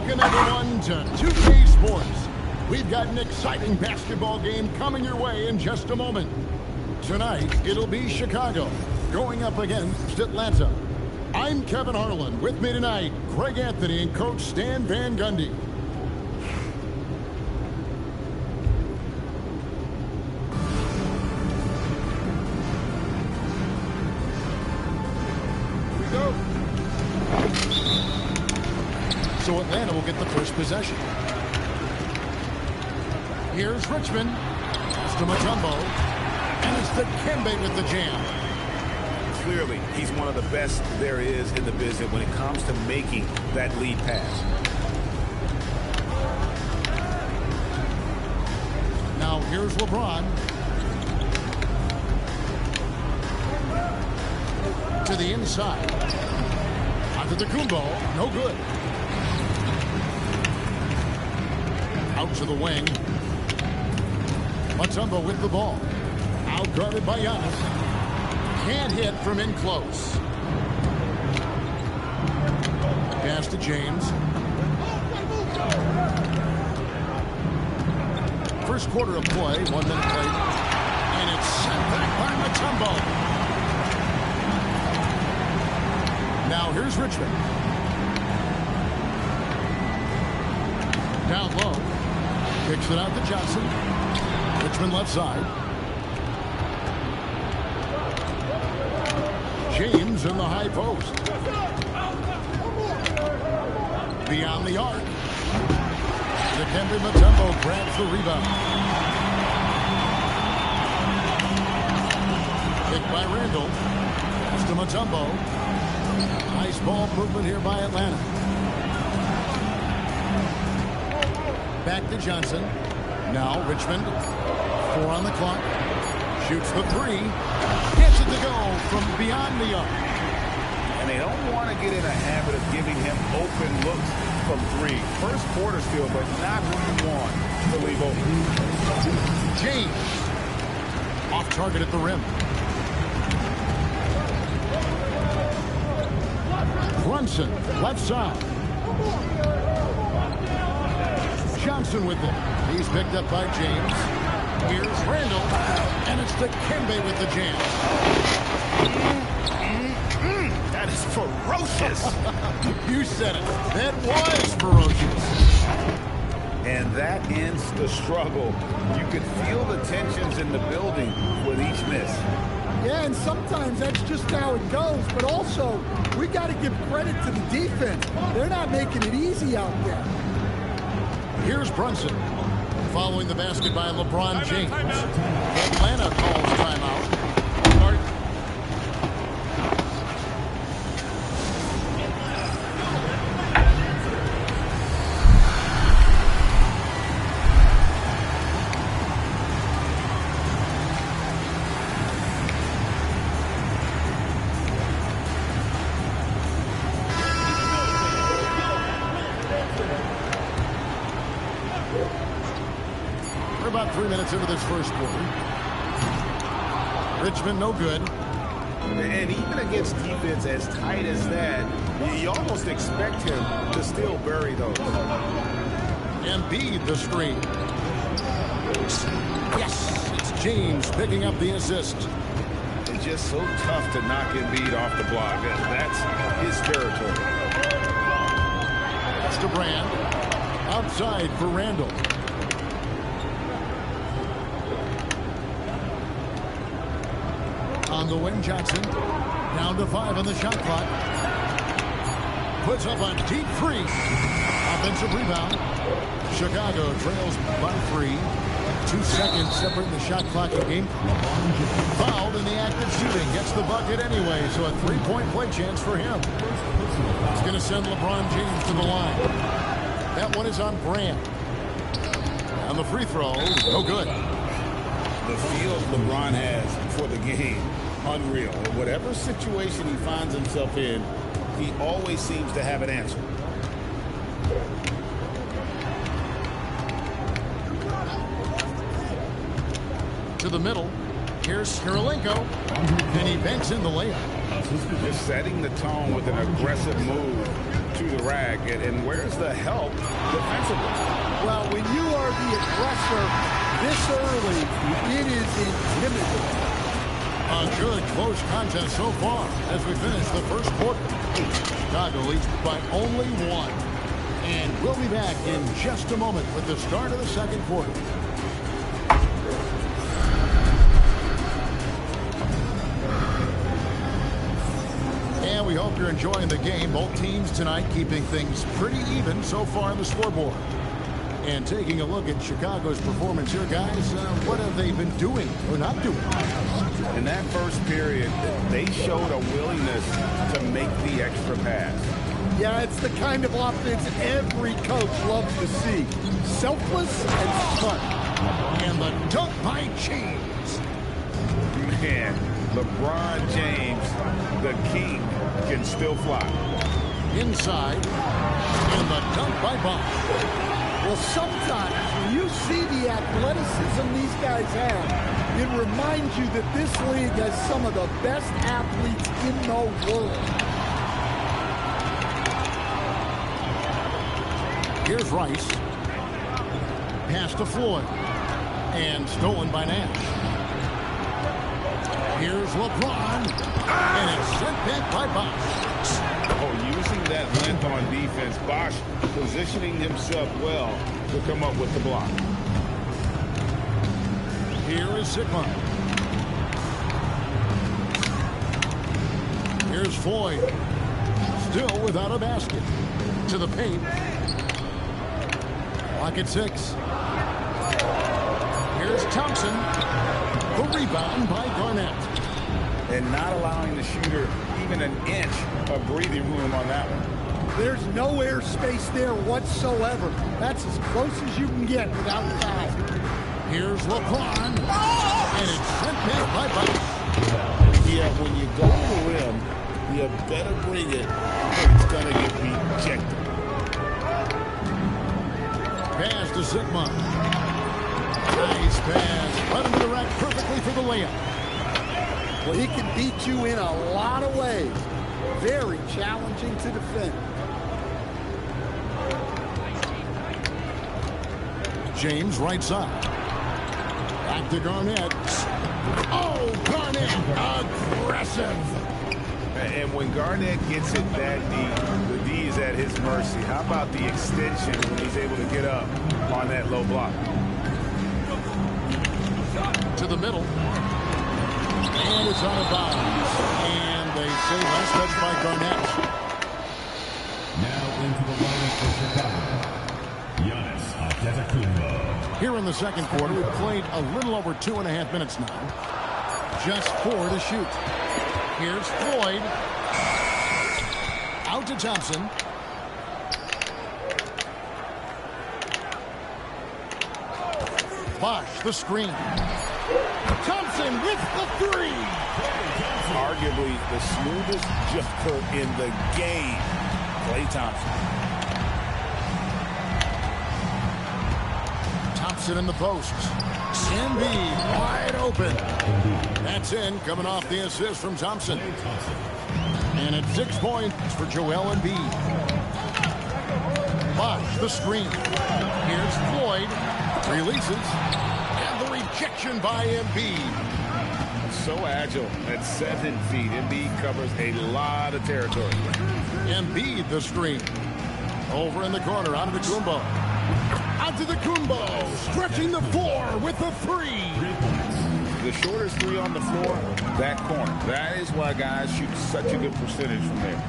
Welcome everyone to 2K Sports. We've got an exciting basketball game coming your way in just a moment. Tonight, it'll be Chicago going up against Atlanta. I'm Kevin Harlan. With me tonight, Greg Anthony and Coach Stan Van Gundy. So Atlanta will get the first possession. Here's Richmond. It's to Mutombo. And it's to Kembe with the jam. Clearly, he's one of the best there is in the business when it comes to making that lead pass. Now here's LeBron. To the inside. Onto the Kumbo. No good. Out to the wing. Mutombo with the ball. Outguarded by Giannis. Can't hit from in close. Pass to James. First quarter of play, 1 minute played. And it's sent back by Mutombo. Now here's Richmond. Down low. Kicks it out to Johnson. Richmond left side. James in the high post. Beyond the arc. Dikembe Mutombo grabs the rebound. Kicked by Randall. It's to Mutombo. Nice ball movement here by Atlanta. Back to Johnson. Now Richmond. 4 on the clock. Shoots the 3. Gets it to go from beyond the arc. And they don't want to get in a habit of giving him open looks from 3. First quarter still, but not who you want to leave open. James. Off target at the rim. Brunson, left side. Johnson with it. He's picked up by James. Here's Randall. And it's Dikembe with the jam. That is ferocious. You said it. That was ferocious. And that ends the struggle. You could feel the tensions in the building with each miss. Yeah, and sometimes that's just how it goes. But also, we got to give credit to the defense. They're not making it easy out there. Here's Brunson. Following the basket by LeBron James. Atlanta calls timeout. We're about 3 minutes into this first quarter. Richmond no good. And even against defense as tight as that, you almost expect him to still bury those. Embiid the screen. Yes, it's James picking up the assist. It's just so tough to knock Embiid off the block. That's his territory. That's to Brand. Outside for Randall. On the wing, Johnson. Down to 5 on the shot clock. Puts up a deep 3. Offensive rebound. Chicago trails by 3. 2 seconds separating the shot clock and game. Fouled in the act of shooting. Gets the bucket anyway, so a 3-point play chance for him. It's going to send LeBron James to the line. That one is on Brand. And the free throw, no good. The feel LeBron has for the game, unreal. In whatever situation he finds himself in, he always seems to have an answer. To the middle. Here's Kirilenko, and he banks in the layup. Just setting the tone with an aggressive move to the rack. And where's the help defensively? Well, when you are the aggressor this early, it is intimidating. A good close contest so far as we finish the first quarter. Chicago leads by only one. And we'll be back in just a moment with the start of the second quarter. And we hope you're enjoying the game. Both teams tonight keeping things pretty even so far on the scoreboard. And taking a look at Chicago's performance here, guys, what have they been doing or not doing? In that first period, they showed a willingness to make the extra pass. Yeah, it's the kind of offense every coach loves to see. Selfless and smart. And the dunk by James. Man, LeBron James, the king, can still fly. Inside. And the dunk by Bosch. Well, sometimes when you see the athleticism these guys have, it reminds you that this league has some of the best athletes in the world. Here's Rice. Pass to Floyd. And stolen by Nash. Here's LeBron. And it's sent back by Bosch. Oh, using that length on defense, Bosch positioning himself well to come up with the block. Here is Sigma. Here's Floyd. Still without a basket. To the paint. Clock at 6. Here's Thompson. The rebound by Garnett. And not allowing the shooter even an inch of breathing room on that one. There's no air space there whatsoever. That's as close as you can get without foul. Here's LeBron. And it's sent back by Bosch. Yeah, when you go to the rim, you better bring it or it's going to get rejected. Pass to Sigma. Nice pass. Right into the rack perfectly for the layup. Well, he can beat you in a lot of ways. Very challenging to defend. James right side. Back to Garnett. Oh, Garnett aggressive. And when Garnett gets it that deep, the D is at his mercy. How about the extension when he's able to get up on that low block? To the middle. And it's out of bounds. And they say last touch by Garnett. Now into the lineup for Chicago. Giannis Antetokounmpo. Here in the second quarter, we've played a little over 2.5 minutes now. Just 4 to shoot. Here's Floyd. Out to Thompson. Bosch, the screen. Thompson with the 3. Arguably the smoothest jumper in the game. Klay Thompson. Thompson in the post. Embiid wide open. That's in, coming off the assist from Thompson. And it's 6 points for Joel Embiid. Bosch, the screen. Here's Floyd. Releases. And the rejection by Embiid. So agile at 7 feet. Embiid covers a lot of territory. Embiid, the screen. Over in the corner, out of the Kumbo. Out to the Kumbo. Stretching the floor with the 3. The shortest 3 on the floor, that corner. That is why guys shoot such a good percentage from there.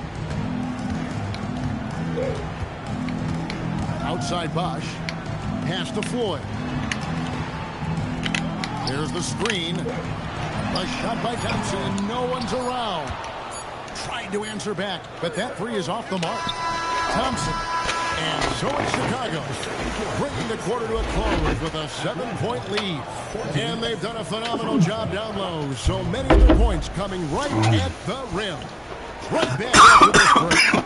Outside Bosch. Pass to Floyd. There's the screen. A shot by Thompson. No one's around. Tried to answer back, but that 3 is off the mark. Thompson. And so it's Chicago, bringing the quarter to a close with a 7-point lead. And they've done a phenomenal job down low. So many of their points coming right at the rim. Right back after this break.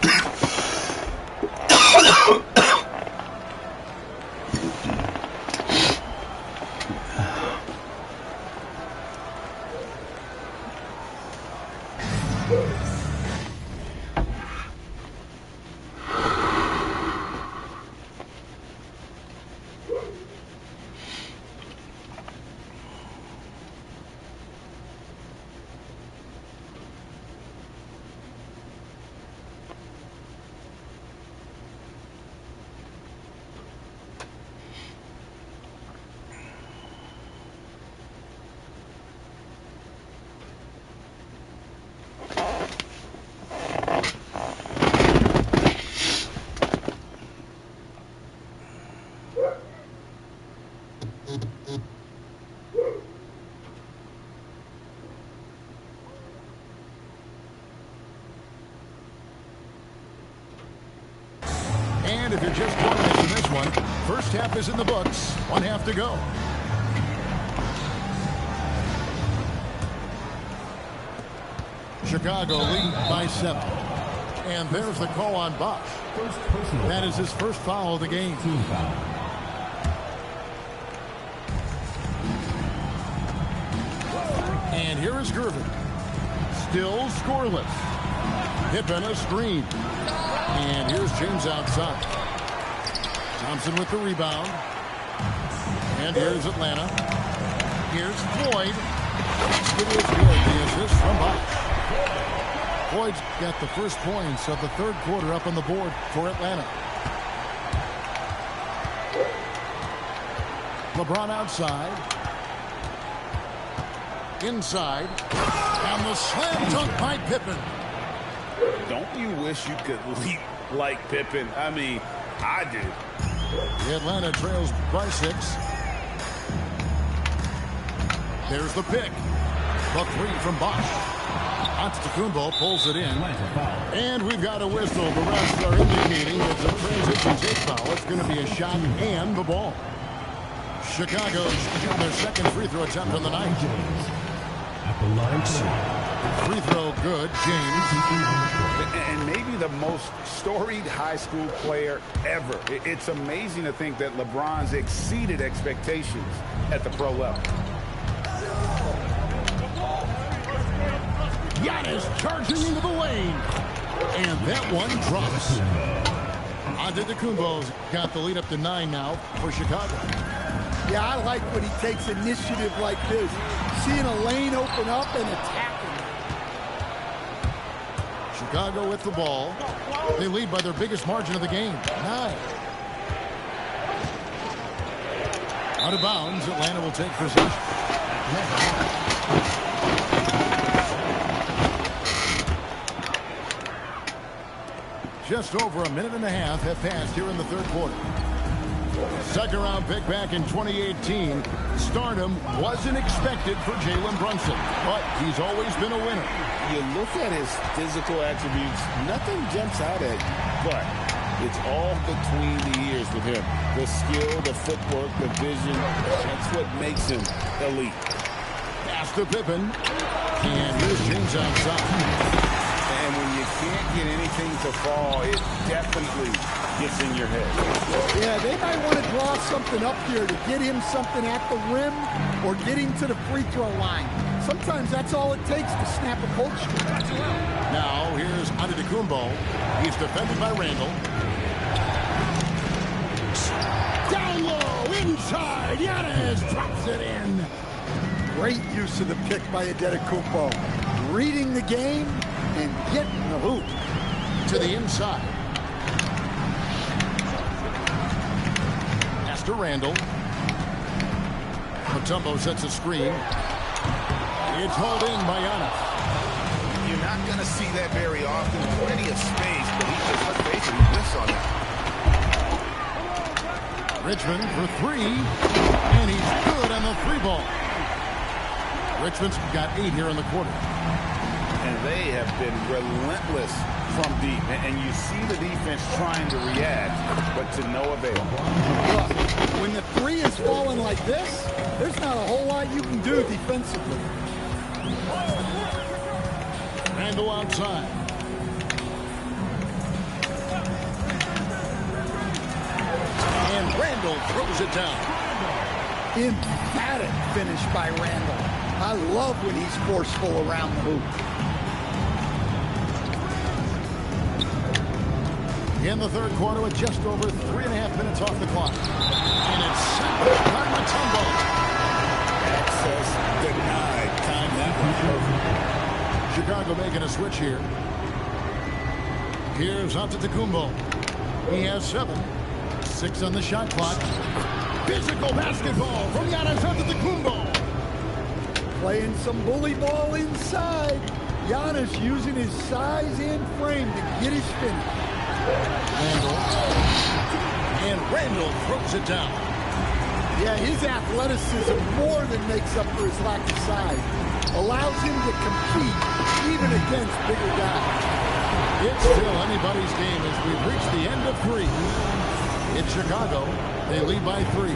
And if you're just joining us in this one, first half is in the books. 1 half to go. Chicago lead by 7. And there's the call on Bosch. That is his first foul of the game. And here is Gervin. Still scoreless. Pippen a screen. And here's James outside. Thompson with the rebound. And here's Atlanta. Here's Floyd. It is good. The assist from Bosch. Floyd's got the first points of the third quarter up on the board for Atlanta. LeBron outside. Inside. And the slam dunk by Pippen. Don't you wish you could leap like Pippen? I mean, I do. Atlanta trails by 6. There's the pick. The 3 from Bosch. Antetokounmpo pulls it in. And we've got a whistle. The refs are indicating it's a transition take foul. It's going to be a shot and the ball. Chicago's shooting their second free throw attempt on the night. At the line Free throw good, James. And maybe the most storied high school player ever. It's amazing to think that LeBron's exceeded expectations at the pro level. Giannis charging into the lane. And that one drops. Antetokounmpo's got the lead up to 9 now for Chicago. Yeah, I like when he takes initiative like this. Seeing a lane open up and attacking. Chicago with the ball. They lead by their biggest margin of the game, 9. Out of bounds, Atlanta will take possession. Just over a minute and a half have passed here in the third quarter. Second round pick back in 2018. Stardom wasn't expected for Jalen Brunson, but he's always been a winner. You look at his physical attributes, nothing jumps out at you, but it's all between the ears with him. The skill, the footwork, the vision, that's what makes him elite. Pass to Pippen, and here's James outside. And when you can't get anything to fall, it definitely gets in your head. Yeah, they might want to draw something up here to get him something at the rim or get him to the free throw line. Sometimes that's all it takes to snap a cold streak. Now here's Antetokounmpo. He's defended by Randall. Down low, inside. Giannis drops it in. Great use of the pick by Antetokounmpo. Reading the game and getting the hoop. To the inside. Pass to Randall. Mutombo sets a screen. It's hauled in by Giannis. You're not going to see that very often. Plenty of space, but he just, let's face it, he missed on that. Richmond for 3. And he's good on the 3-ball. Richmond's got 8 here in the quarter. And they have been relentless from deep. And you see the defense trying to react, but to no avail. Look, when the 3 is falling like this, there's not a whole lot you can do defensively. Randall outside. And Randall throws it down. Emphatic finish by Randall. I love when he's forceful around the hoop. In the third quarter with just over 3.5 minutes off the clock. And it's set by Mutombo. Access denied. Time that one perfect. Chicago making a switch here. Here's Antetokounmpo. He has 7. 6 on the shot clock. Physical basketball from Giannis Antetokounmpo. Playing some bully ball inside. Giannis using his size and frame to get his finish. Randall. And Randall throws it down. Yeah, his athleticism more than makes up for his lack of size. Allows him to compete even against bigger guys. It's still anybody's game as we've reached the end of 3. It's Chicago. They lead by 3.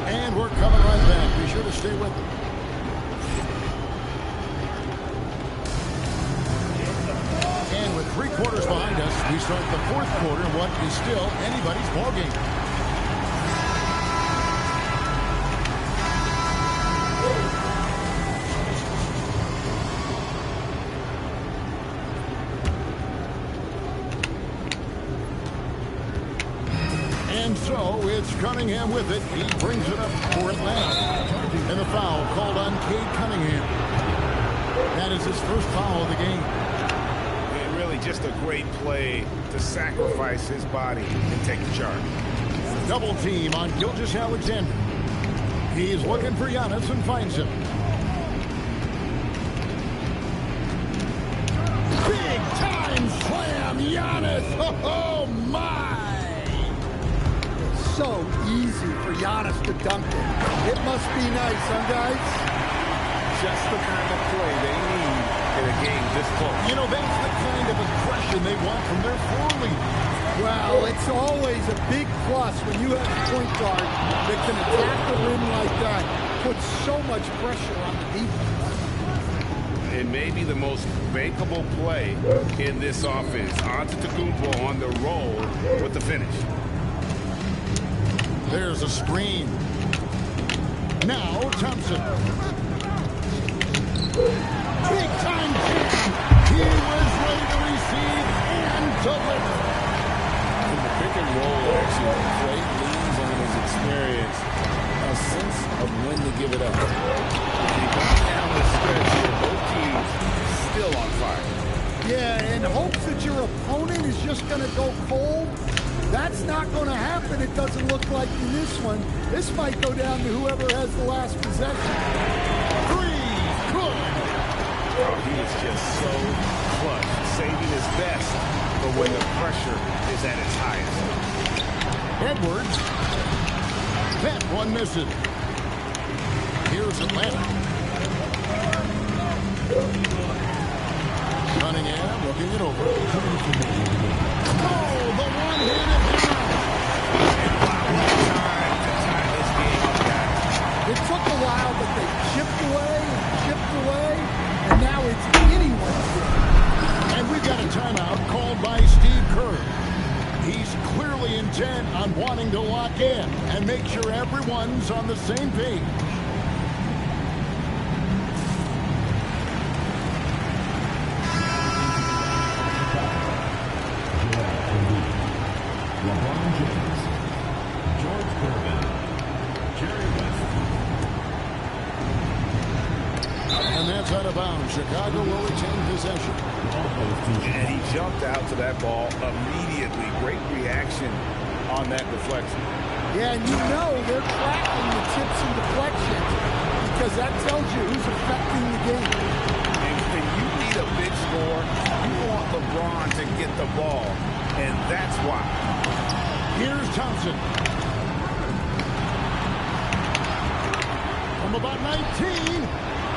And we're coming right back. Be sure to stay with them. And with 3 quarters behind us, we start the 4th quarter in what is still anybody's ball game. And so it's Cunningham with it. He brings it up for Atlanta. And the foul called on Cade Cunningham. That is his first foul of the game. And really just a great play to sacrifice his body and take the charge. Double team on Gilgeous-Alexander. He's looking for Giannis and finds him. Big time slam, Giannis. Oh my! So easy for Giannis to dunk it. It must be nice, huh, guys? Just the kind of play they need in a game this close. You know, that's the kind of aggression they want from their floor leader. Well, it's always a big plus when you have a point guard that can attack the rim like that. Puts so much pressure on the defense. It may be the most bankable play in this offense. Antetokounmpo on the roll with the finish. There's a screen. Now Thompson. Big time jam. He was ready to receive and deliver. In the pick and roll action, Klay leans on his experience, a sense of when to give it up. Down the stretch here, both teams still on fire. Yeah, in hopes that your opponent is just going to go cold. That's not going to happen. It doesn't look like in this one. This might go down to whoever has the last possession. 3, good. Oh, he is just so clutch, saving his best for when the pressure is at its highest. Edwards. That one misses. Here's Atlanta. Cunningham looking it over. Oh, the one-handed It took a while, but they chipped away, and now it's anyone's game. And we've got a timeout called by Steve Kerr. He's clearly intent on wanting to lock in and make sure everyone's on the same page. LeBron James, George Gervin, Jerry West. And that's out of bounds. Chicago will retain possession. And he jumped out to that ball immediately. Great reaction on that deflection. Yeah, and you know they're tracking the tips and deflections because that tells you who's affecting the game. And you need a big score. You want LeBron to get the ball, and that's why. Here's Thompson. From about 19.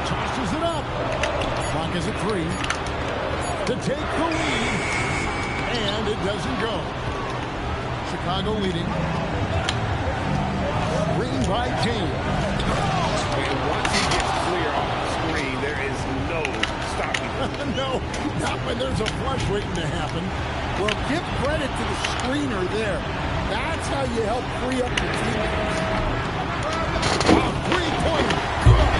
Tosses it up. Clock is at 3. To take the lead. And it doesn't go. Chicago leading. Screen by Kane. And once he gets clear off the screen, there is no stopping him. No, not when there's a flush waiting to happen. Well, give credit to the screener there. That's how you help free up the teammates. Three-pointer. Good.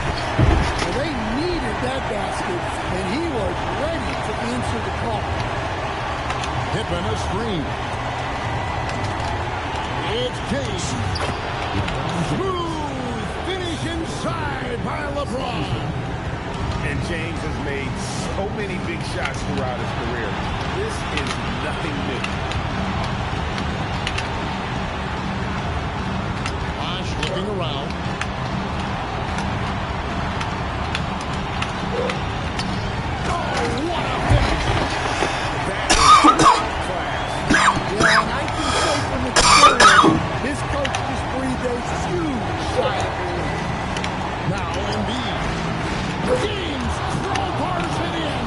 Well, they needed that basket, and he was ready to answer the call. Pippen a screen. It's Case. Smooth finish inside by LeBron. And James has made so many big shots throughout his career. This is nothing new. Bosh looking around. Oh, what a finish. That is class. Yeah, and I can say from experience, his coach just breathed a huge sigh of relief. Now Embiid. James crowbars it in.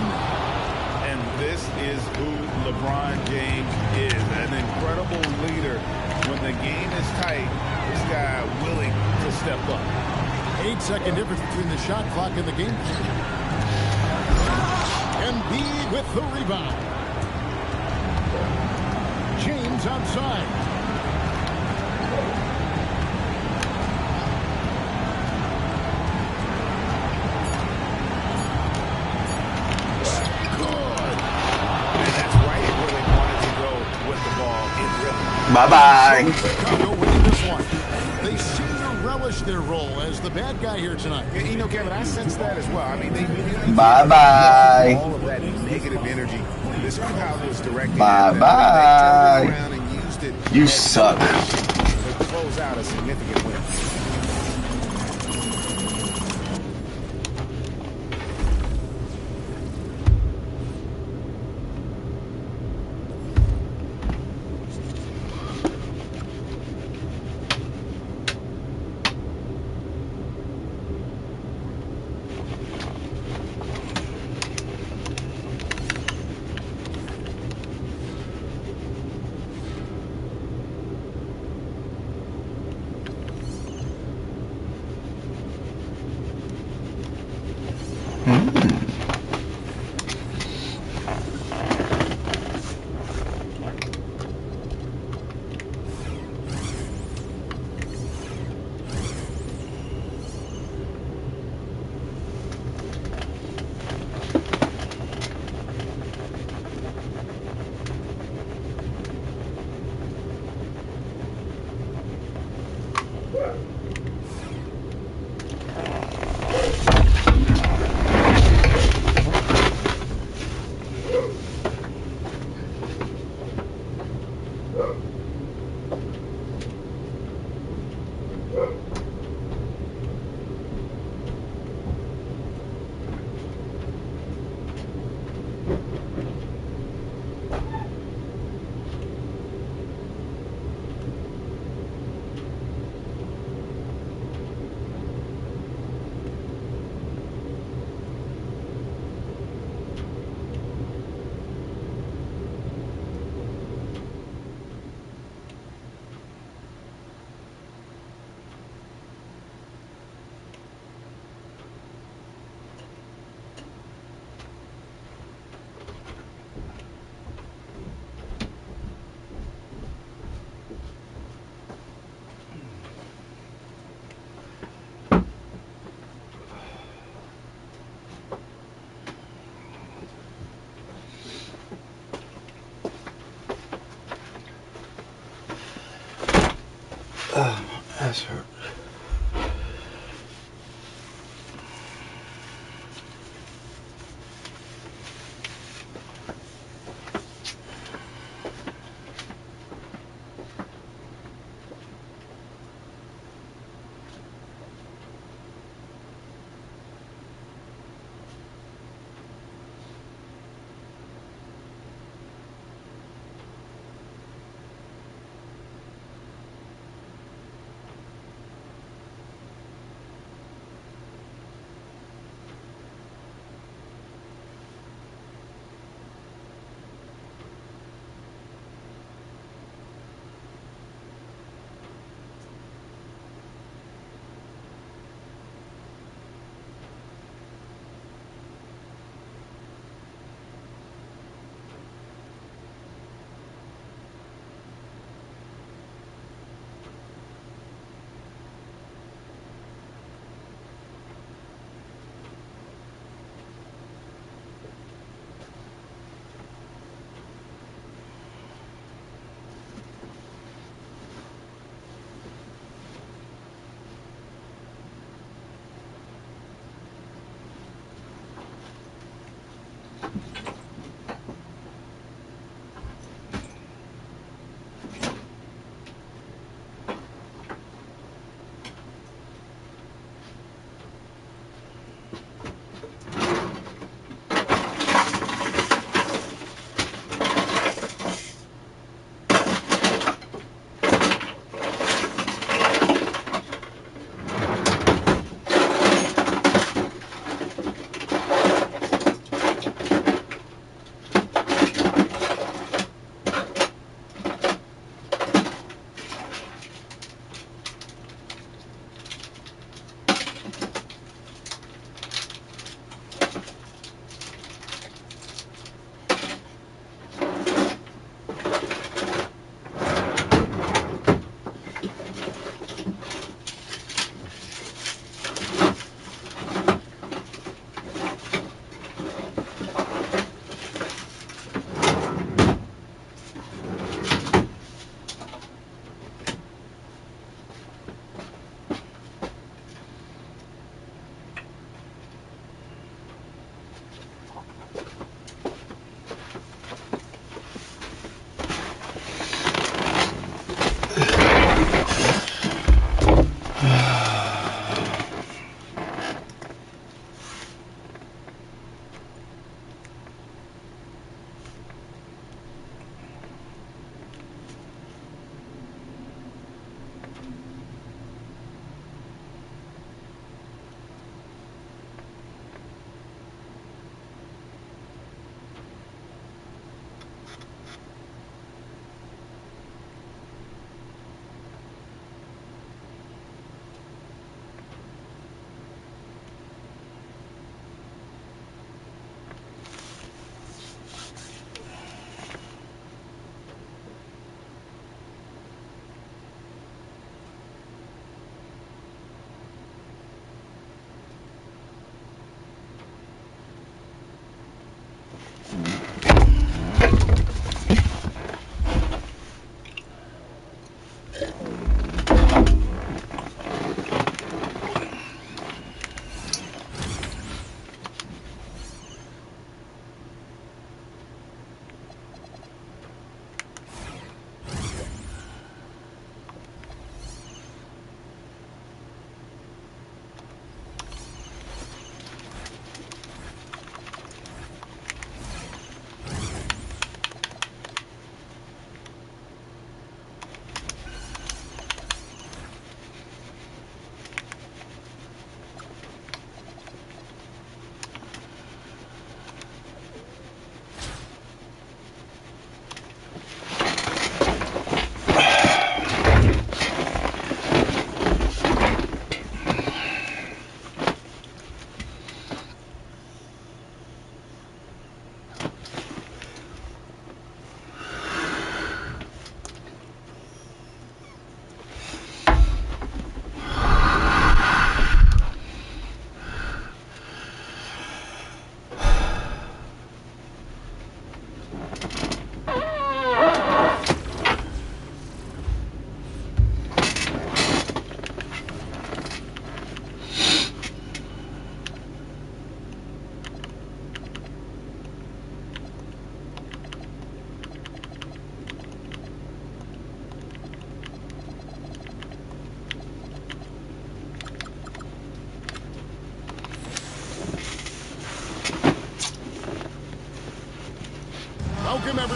And this is LeBron James is an incredible leader. When the game is tight, this guy willing to step up. 8-second difference between the shot clock and the game. Embiid with the rebound. James outside. Bye-bye. Chicago winning this one. They seem to relish their role as the bad guy here tonight. You know, Kevin, I sense that as well. I mean, they Bye-bye. all of that negative energy this crowd was directing. Bye-bye. They turned it around and used it. You suck. To close out a significant win. Ass hurt.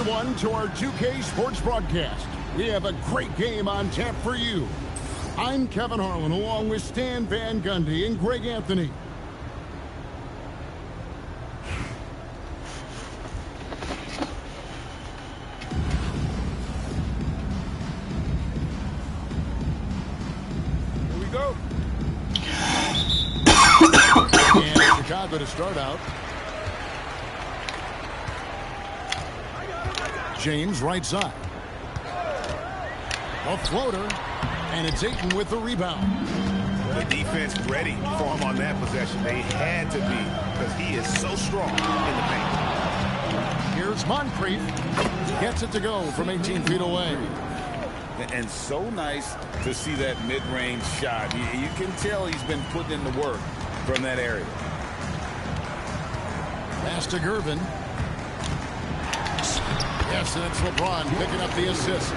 everyone, to our 2K Sports broadcast. We have a great game on tap for you. I'm Kevin Harlan, along with Stan Van Gundy and Greg Anthony. Here we go. And Chicago to start out. James right side. A floater, and it's Ayton with the rebound. The defense ready for him on that possession. They had to be, because he is so strong in the paint. Here's Moncrief. Gets it to go from 18 feet away. And so nice to see that mid-range shot. You can tell he's been putting in the work from that area. Pass to Gervin. Yes, and it's LeBron picking up the assist.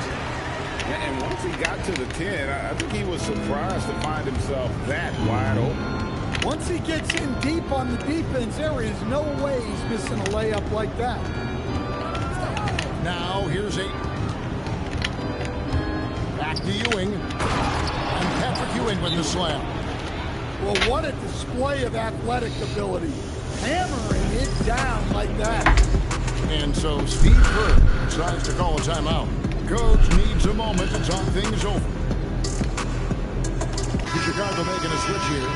And once he got to the 10, I think he was surprised to find himself that wide open. Once he gets in deep on the defense, there is no way he's missing a layup like that. Now, here's Ayton. Back to Ewing. And Patrick Ewing with the slam. Well, what a display of athletic ability. Hammering it down like that. And so Steve Kerr decides to call a timeout. Coach needs a moment to talk things over. Chicago making a switch here.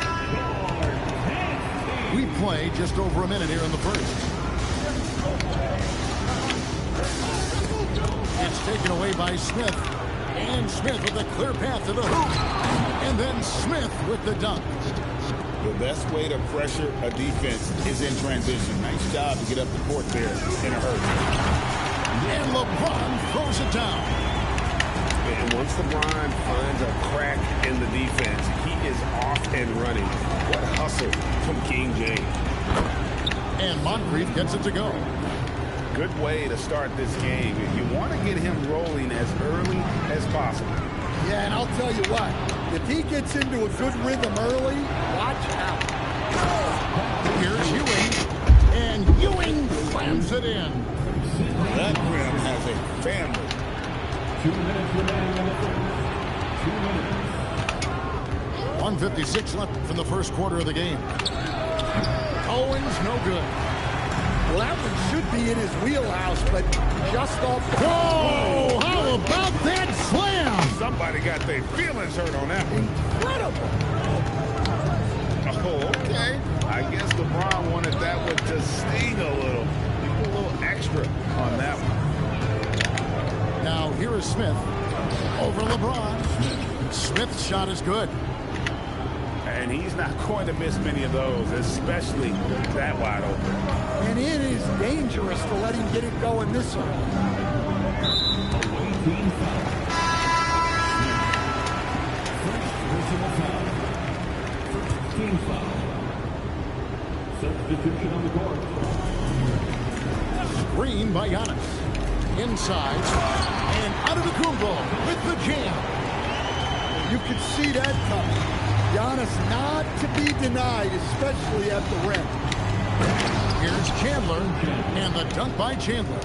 We play just over a minute here in the first. It's taken away by Smith. And Smith with a clear path to the hoop. And then Smith with the dunk. The best way to pressure a defense is in transition. Nice job to get up the court there in a hurry. And LeBron throws it down. And once LeBron finds a crack in the defense, he is off and running. What hustle from King James. And Moncrief gets it to go. Good way to start this game. If you want to get him rolling as early as possible. Yeah, and I'll tell you what. If he gets into a good rhythm early, watch out. Here's Ewing. And Ewing slams it in. That rim has a family. 2 minutes remaining in the first. 2 minutes. 1:56 left from the first quarter of the game. Owens, no good. Well, that one should be in his wheelhouse, but just off the... Whoa! How about that slam? Somebody got their feelings hurt on that one. Incredible. Oh, okay. I guess LeBron wanted that one to sting a little. He put a little extra on that one. Now here is Smith over LeBron. Smith's shot is good. And he's not going to miss many of those, especially that wide open. And it is dangerous to let him get it going this way. Away team foul. First personal foul. First team foul. Substitution on the court. Screen by Giannis. Inside. And Antetokounmpo with the jam. You could see that coming. Giannis not to be denied, especially at the rim. Here's Chandler. And the dunk by Chandler.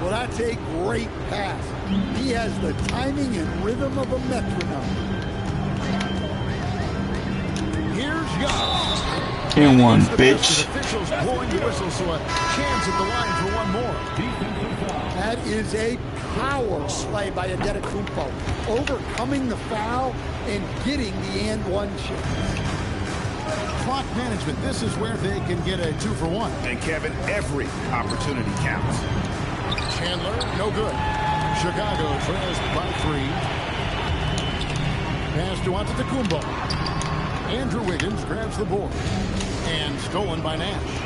Well, that's a great pass. He has the timing and rhythm of a metronome. Here's Giannis. In one, It's the best, bitch. and officials blowing the whistle, so a chance at the line for one more. That is a power play by Antetokounmpo, overcoming the foul and getting the and one chance. Clock management. This is where they can get a 2-for-1. And Kevin, every opportunity counts. Chandler, no good. Chicago trails by 3. Pass to Antetokounmpo. Andrew Wiggins grabs the board. And stolen by Nash.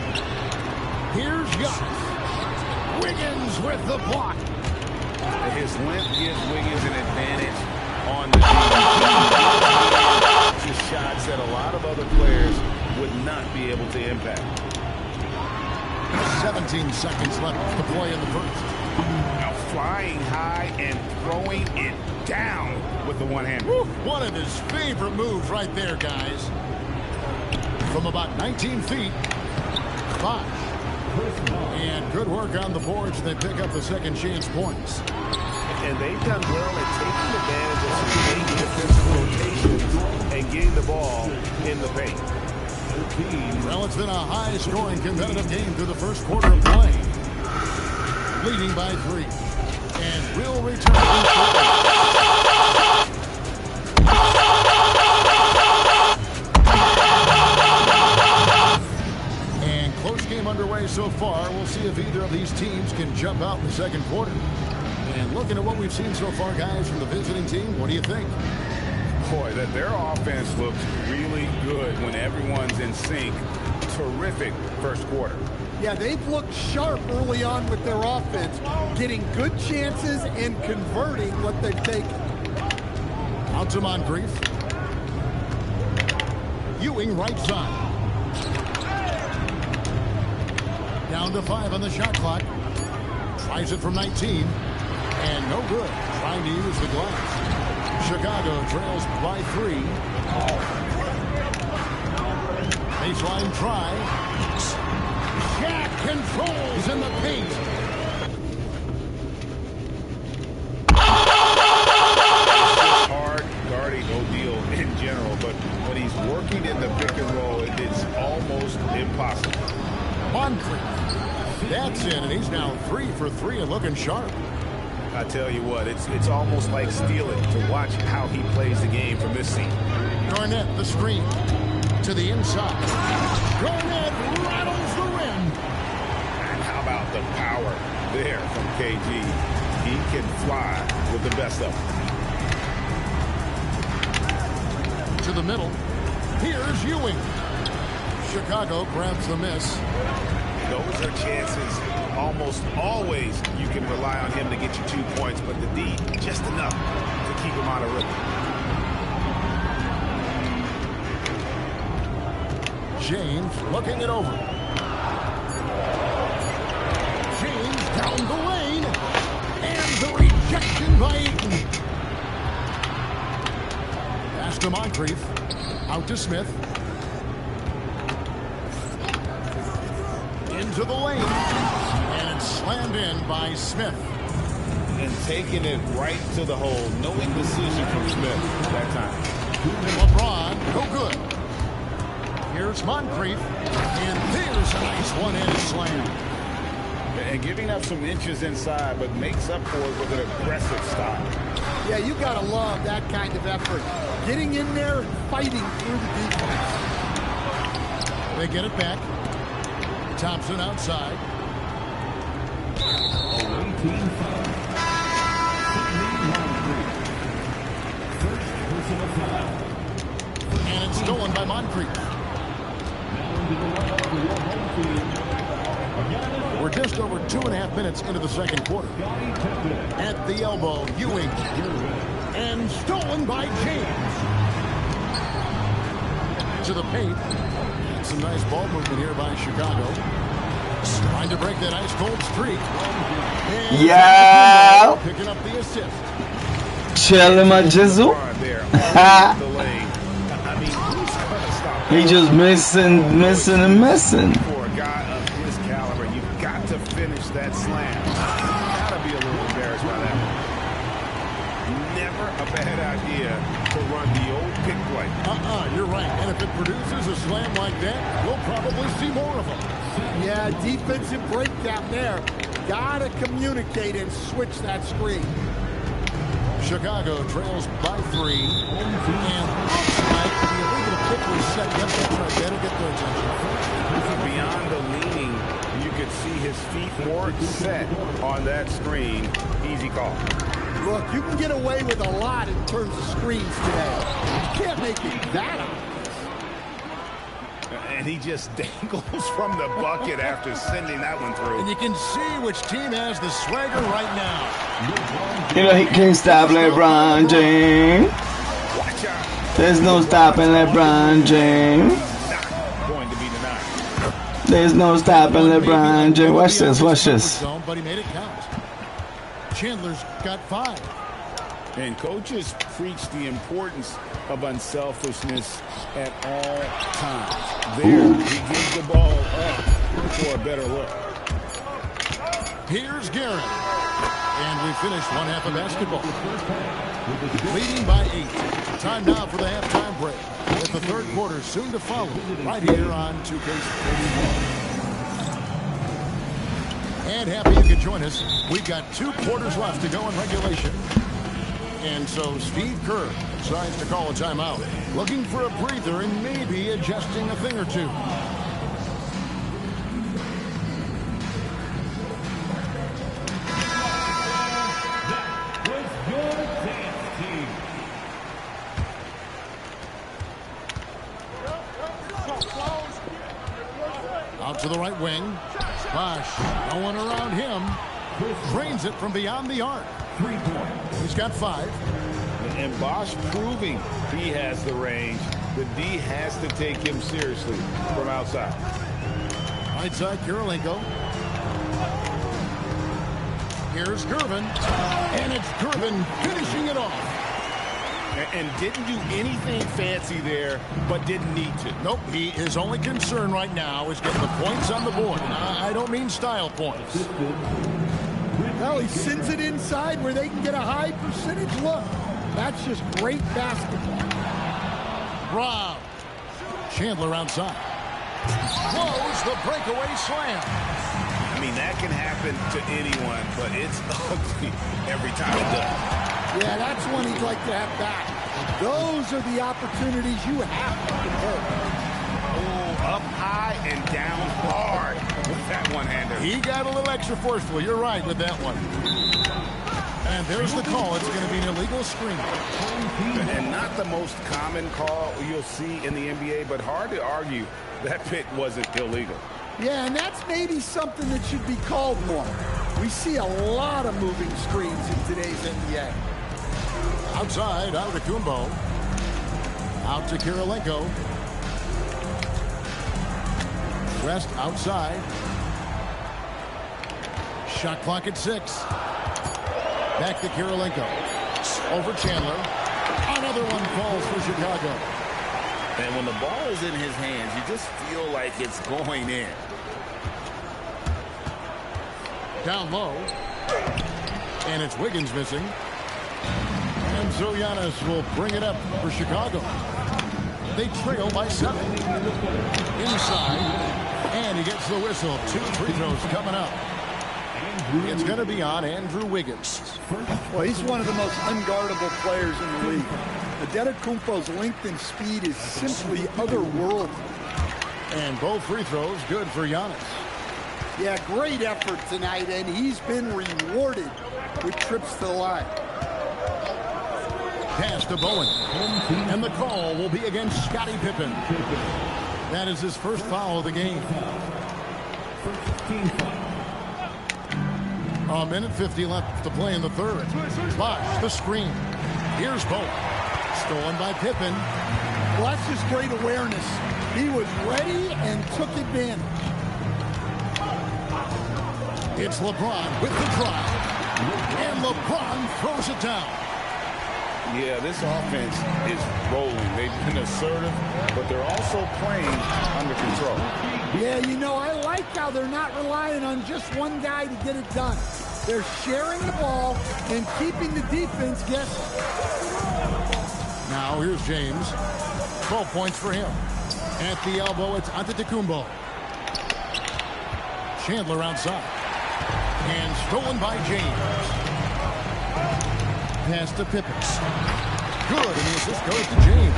Here's Giannis. Wiggins with the block. His length gives Wiggins an advantage on the defense. Shots that a lot of other players would not be able to impact. 17 seconds left to play in the first. Now flying high and throwing it down with the one hand. One of his favorite moves right there, guys. From about 19 feet. 5, And good work on the boards. They pick up the second chance points. And they've done well at taking advantage of some late defensive rotations and getting the ball in the paint. Well, it's been a high-scoring, competitive game through the first quarter of play. Leading by 3. And will return. And close game underway so far. We'll see if either of these teams can jump out in the second quarter. And looking at what we've seen so far, guys, from the visiting team, what do you think? Boy, their offense looks really good when everyone's in sync. Terrific first quarter. Yeah, they've looked sharp early on with their offense, getting good chances and converting what they've taken. Out to Moncrief. Ewing right side. Down to 5 on the shot clock. Tries it from 19. And no good. Trying to use the glass. Chicago trails by 3. Baseline try. Jack controls in the paint. It's hard guarding O'Neal in general, but when he's working in the pick and roll, it's almost impossible. Moncrief. That's in, and he's now 3 for 3 and looking sharp. I tell you what, it's almost like stealing to watch how he plays the game from this seat. Garnett, the screen. To the inside. Garnett rattles the rim. And how about the power there from KG? He can fly with the best of them. To the middle. Here's Ewing. Chicago grabs the miss. Those are chances. Almost always you can rely on him to get you 2 points, but the D, just enough to keep him out of rhythm. James looking it over. James down the lane. And the rejection by Ayton. Pass to Moncrief. Out to Smith. Into the lane. And it's slammed in by Smith. And taking it right to the hole. No indecision from Smith that time. LeBron, no good. Here's Moncrief. And there's a nice one-handed slam. And giving up some inches inside, but makes up for it with an aggressive style. Yeah, you got to love that kind of effort. Getting in there and fighting through the defense. They get it back. Thompson outside. And it's stolen by Moncrief. We're just over 2.5 minutes into the second quarter. At the elbow, Ewing. And stolen by James. To the paint. Some nice ball movement here by Chicago. Trying to break that ice-cold streak. And Yeah. picking up the assist. Chilling my jizzle. He just missing and missing. For a guy of his caliber, you've got to finish that slam. Gotta be a little embarrassed by that one. Never a bad idea to run the old pick play. You're right. And if it produces a slam like that, we'll probably see more of them. Yeah, defensive breakdown there. Gotta communicate and switch that screen. Chicago trails by 3. And looks like the illegal kick was set. Yep, that's right. That'll get their attention. Beyond the leaning, you could see his feet more set on that screen. Easy call. Look, you can get away with a lot in terms of screens today. You can't make it that obvious. And he just dangles from the bucket after sending that one through. And you can see which team has the swagger right now. You know he can't stop LeBron James. Watch out. There's no stopping LeBron James. Not going to be denied. There's no stopping LeBron James. Watch this, watch this. But he made it count. Chandler's got 5. And coaches preach the importance of unselfishness at all times. There, he gives the ball up. for a better look. Here's Guerin. And we finished one half of basketball. Leading by 8. Time now for the halftime break, with the third quarter soon to follow, right here on 2K31. And happy you could join us. We've got 2 quarters left to go in regulation. And so Steve Kerr decides to call a timeout, looking for a breather and maybe adjusting a thing or two. Out to the right wing. Bosch, no one around him. Drains it from beyond the arc. 3 points. He's got 5. And Bosch proving he has the range. The D has to take him seriously from outside. Right side, Kirilenko. Here's Gervin. And it's Gervin finishing it off. And didn't do anything fancy there, but didn't need to. Nope, his only concern right now is getting the points on the board. I don't mean style points. Well, he sends it inside where they can get a high percentage look. That's just great basketball. Rob. Chandler outside. Close the breakaway slam. I mean, that can happen to anyone, but it's ugly every time it does. Yeah, that's one he'd like to have back. Those are the opportunities you have to convert. Oh, up high and down hard with that one-hander. He got a little extra forceful. You're right with that one. And there's the call. It's going to be an illegal screen. And not the most common call you'll see in the NBA, but hard to argue that pick wasn't illegal. Yeah, and that's maybe something that should be called more. We see a lot of moving screens in today's NBA. Outside, out to Kumbo. Out to Kirilenko. West outside. Shot clock at 6. Back to Kirilenko. Over Chandler. Another one falls for Chicago. And when the ball is in his hands, you just feel like it's going in. Down low. And it's Wiggins missing. And so Giannis will bring it up for Chicago. They trail by 7. Inside. And he gets the whistle. 2 free throws coming up. It's going to be on Andrew Wiggins. Well, he's one of the most unguardable players in the league. Antetokounmpo's length and speed is simply otherworldly. And both free throws good for Giannis. Yeah, great effort tonight, and he's been rewarded with trips to the line. Pass to Bowen. And the call will be against Scottie Pippen. That is his first foul of the game. A minute 50 left to play in the third. Bosch, the screen. Here's Bowen. Stolen by Pippen. Well, that's just great awareness. He was ready and took advantage. It's LeBron with the drive. And LeBron throws it down. Yeah, this offense is rolling. They've been assertive, but they're also playing under control. Yeah, you know, I like how they're not relying on just one guy to get it done. They're sharing the ball and keeping the defense guessing. Now here's James. 12 points for him. At the elbow, it's Antetokounmpo. Chandler outside. And stolen by James. Pass to Pippen. Good, and the assist goes to James.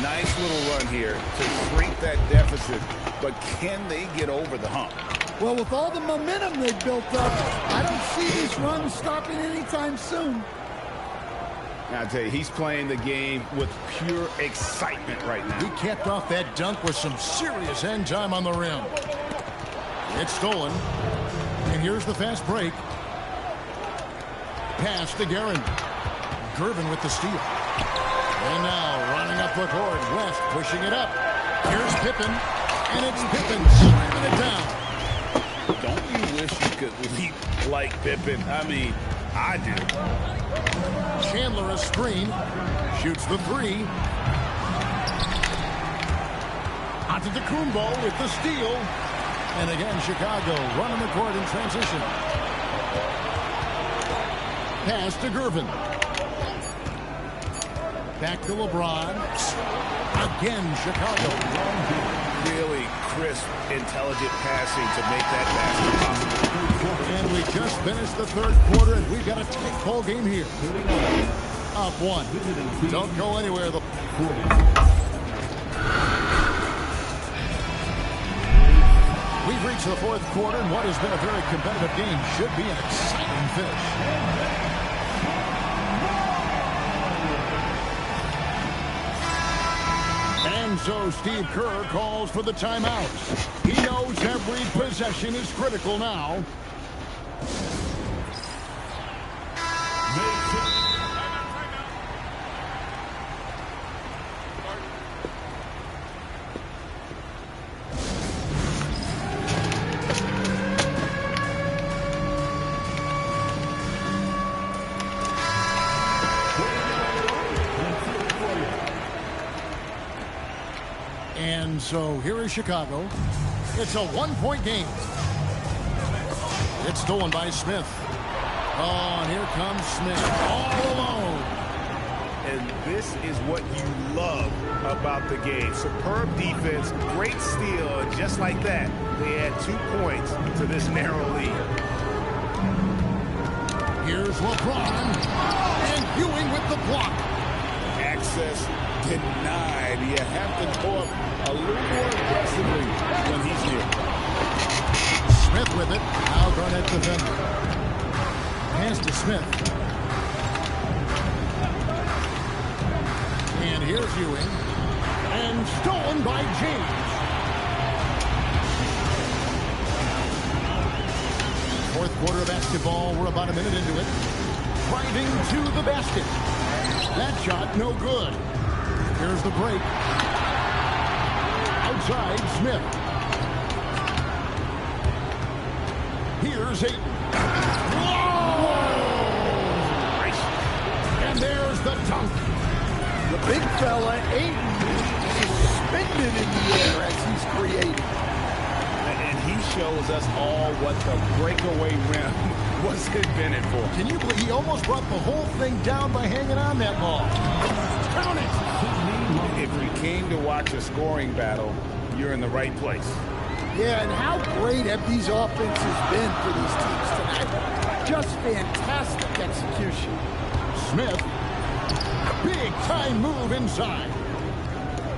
Nice little run here to shrink that deficit, but can they get over the hump? Well, with all the momentum they've built up, I don't see this run stopping anytime soon. Now, I tell you, he's playing the game with pure excitement right now. He capped off that dunk with some serious end time on the rim. It's stolen. And here's the fast break. Pass to Guerin. Gervin with the steal. And now running up the court. West pushing it up. Here's Pippen. And it's Pippen slamming it down. Don't you wish you could leap like Pippen? I mean, I do. Chandler a screen. Shoots the 3. Antetokounmpo with the steal. And again, Chicago running the court in transition. Pass to Gervin. Back to LeBron. Again, Chicago. Really crisp, intelligent passing to make that basket possible. And we just finished the third quarter, and we've got a tight ball game here. Up one. Don't go anywhere. We've reached the fourth quarter, and what has been a very competitive game should be an exciting finish. And so Steve Kerr calls for the timeout. He knows every possession is critical now. And so here is Chicago. It's a one-point game. It's stolen by Smith. Oh, and here comes Smith all alone. And this is what you love about the game. Superb defense, great steal, and just like that, they add 2 points to this narrow lead. Here's LeBron, and Ewing with the block. Access denied. You have to go up a little more aggressively when he's here. Smith with it. Now Garnett defender. Pass to Smith. And here's Ewing. And stolen by James. Fourth quarter of basketball. We're about a minute into it. Driving to the basket. That shot no good. Here's the break. Outside, Smith. Here's Ayton. Whoa! And there's the dunk. The big fella, Ayton, is suspended in the air as he's creating. And he shows us all what the breakaway rim was invented for. Can you believe he almost brought the whole thing down by hanging on that ball? Count it! If you came to watch a scoring battle, you're in the right place. Yeah, and how great have these offenses been for these teams tonight? Just fantastic execution. Smith, big time move inside.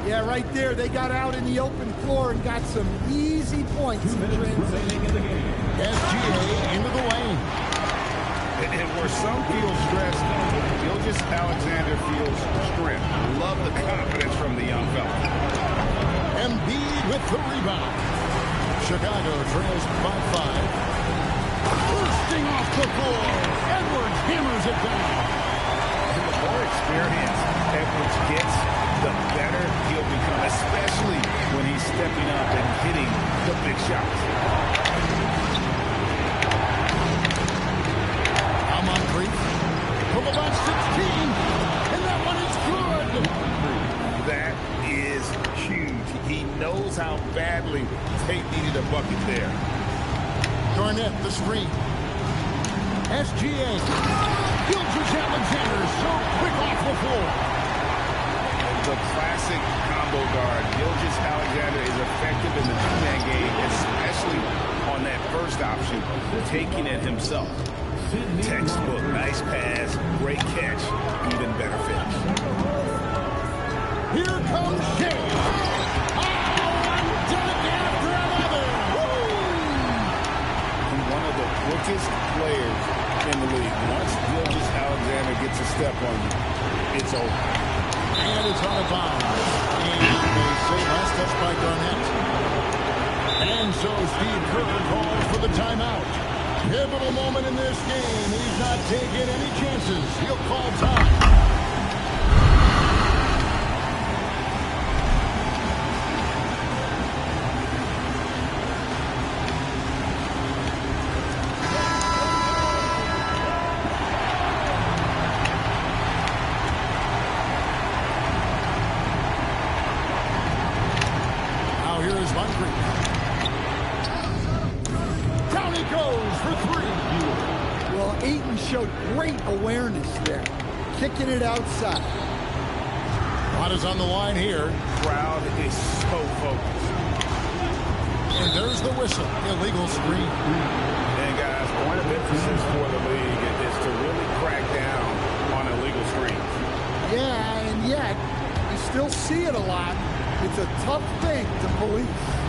Yeah, right there, they got out in the open floor and got some easy points in transition. SGA into the lane. And where some feel stressed, Gilgeous-Alexander feels strength. Love the confidence from the young fella. Embiid with the rebound. Chicago trails by 5. Bursting off the floor. Edwards hammers it down. And the more experience Edwards gets, the better he'll become, especially when he's stepping up and hitting the big shots. From about 16, and that one is good. That is huge. He knows how badly Tate needed a bucket there. Garnett, the screen. SGA. Gilgeous-Alexander is so quick off the floor. The classic combo guard. Gilgeous-Alexander is effective in the two-man game, especially on that first option, taking it himself. Textbook, nice pass, great catch, even better finish. Here comes Shea. Oh, one dunk after another. He's one of the quickest players in the league. Once Gilgeous-Alexander gets a step on you, it's over. And it's out of bounds. And they say last touch by Garnett. And so Steve Kerr calls for the timeout. Pivotal moment in this game. He's not taking any chances. He'll call time. Now here is Moncrief. showed great awareness there, kicking it outside. What is on the line here? Crowd is so focused. And there's the whistle. Illegal screen. And guys, point of emphasis for the league is to really crack down on illegal screens. Yeah, and yet, you still see it a lot. It's a tough thing to police.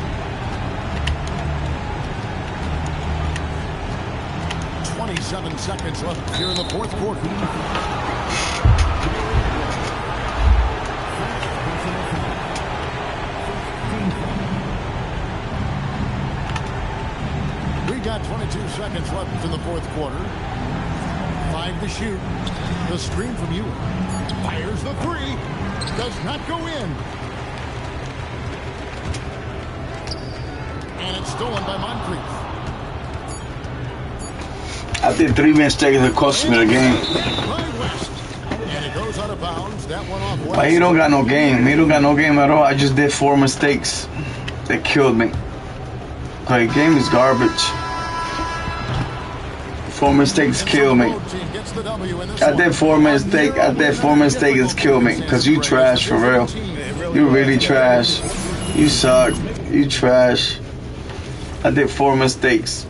.27 seconds left here in the fourth quarter. We got 22 seconds left in the fourth quarter. 5 to shoot. The screen from Ewing. Fires the three. Does not go in. And it's stolen by Moncrief. I did 3 mistakes that cost me the game. And it goes out of bounds. That one off West. But he don't got no game. He don't got no game at all. I just did 4 mistakes. That killed me. Like, game is garbage. 4 mistakes kill me. I did 4 mistakes. It's kill me. Cause you trash for real. You really trash. You suck. You trash. I did 4 mistakes.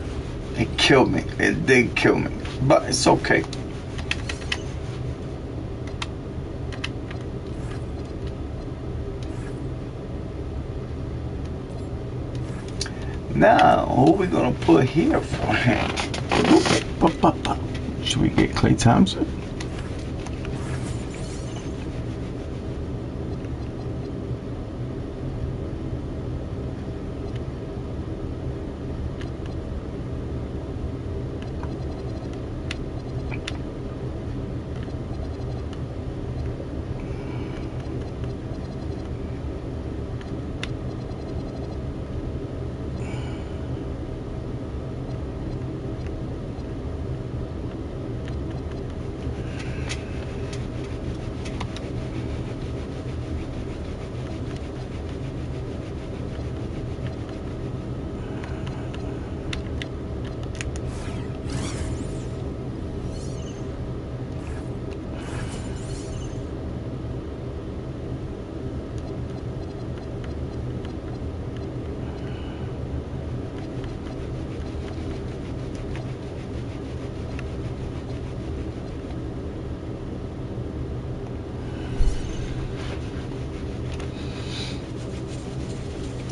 It killed me. It did kill me. But it's okay. Now, who we gonna put here for him? Should we get Klay Thompson?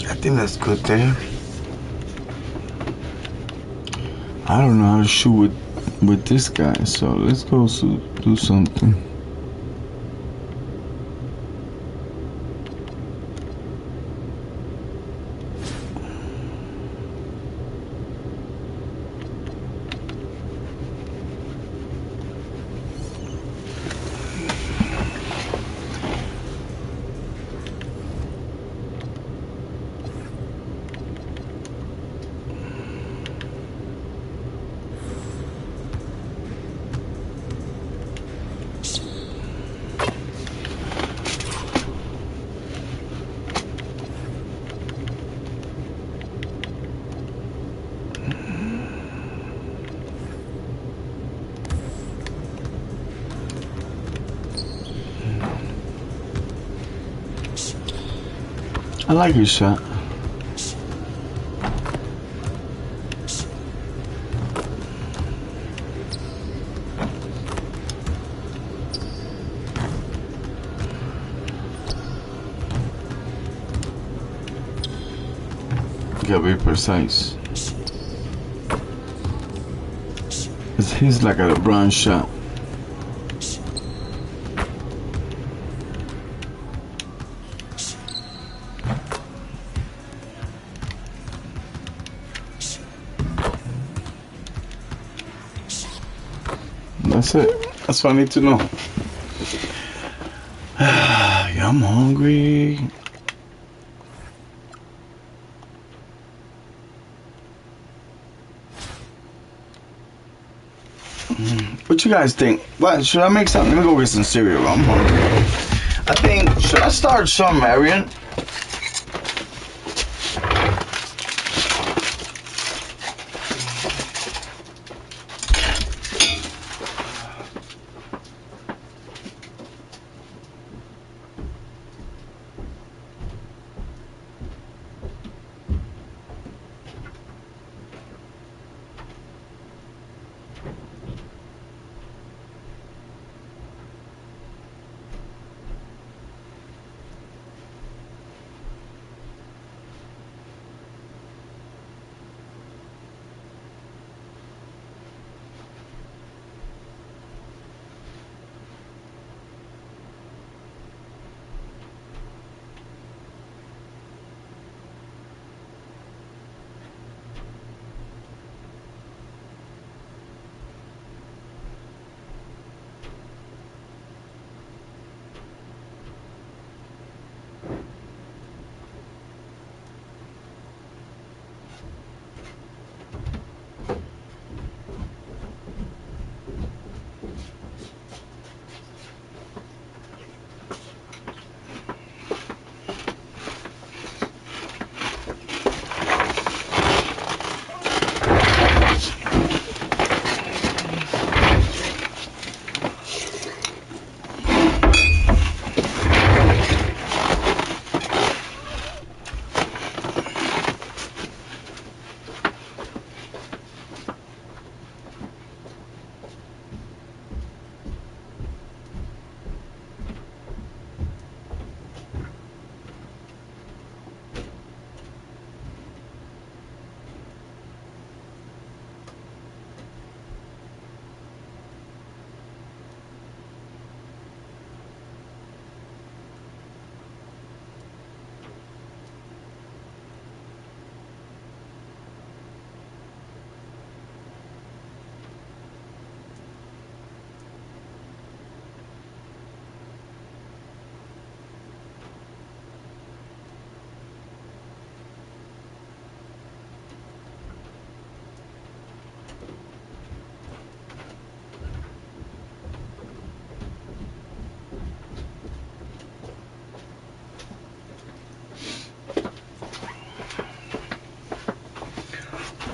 I think that's good there. I don't know how to shoot with this guy, so let's go do something. I like your shot. You gotta be precise. He's like a LeBron shot. That's it. That's what I need to know. Yeah, I'm hungry. What you guys think? What, should I make something? Let me go get some cereal. I'm hungry. I think, should I start Shawn Marion?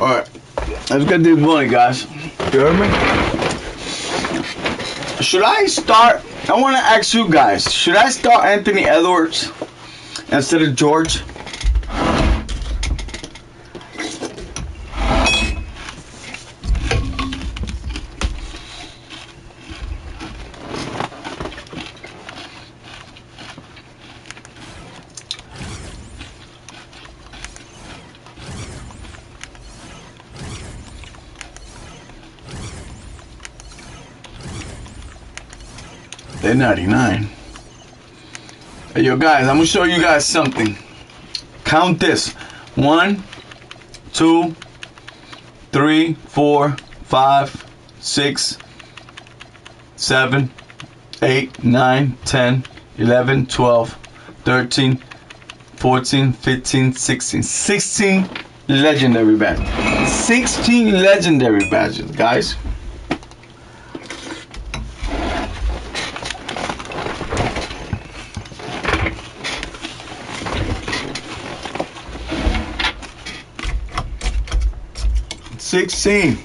Alright. Let's get this money, guys. You heard me? Should I start? I want to ask you guys. Should I start Anthony Edwards instead of George? They're 99. Hey, yo, guys, I'm gonna show you guys something. Count this: 1, 2, 3, 4, 5, 6, 7, 8, 9, 10, 11, 12, 13, 14, 15, 16. 16 legendary badges. 16 legendary badges, guys. $16.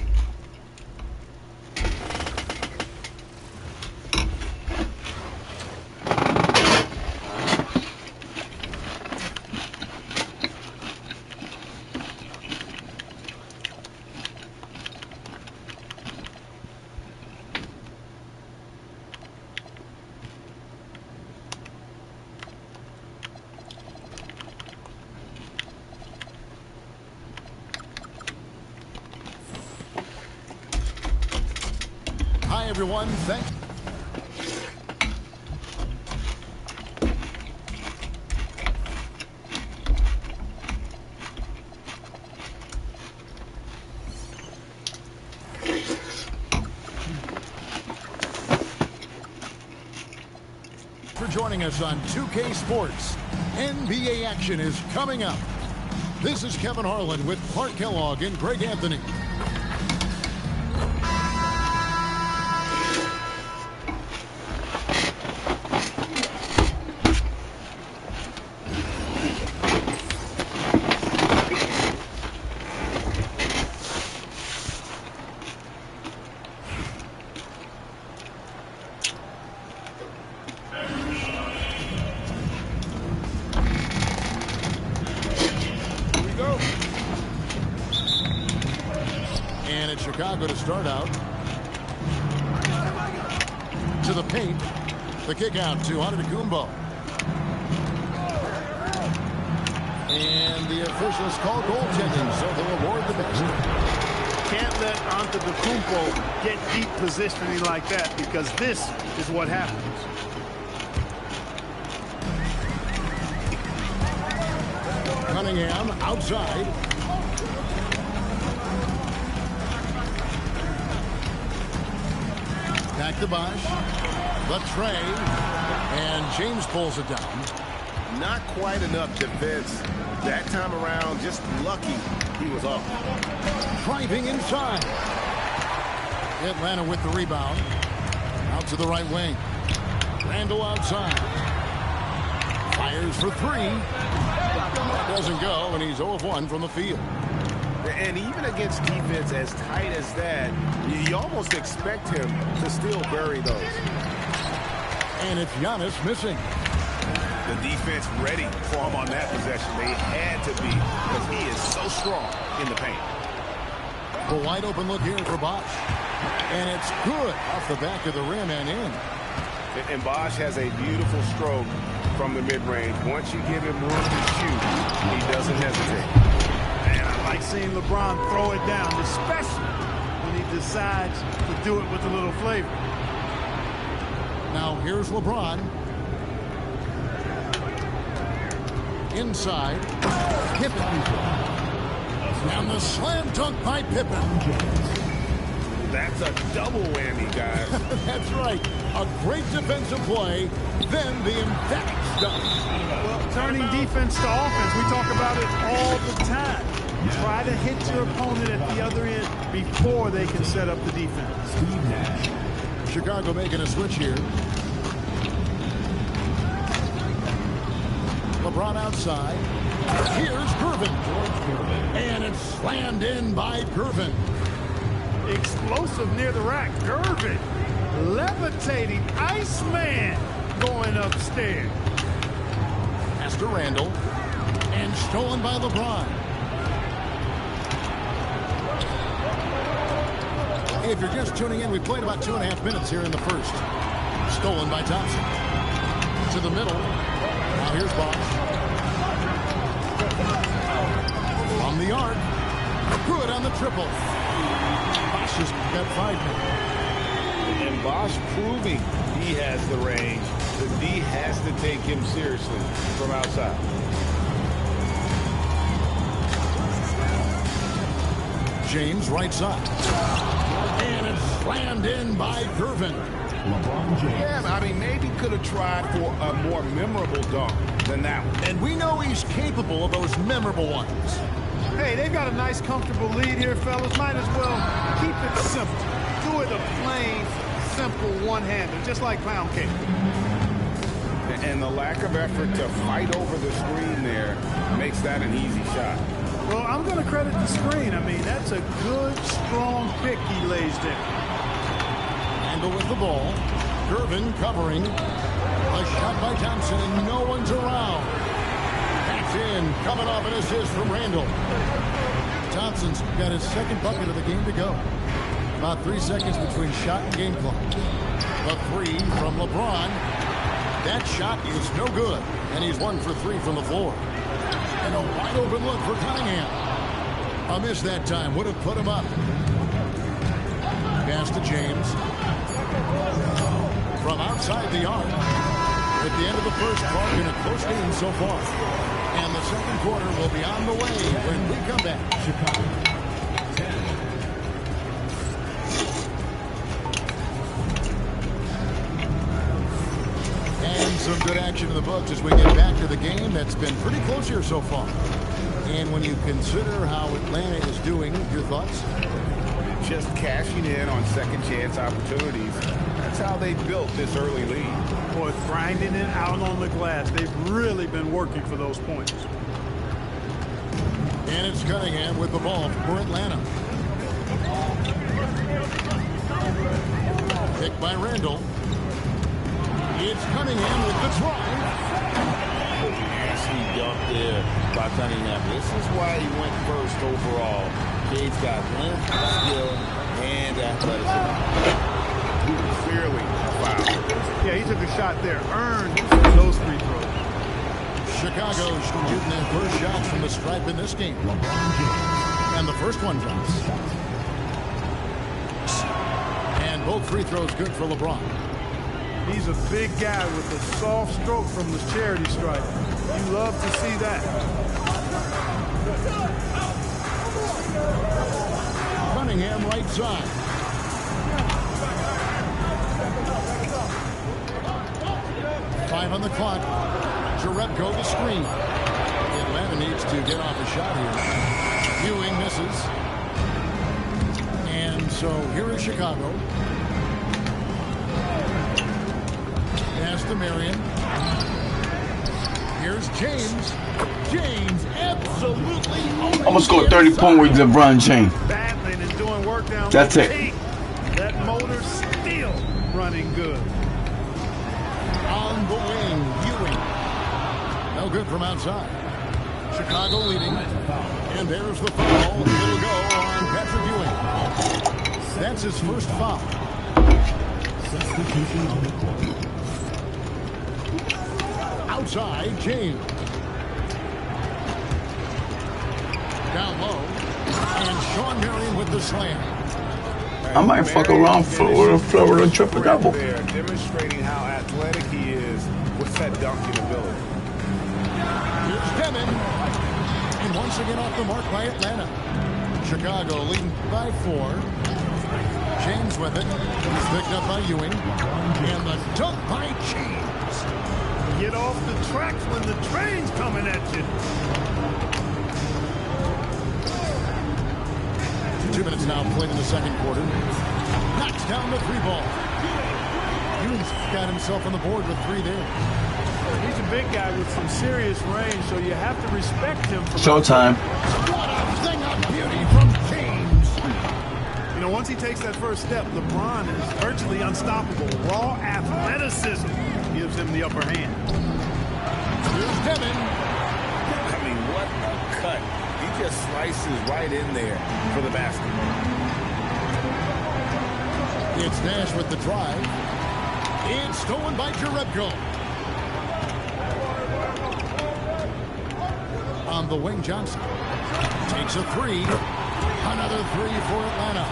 Hi, everyone. Thanks. For joining us on 2K Sports. NBA action is coming up. This is Kevin Harlan with Clark Kellogg and Greg Anthony. And it's Chicago to start out. To the paint. The kick out to Antetokounmpo. And the officials call goaltending, so they'll award the basket. Can't let Antetokounmpo get deep positioning like that, because this is what happens. Cunningham outside. Back to Bosch. The tray. And James pulls it down. Not quite enough defense that time around. Just lucky he was off. Driving inside. Atlanta with the rebound. Out to the right wing. Randall outside. Fires for three. Doesn't go, and he's 0 of 1 from the field. And even against defense as tight as that, you almost expect him to still bury those. And it's Giannis missing. The defense ready for him on that possession. They had to be, because he is so strong in the paint. The wide open look here for Bosch. And it's good off the back of the rim and in. And Bosch has a beautiful stroke from the mid-range. Once you give him room to shoot, he doesn't hesitate. And I like seeing LeBron throw it down, especially when he decides to do it with a little flavor. Now here's LeBron. Inside. Pippen. And the slam dunk by Pippen. That's a double whammy, guys. That's right. A great defensive play, then the emphatic dunk. Well, turning defense to offense, we talk about it all the time. Try to hit your opponent at the other end before they can set up the defense. Steve Nash. Chicago making a switch here. LeBron outside. Here's Gervin. And it's slammed in by Gervin. Explosive near the rack. Gervin. Levitating Iceman going upstairs. Pass to Randall. And stolen by LeBron. If you're just tuning in, we played about 2.5 minutes here in the first. Stolen by Thompson. To the middle. Now here's Bosch. On the arc. Good on the triple. Bosch has got 5 now. And Bosch proving he has the range. The D has to take him seriously from outside. James right side. And it's slammed in by Gervin. LeBron James. Yeah, I mean, maybe could have tried for a more memorable dunk than that one. And we know he's capable of those memorable ones. Hey, they got a nice, comfortable lead here, fellas. Might as well keep it simple. Do it a plain, simple one-hander, just like pound cake. And the lack of effort to fight over the screen there makes that an easy shot. Well, I'm going to credit the screen. I mean, that's a good, strong pick he lays there. Randall with the ball. Gervin covering. A shot by Thompson, and no one's around. That's in. Coming off an assist from Randall. Thompson's got his second bucket of the game to go. About 3 seconds between shot and game clock. The three from LeBron. That shot is no good, and he's 1 for 3 from the floor. And a wide open look for Cunningham. A miss that time would have put him up. Pass to James. From outside the arc. At the end of the first quarter, in a close game so far. And the second quarter will be on the way when we come back. Chicago. 10. And some good action in the books as we get back to the game that's been pretty close here so far. And when you consider how Atlanta is doing, your thoughts? Just cashing in on second chance opportunities. That's how they built this early lead. Boy, grinding it out on the glass. They've really been working for those points. And it's Cunningham with the ball for Atlanta. Picked by Randall. It's Cunningham with the drive. Nasty dunk there by Cunningham. This is why he went first overall. Kid's got length, skill, and athleticism. Clearly a foul. Yeah, he took a shot there. Earned those free throws. Chicago shooting their first shots from the stripe in this game. And the first one drops. And both free throws good for LeBron. He's a big guy with a soft stroke from the charity stripe. You love to see that. Cunningham right side. Five on the clock. Jerebko the screen. Atlanta needs to get off a shot here. Ewing misses. And so here is Chicago. Pass to Marion. Here's James. James absolutely. I'm gonna score 30 points with LeBron James. Battling and doing work down. That's it. That motor's still running good. On the wing, Ewing. No good from outside. Chicago leading. And there's the foul. It'll go on Patrick Ewing. That's his first foul. Substitution on the court. Outside, James. Down low. And Sean Marion with the slam. I might fuck around with a Florida triple double. There, demonstrating how athletic he is with that dunking ability. Here's Demon. And once again off the mark by Atlanta. Chicago leading by 4. James with it. He's picked up by Ewing. And the dunk by James. Get off the tracks when the train's coming at you. 2 minutes now played in the second quarter. Knocks down the 3 ball. Ewing's got himself on the board with 3 there. He's a big guy with some serious range, so you have to respect him. Showtime. What a thing of beauty from James. You know, once he takes that first step, LeBron is virtually unstoppable. Raw athleticism gives him the upper hand. Here's Devin. I mean, what a cut. He just slices right in there for the basket. It's Nash with the drive. It's stolen by Jerebko. On the wing, Johnson takes a three. Another three for Atlanta.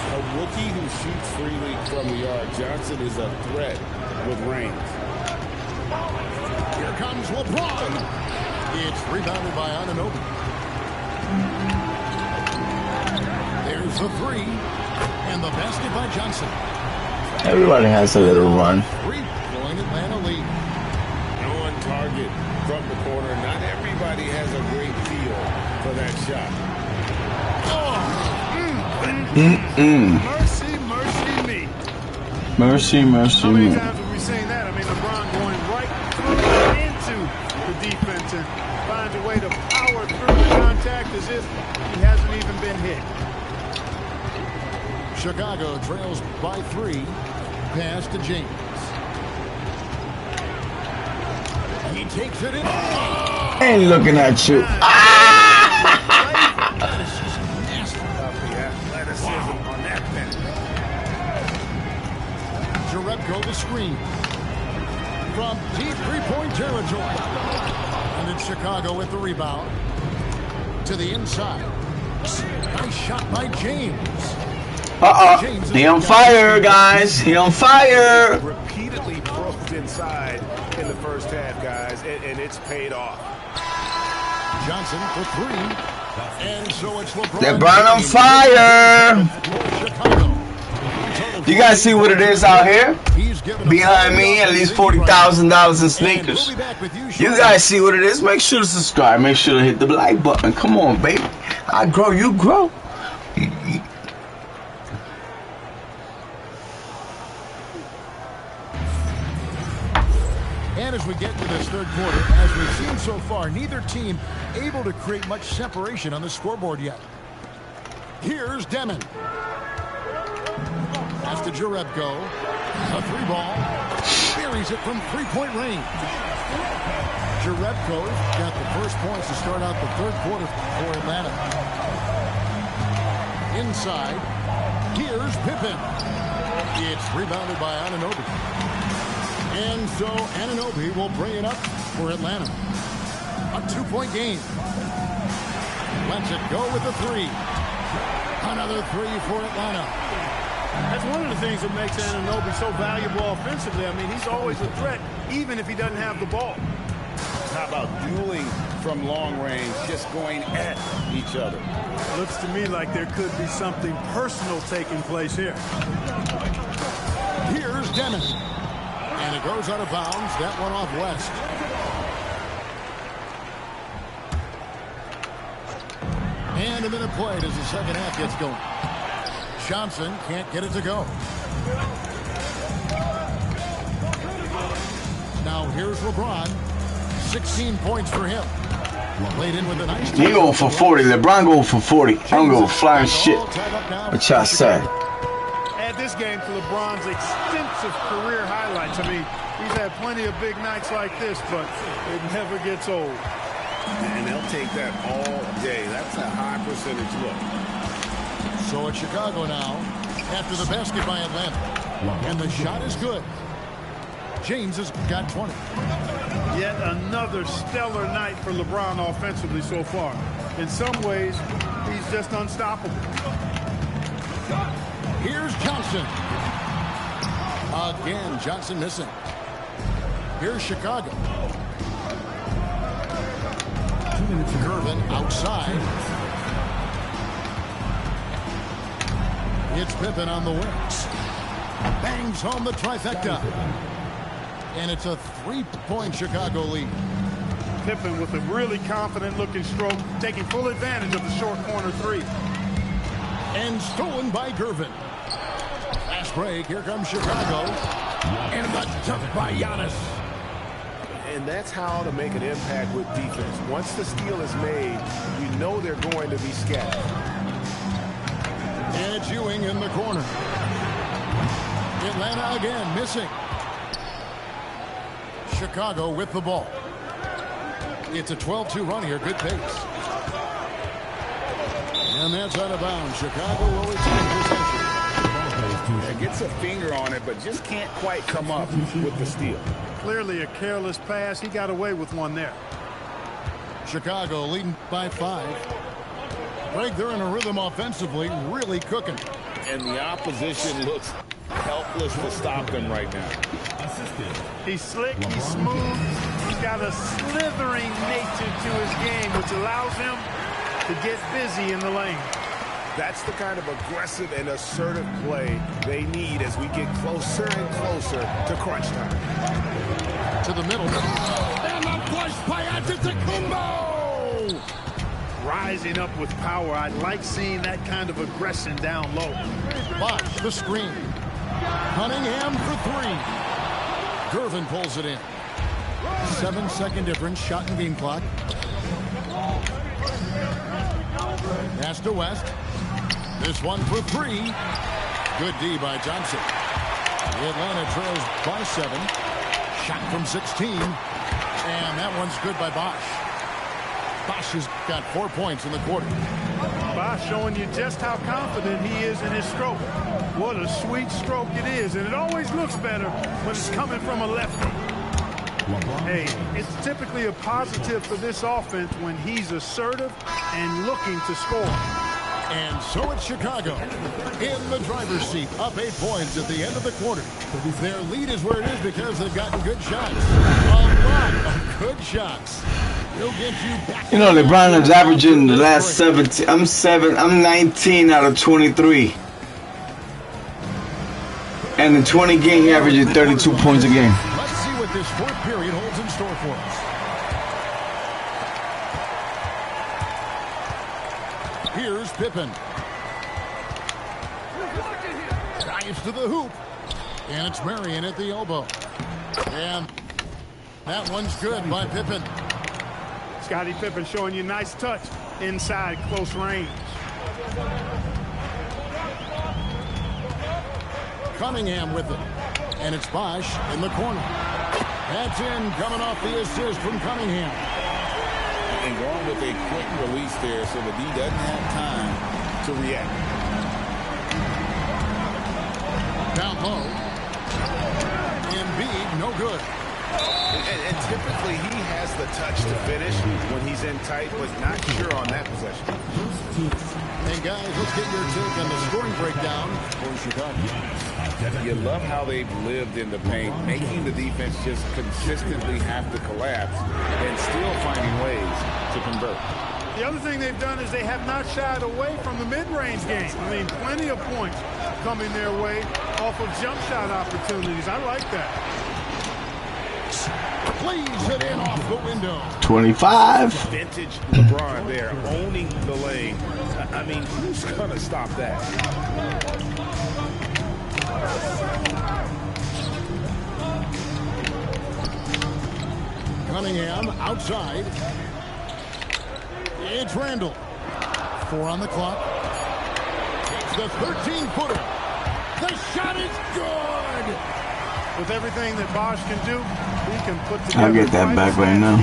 A rookie who shoots freely from the arc. Johnson is a threat with range. Here comes LeBron. It's rebounded by Anunoby. There's the three. And the basket by Johnson. Everybody has a little run. 3-point Atlanta lead. On target from the corner. Not everybody has a great feel for that shot. Mercy, mercy me. Mercy, mercy How many me. times have we seen that? I mean, LeBron going right through into the defense and finds a way to power through the contact as if he hasn't even been hit. Chicago trails by 3. Pass to James. He takes it in. Ain't looking at you. That is just nasty. The athleticism on that bench. Jerebko the screen. From deep 3-point territory. And it's Chicago with the rebound. To the inside. Nice shot by James. He on fire, guys. He on fire. Repeatedly probed inside in the first half, guys, and it's paid off. Johnson for 3. And so it's LeBron. LeBron on fire. Chicago. You guys see what it is out here? Behind me, at least $40,000 in sneakers. You guys see what it is? Make sure to subscribe. Make sure to hit the like button. Come on, baby. I grow, you grow. And as we get to this third quarter, as we've seen so far, neither team able to create much separation on the scoreboard yet. Here's Demon. Pass to Jerebko. A 3-ball. Buries it from 3-point range. Jerebko got the first points to start out the third quarter for Atlanta. Inside. Here's Pippen. It's rebounded by Anunoby. And so Anunoby will bring it up for Atlanta. A 2-point game. Lets it go with the 3. Another 3 for Atlanta. That's one of the things that makes Anunoby so valuable offensively. I mean, he's always a threat, even if he doesn't have the ball. How about dueling from long range, just going at each other? Looks to me like there could be something personal taking place here. Here's Demon. And it goes out of bounds. That one off West. And a minute played as the second half gets going. Johnson can't get it to go. Now here's LeBron. 16 points for him. Played in with a nice. He go for 40. LeBron go for 40. I don't go flying shit. What y'all say? Add this game to LeBron's extensive career highlights. I mean, he's had plenty of big nights like this, but it never gets old. And they'll take that all day. That's a high percentage look. So it's Chicago now after the basket by Atlanta. And the shot is good. James has got 20. Yet another stellar night for LeBron offensively so far. In some ways, he's just unstoppable. Here's Johnson. Again, Johnson missing. Here's Chicago. Gervin outside. It's Pippen on the wings. Bangs home the trifecta. And it's a 3-point Chicago lead. Pippen with a really confident-looking stroke, taking full advantage of the short corner 3. And stolen by Gervin. Fast break. Here comes Chicago. And the dunk by Giannis. And that's how to make an impact with defense. Once the steal is made, you know they're going to be scattered. And it's Ewing in the corner. Atlanta again missing. Chicago with the ball. It's a 12-2 run here. Good pace. And that's out of bounds. Chicago will retain possession. Gets a finger on it, but just can't quite come up with the steal. Clearly a careless pass. He got away with one there. Chicago leading by 5. Greg, they're in a rhythm offensively, really cooking. And the opposition looks helpless to stop them right now. He's slick, he's smooth, he's got a slithering nature to his game, which allows him to get busy in the lane. That's the kind of aggressive and assertive play they need as we get closer and closer to crunch time. To the middle. And a push by Antetokounmpo! Rising up with power. I like seeing that kind of aggression down low. Bosh, the screen. Cunningham for 3. Gervin pulls it in. 7-second difference, shot and game clock. Pass to West. This one for 3. Good D by Johnson. Atlanta trails by 7. Shot from 16. And that one's good by Bosh. Bosh has got 4 points in the quarter. Bosh showing you just how confident he is in his stroke. What a sweet stroke it is. And it always looks better when it's coming from a lefty. Hey, it's typically a positive for this offense when he's assertive and looking to score. And so it's Chicago in the driver's seat, up 8 points at the end of the quarter. Their lead is where it is because they've gotten good shots. A lot of good shots. They'll get you back. You know, LeBron is averaging the last 17. I'm 19 out of 23. And in 20 games, he averages 32 points a game. Let's see what this fourth period holds in store for us. Here's Pippen. Drives to the hoop. And it's Marion at the elbow. And that one's good by Pippen. Scottie Pippen showing you nice touch inside close range. Cunningham with it. And it's Bosh in the corner. That's in, coming off the assist from Cunningham. And going with a quick release there so that he doesn't have time to react. Down low. Embiid, no good. And typically he has the touch to finish when he's in tight, but not sure on that possession. And guys, let's get your take on the scoring breakdown for Chicago. You love how they've lived in the paint, making the defense just consistently have to collapse and still finding ways to convert. The other thing they've done is they have not shied away from the mid-range game. I mean, plenty of points coming their way off of jump shot opportunities. I like that. Plays it in off the window. 25. Vintage LeBron there, owning the lane. I mean, who's going to stop that? Cunningham outside. It's Randall. 4 on the clock. It's the 13-footer. The shot is good. With everything that Bosh can do, he can put together. I'll get that back right now.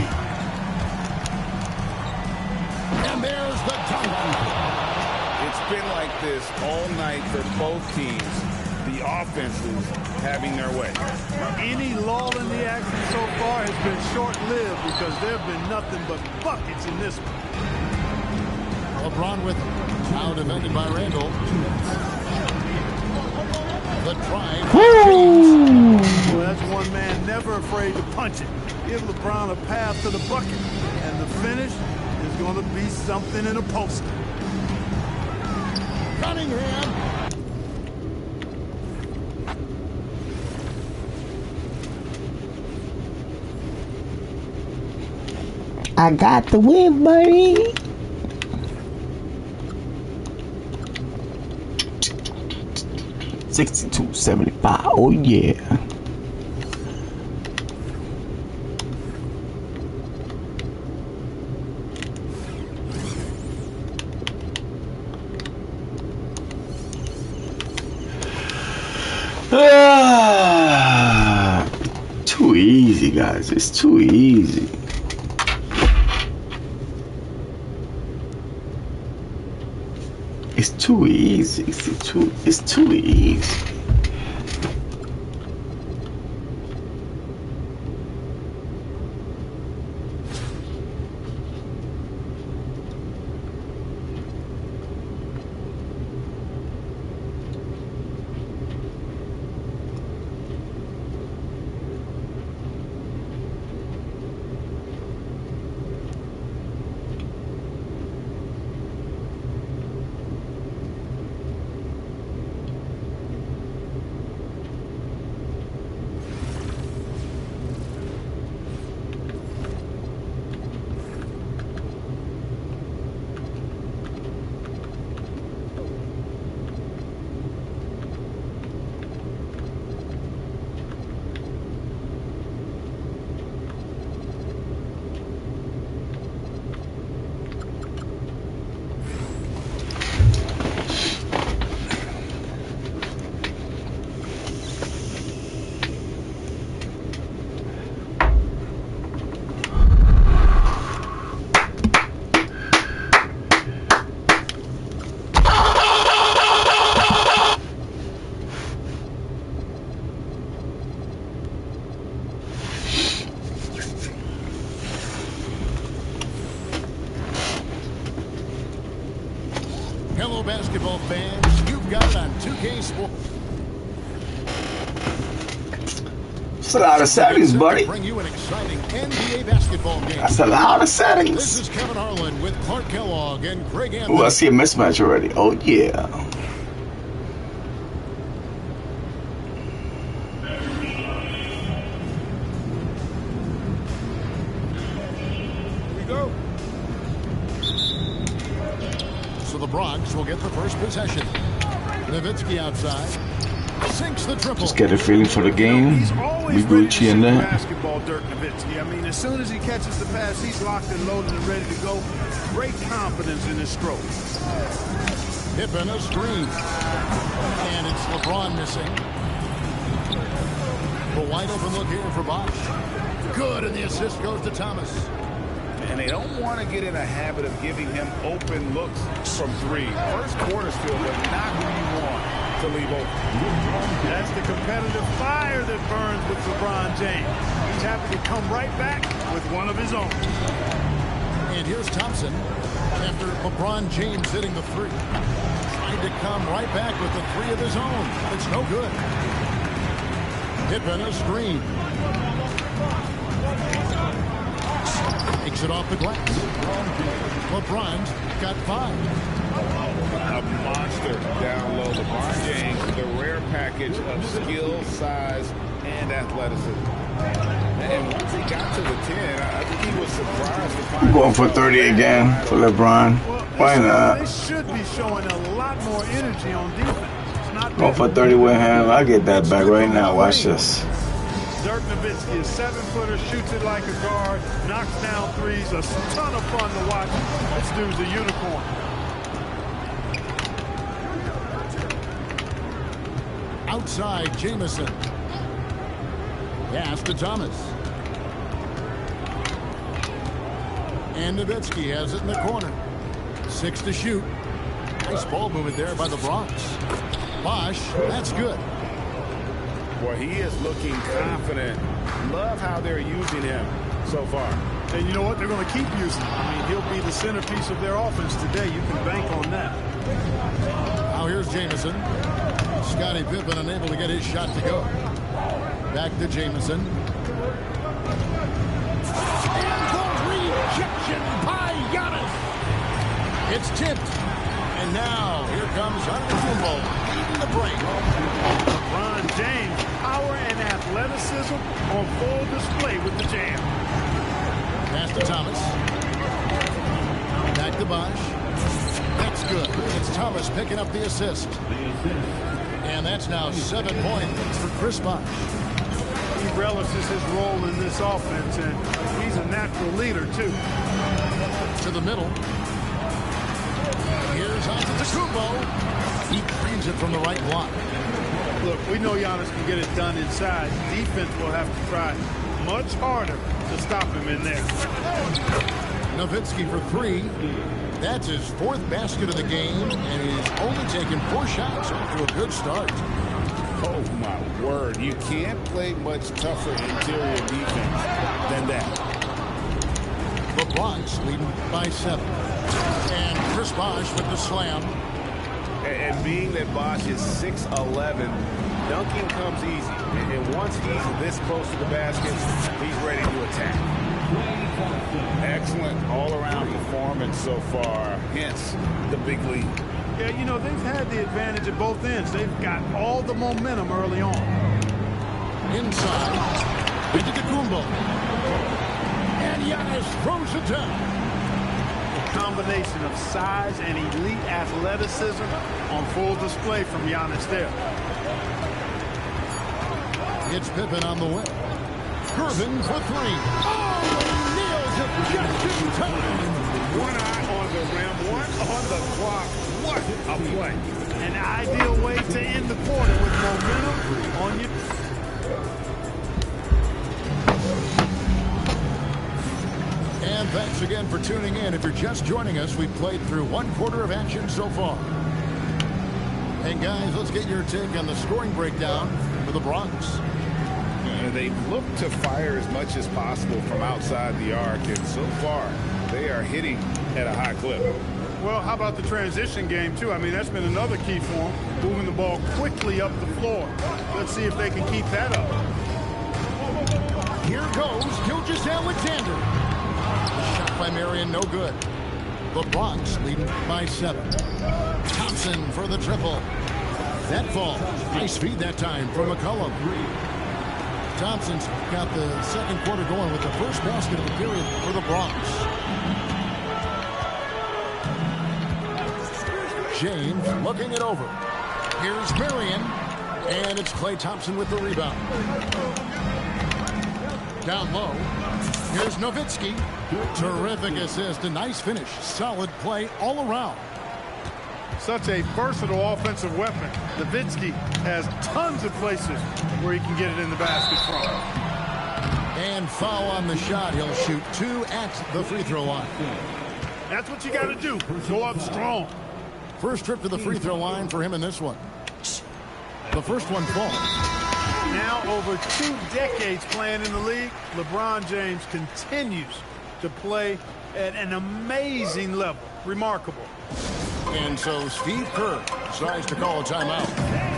And there's the dunk. It's been like this all night for both teams. The offenses having their way. Any lull in the action so far has been short-lived because there have been nothing but buckets in this one. LeBron with him. Now defended by Randall. The drive. Well, that's one man never afraid to punch it. Give LeBron a path to the bucket. And the finish is going to be something in a poster. Cunningham. I got the win, buddy. $62.75. Oh yeah. guys. It's too easy. It's too easy. It's too easy. Hello, basketball fans. You've got it on 2K Sports. That's a lot of settings, buddy. Bring you an exciting NBA basketball game. That's a lot of settings. This is Kevin Harlan with Clark Kellogg and Craig Anthony. Ooh, I see a mismatch already. Oh, yeah. The Bronx will get the first possession. Nowitzki outside. Sinks the triple. Just get a feeling for the game. We Gucci in there. Basketball, Dirk Nowitzki. I mean, as soon as he catches the pass, he's locked and loaded and ready to go. Great confidence in his stroke. Pippen a screen. And it's LeBron missing. A wide open look here for Bosh. Good, and the assist goes to Thomas. And they don't want to get in a habit of giving him open looks from three. First quarter still, but not who you want to leave open. That's the competitive fire that burns with LeBron James. He's happy to come right back with one of his own. And here's Thompson after LeBron James hitting the three. Trying to come right back with the three of his own. It's no good. Pippen a screen. Takes it off the glass. LeBron's got 5. A monster down low. LeBron James, the rare package of skill, size, and athleticism. And once he got to the 10, I think he was surprised to find. I'm going for 30 again for LeBron. Why not? They should be showing a lot more energy on defense. Going for 30 with him. I get that back right now. Watch this. Dirk Nowitzki is 7-footer, shoots it like a guard, knocks down threes, a ton of fun to watch. This dude's a unicorn. Outside, Jamison. Pass to Thomas. And Nowitzki has it in the corner. 6 to shoot. Nice ball movement there by the Bronx. Bosh, that's good. Boy, he is looking confident. Love how they're using him so far. And you know what? They're going to keep using him. I mean, he'll be the centerpiece of their offense today. You can bank on that. Now here's Jamison. Scottie Pippen unable to get his shot to go. Back to Jamison. And the rejection by Giannis. It's tipped. And now here comes Antetokounmpo leading the break. LeBron James, power and athleticism on full display with the jam. Pass to Thomas. Back to Bosh. That's good. It's Thomas picking up the assist. And that's now 7 points for Chris Bosh. He relishes his role in this offense, and he's a natural leader, too. To the middle. Here's Antetokounmpo. He cleans it from the right block. Look, we know Giannis can get it done inside. Defense will have to try much harder to stop him in there. Nowitzki for 3. That's his 4th basket of the game, and he's only taken 4 shots off to a good start. Oh, my word. You can't play much tougher interior defense than that. The Bronx leading by 7. And Chris Bosh with the slam. And being that Bosh is 6'11", dunking comes easy. And once he's this close to the basket, he's ready to attack. Excellent all-around performance so far, hence the big lead. Yeah, you know, they've had the advantage at both ends. They've got all the momentum early on. Inside, Antetokounmpo. And Giannis throws it down. A combination of size and elite athleticism on full display from Giannis there. It's Pippen on the way. Irving for 3. Oh, nails it just in time. One eye on the rim, one on the clock. What a play. An ideal way to end the quarter with momentum on your... And thanks again for tuning in. If you're just joining us, we've played through 1 quarter of action so far. Hey, guys, let's get your take on the scoring breakdown for the Bronx. They look to fire as much as possible from outside the arc, and so far, they are hitting at a high clip. Well, how about the transition game, too? I mean, that's been another key for them, moving the ball quickly up the floor. Let's see if they can keep that up. Here goes Gilgeous-Alexander. Shot by Marion, no good. The Bronx leading by 7. Thompson for the triple. That falls. Nice feed that time from McCollum. Thompson's got the second quarter going with the first basket of the period for the Bronx. James looking it over. Here's Marion, and it's Klay Thompson with the rebound. Down low, here's Nowitzki. Terrific assist, a nice finish. Solid play all around. Such a versatile offensive weapon. Nowitzki has tons of places where he can get it in the basket from. And foul on the shot. He'll shoot 2 at the free throw line. That's what you got to do. Go up strong. First trip to the free throw line for him in this one. The first one falls. Now over 2 decades playing in the league, LeBron James continues to play at an amazing level. Remarkable. And so Steve Kerr decides to call a timeout.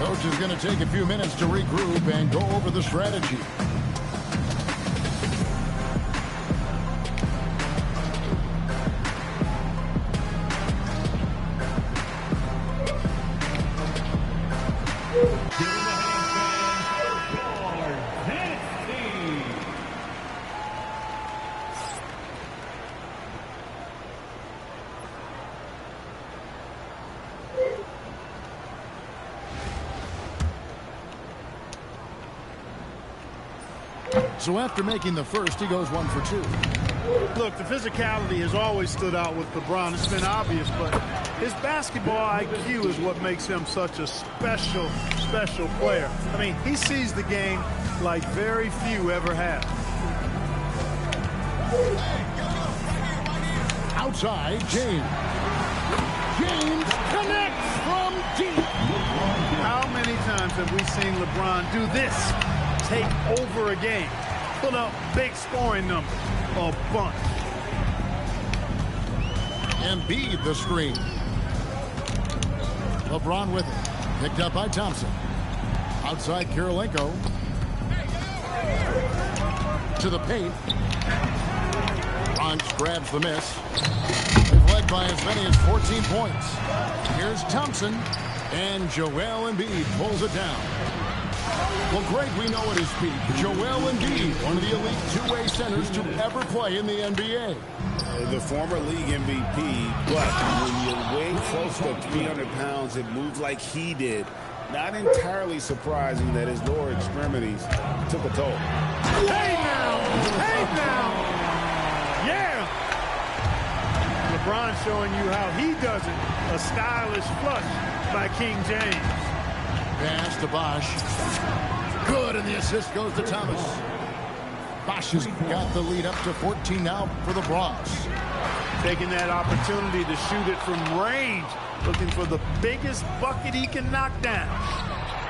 Coach is going to take a few minutes to regroup and go over the strategy. So after making the first, he goes 1 for 2. Look, the physicality has always stood out with LeBron. It's been obvious, but his basketball IQ is what makes him such a special player. I mean, he sees the game like very few ever have. Outside, James. James connects from deep. How many times have we seen LeBron do this? Take over a game. Put up big scoring numbers. A bunch. Embiid the screen. LeBron with it. Picked up by Thompson. Outside Kirilenko. To the paint. Bronx grabs the miss. They've led by as many as 14 points. Here's Thompson. And Joel Embiid pulls it down. Well, Greg, we know at his peak, Joel Embiid, one of the elite two-way centers to ever play in the NBA. The former league MVP, but when you weigh close to 300 pounds and move like he did, not entirely surprising that his lower extremities took a toll. Hey now! Hey now! Yeah! LeBron showing you how he does it. A stylish flush by King James. pass to Bosch. Good, and the assist goes to Thomas. Bosch has got the lead up to 14 now for the Bronx. Taking that opportunity to shoot it from range. Looking for the biggest bucket he can knock down.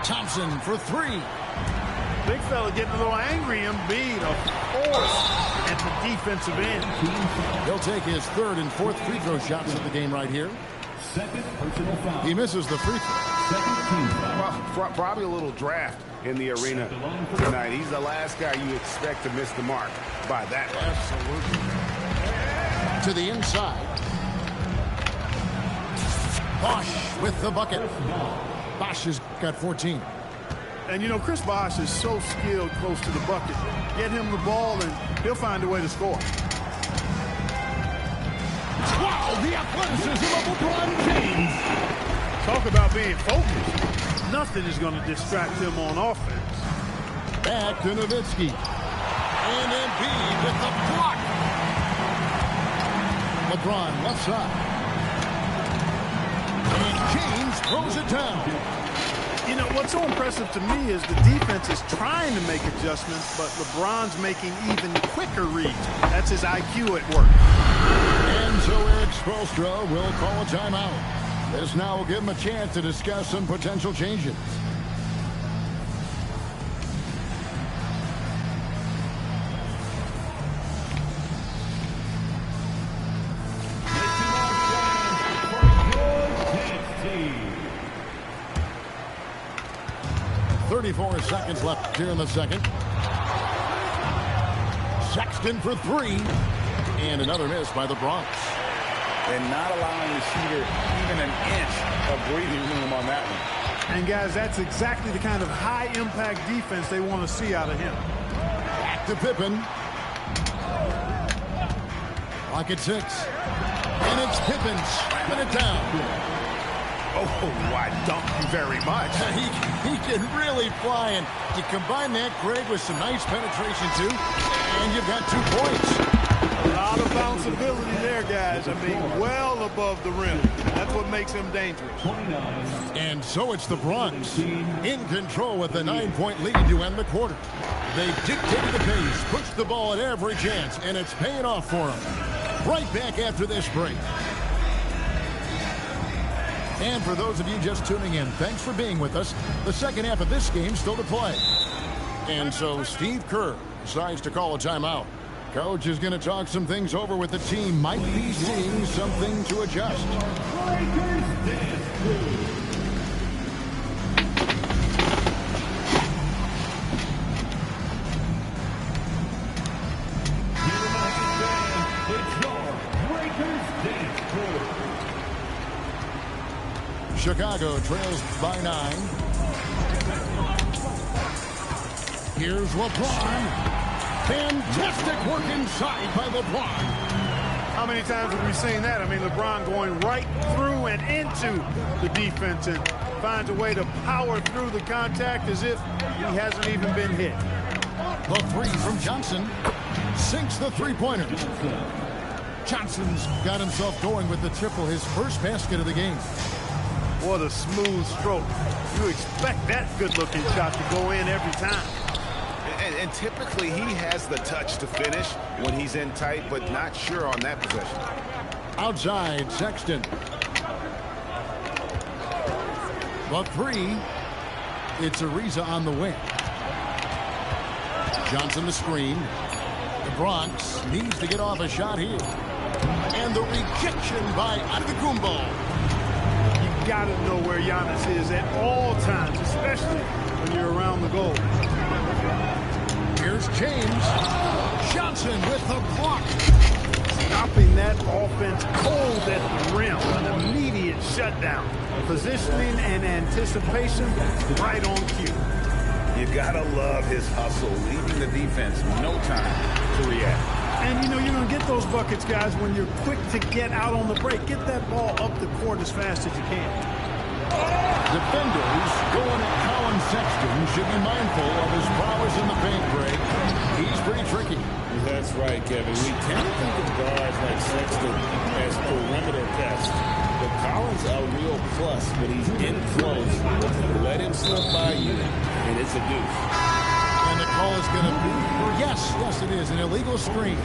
Thompson for three. Big fella getting a little angry. Embiid, a force at the defensive end. He'll take his third and fourth free throw shots of the game right here. He misses the free throw. Probably a little draft in the arena tonight. He's the last guy you expect to miss the mark by that much. Absolutely. To the inside. Bosch with the bucket. Bosch has got 14. And, you know, Chris Bosch is so skilled close to the bucket. Get him the ball, and he'll find a way to score. Wow, the athleticism of LeBron James. Talk about being focused. Nothing is going to distract him on offense. Back to Nowitzki. And Embiid with the block. LeBron left side. And James throws it down. You know, what's so impressive to me is the defense is trying to make adjustments, but LeBron's making even quicker reads. That's his IQ at work. And so Eric Spoelstra will call a timeout. This now will give him a chance to discuss some potential changes. .34 seconds left here in the second. Sexton for three. And another miss by the Bronx. And not allowing the shooter even an inch of breathing room on that one. And, guys, that's exactly the kind of high-impact defense they want to see out of him. Back to Pippen. Clock at 6. And it's Pippen slamming it down. Oh, I don't very much. He can really fly, and you combine that, Greg, with some nice penetration, too, and you've got 2 points. A lot of bounceability there, guys. I mean, well above the rim. That's what makes him dangerous. And so it's the Bronx in control with a 9-point lead to end the quarter. They've dictated the pace, pushed the ball at every chance, and it's paying off for them. Right back after this break. And for those of you just tuning in, thanks for being with us. The second half of this game still to play. And so Steve Kerr decides to call a timeout. Coach is going to talk some things over with the team. Might be seeing something to adjust. Chicago trails by 9. Here's LeBron. Fantastic work inside by LeBron. How many times have we seen that? I mean, LeBron going right through and into the defense and finds a way to power through the contact as if he hasn't even been hit. The three from Johnson sinks the three-pointer. Johnson's got himself going with the triple, his first basket of the game. What a smooth stroke. You expect that good-looking shot to go in every time. And typically he has the touch to finish when he's in tight, but not sure on that possession. Outside, Sexton. The three. It's Ariza on the wing. Johnson the screen. The Bronx needs to get off a shot here. And the rejection by Antetokounmpo. You got to know where Giannis is at all times, especially when you're around the goal. Here's James. Johnson with the block. Stopping that offense cold at the rim. An immediate shutdown. Positioning and anticipation right on cue. You gotta love his hustle, leaving the defense no time to react. And, you know, you're going to get those buckets, guys, when you're quick to get out on the break. Get that ball up the court as fast as you can. Defenders going at Colin Sexton should be mindful of his prowess in the paint break. He's pretty tricky. That's right, Kevin. We tend to think of guards like Sexton as perimeter pests. But Collins a real plus when he's in close. Let him slip by you, and it's a deuce. And the call is going to be, yes, it is, an illegal screen.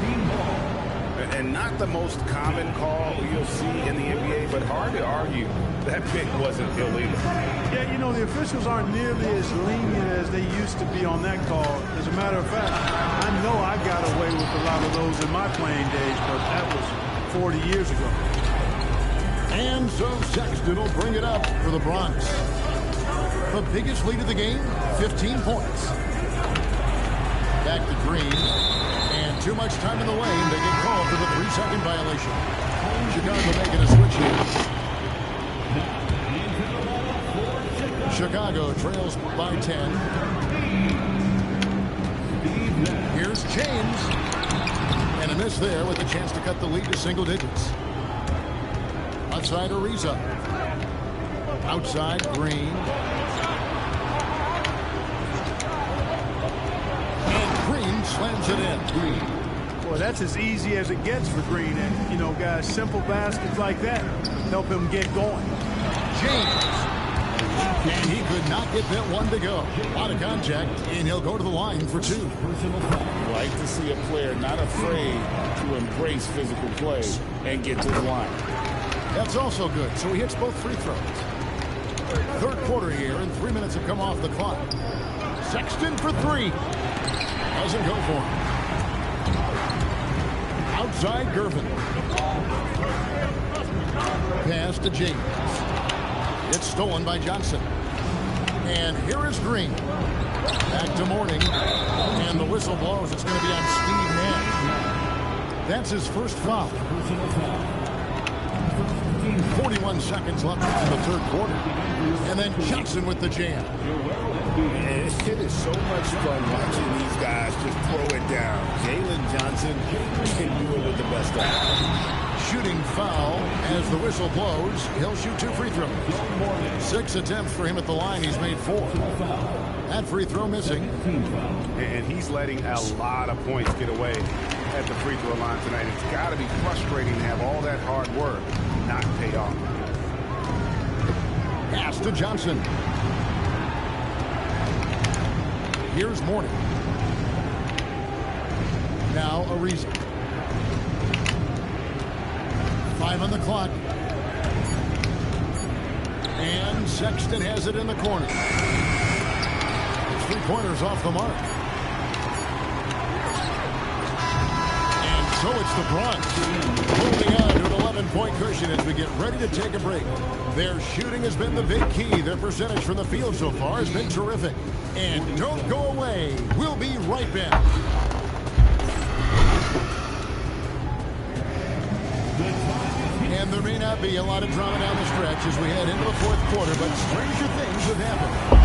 And not the most common call you'll see in the NBA, but hard to argue that pick wasn't illegal. Yeah, you know, the officials aren't nearly as lenient as they used to be on that call. As a matter of fact, I know I got away with a lot of those in my playing days, but that was 40 years ago. And so Sexton will bring it up for the Bronx. The biggest lead of the game, 15 points. Back to Green. And too much time in the lane. They get called for the 3-second violation. Chicago making a switch here. Chicago trails by 10. Here's James. And a miss there with a chance to cut the lead to single digits. Outside Ariza. Outside Green. And Green slams it in. Well, that's as easy as it gets for Green. And, you know, guys, simple baskets like that help him get going. James. And he could not get that one to go. Out of contact, and he'll go to the line for 2. Like to see a player not afraid to embrace physical play and get to the line. That's also good. So he hits both free throws. Third quarter here, and 3 minutes have come off the clock. Sexton for 3. Doesn't go for him. Outside Gervin. Pass to James. It's stolen by Johnson. And here is Green. Back to Mourning. And the whistle blows. It's going to be on Steve Nash. That's his first foul. 41 seconds left in the third quarter. And then Johnson with the jam. It is so much fun watching these guys just throw it down. Jalen Johnson can do it with the best of them. Shooting foul as the whistle blows. He'll shoot 2 free throws. 6 attempts for him at the line. He's made 4. That free throw missing. And he's letting a lot of points get away at the free throw line tonight. It's got to be frustrating to have all that hard work not pay off. Pass to Johnson. Here's Mourning. Now Ariza. 5 on the clock. And Sexton has it in the corner. 3-pointers off the mark. And so it's the Bronx moving on to an 11-point cushion as we get ready to take a break. Their shooting has been the big key. Their percentage from the field so far has been terrific. And don't go away. We'll be right back. And there may not be a lot of drama down the stretch as we head into the fourth quarter, but stranger things have happened.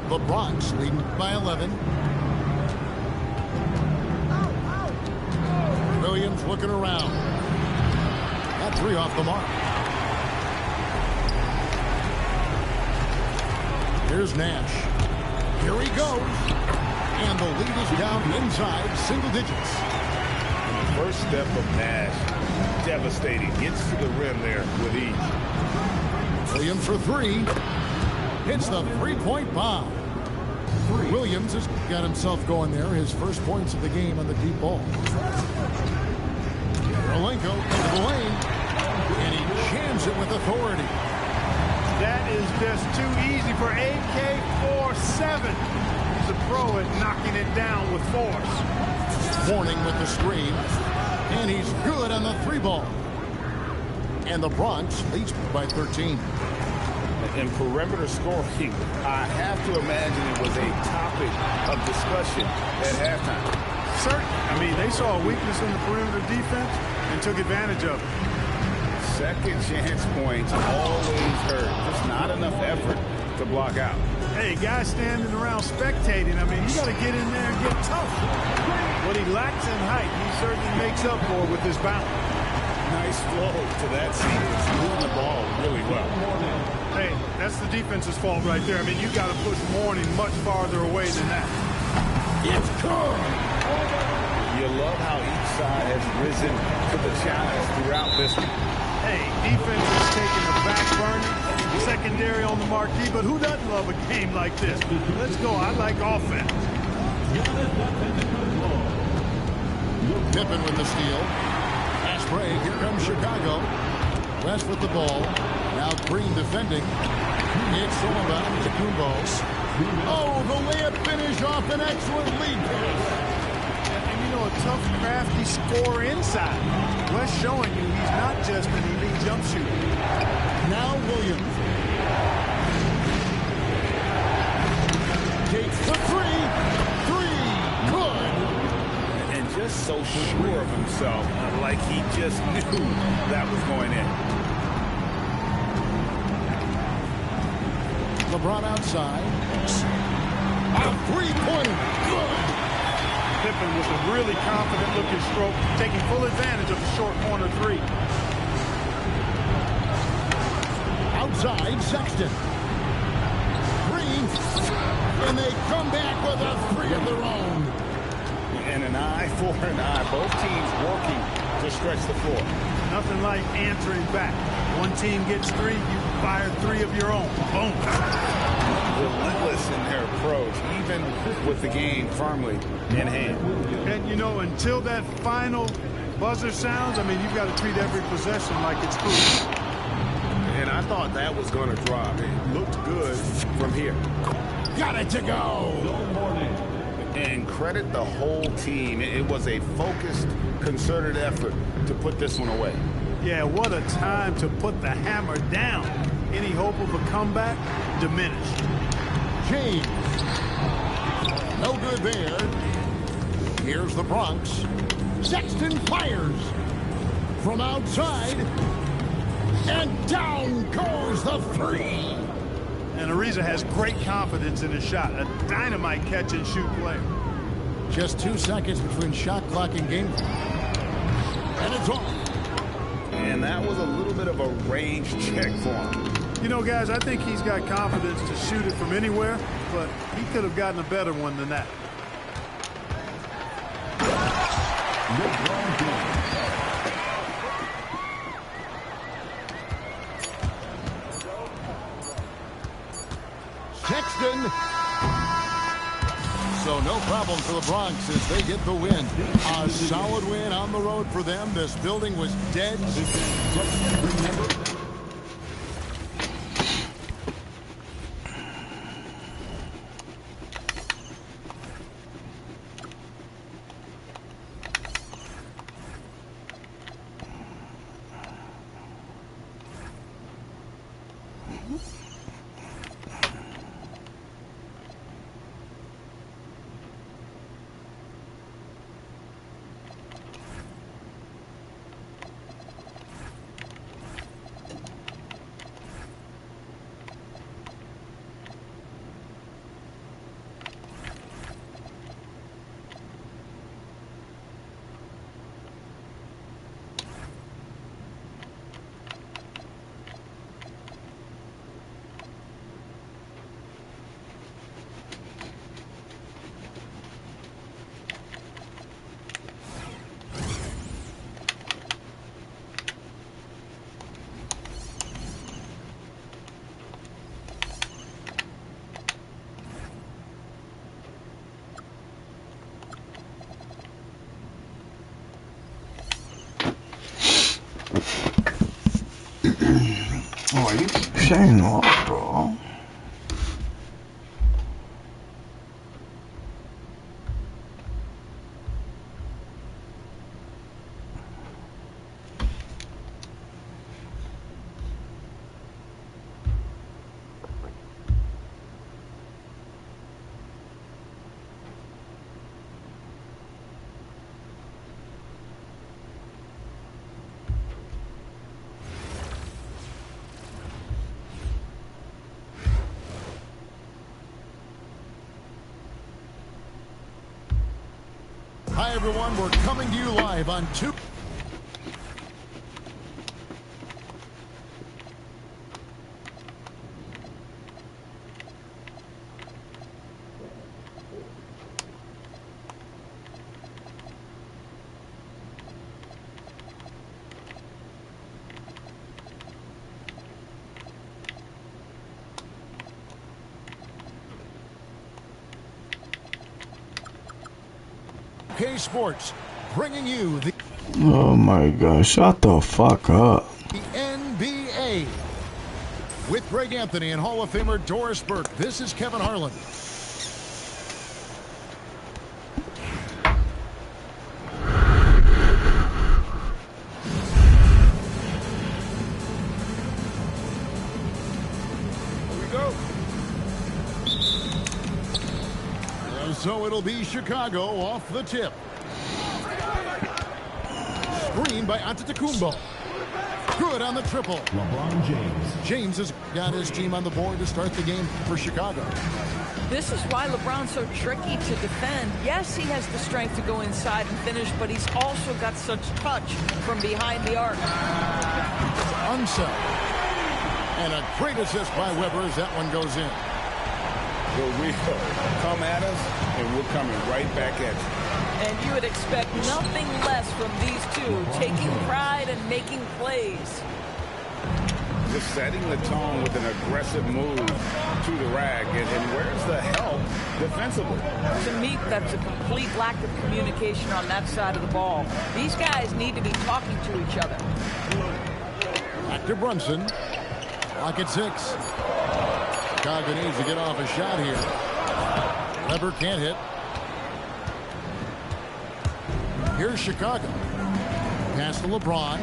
The Bronx leading by 11. Williams looking around. That 3 off the mark. Here's Nash. Here he goes. And the lead is down inside single digits. And the first step of Nash, devastating. Gets to the rim there with ease. Williams for 3. Hits the 3-point bomb. Williams has got himself going there. His first points of the game on the deep ball. Malenko into the lane. And he jams it with authority. That is just too easy for AK-47. He's a pro at knocking it down with force. Mourning with the screen. And he's good on the 3-ball. And the Bronx leads by 13. And perimeter scoring, I have to imagine it was a topic of discussion at halftime. Certainly. I mean, they saw a weakness in the perimeter defense and took advantage of it. Second chance points always hurt. Just not enough effort to block out. Hey, guys standing around spectating, I mean, you got to get in there and get tough. What he lacks in height, he certainly makes up for with his balance. Nice flow to that scene. It's moving the ball really well. Hey, that's the defense's fault right there. I mean, you got to push Mourning much farther away than that. It's good. You love how each side has risen to the challenge throughout this one. Hey, defense is taking the back burner, secondary on the marquee, but who doesn't love a game like this? Let's go. I like offense. Pippen with the steal. Pass break. Here comes Chicago. West with the ball. Now Green defending. It's Sullivan to Kumbo. Oh, the layup finish off an excellent lead pass. And you know, a tough, crafty scorer inside. West showing you he's not just an elite jump shooter. Now Williams. Takes the three. Good. And just so sure of himself, like he just knew that was going in. LeBron outside. A three-pointer. Good. Pippen with a really confident-looking stroke, taking full advantage of the short corner three. Outside, Sexton. Green. And they come back with a three of their own. And an eye for an eye. Both teams working to stretch the floor. Nothing like answering back. One team gets three, you fire three of your own. Boom. Relentless in their approach, even with the game firmly in hand. And, you know, until that final buzzer sounds, I mean, you've got to treat every possession like it's crucial. And I thought that was going to drop. It looked good from here. Got it to go. And credit the whole team. It was a focused, concerted effort to put this one away. Yeah, what a time to put the hammer down. Any hope of a comeback? Diminished. James. No good there. Here's the Bronx. Sexton fires from outside. And down goes the three. And Ariza has great confidence in his shot. A dynamite catch-and-shoot player. Just 2 seconds between shot clock and game. And it's off. And that was a little bit of a range check for him. You know, guys, I think he's got confidence to shoot it from anywhere, but he could have gotten a better one than that. Sexton. So no problem for the Bronx as they get the win. A solid win on the road for them. This building was dead. Oh, you shame off, bro. Hi, everyone. We're coming to you live on 2. 2K Sports, bringing you the Oh my God, shut the fuck up. NBA. With Greg Anthony and Hall of Famer Doris Burke, this is Kevin Harlan. So it'll be Chicago off the tip. Screen by Antetokounmpo. Good on the triple. LeBron James. James has got his team on the board to start the game for Chicago. This is why LeBron's so tricky to defend. Yes, he has the strength to go inside and finish, but he's also got such touch from behind the arc. Unseld. And a great assist by Weber as that one goes in. We come at us, and we're coming right back at you. And you would expect nothing less from these two, taking pride and making plays. Just setting the tone with an aggressive move to the rack. And where's the help defensively? To me, that's a complete lack of communication on that side of the ball. These guys need to be talking to each other. Back to Brunson. Clock at 6. Chicago needs to get off a shot here. Weber can't hit. Here's Chicago. Pass to LeBron.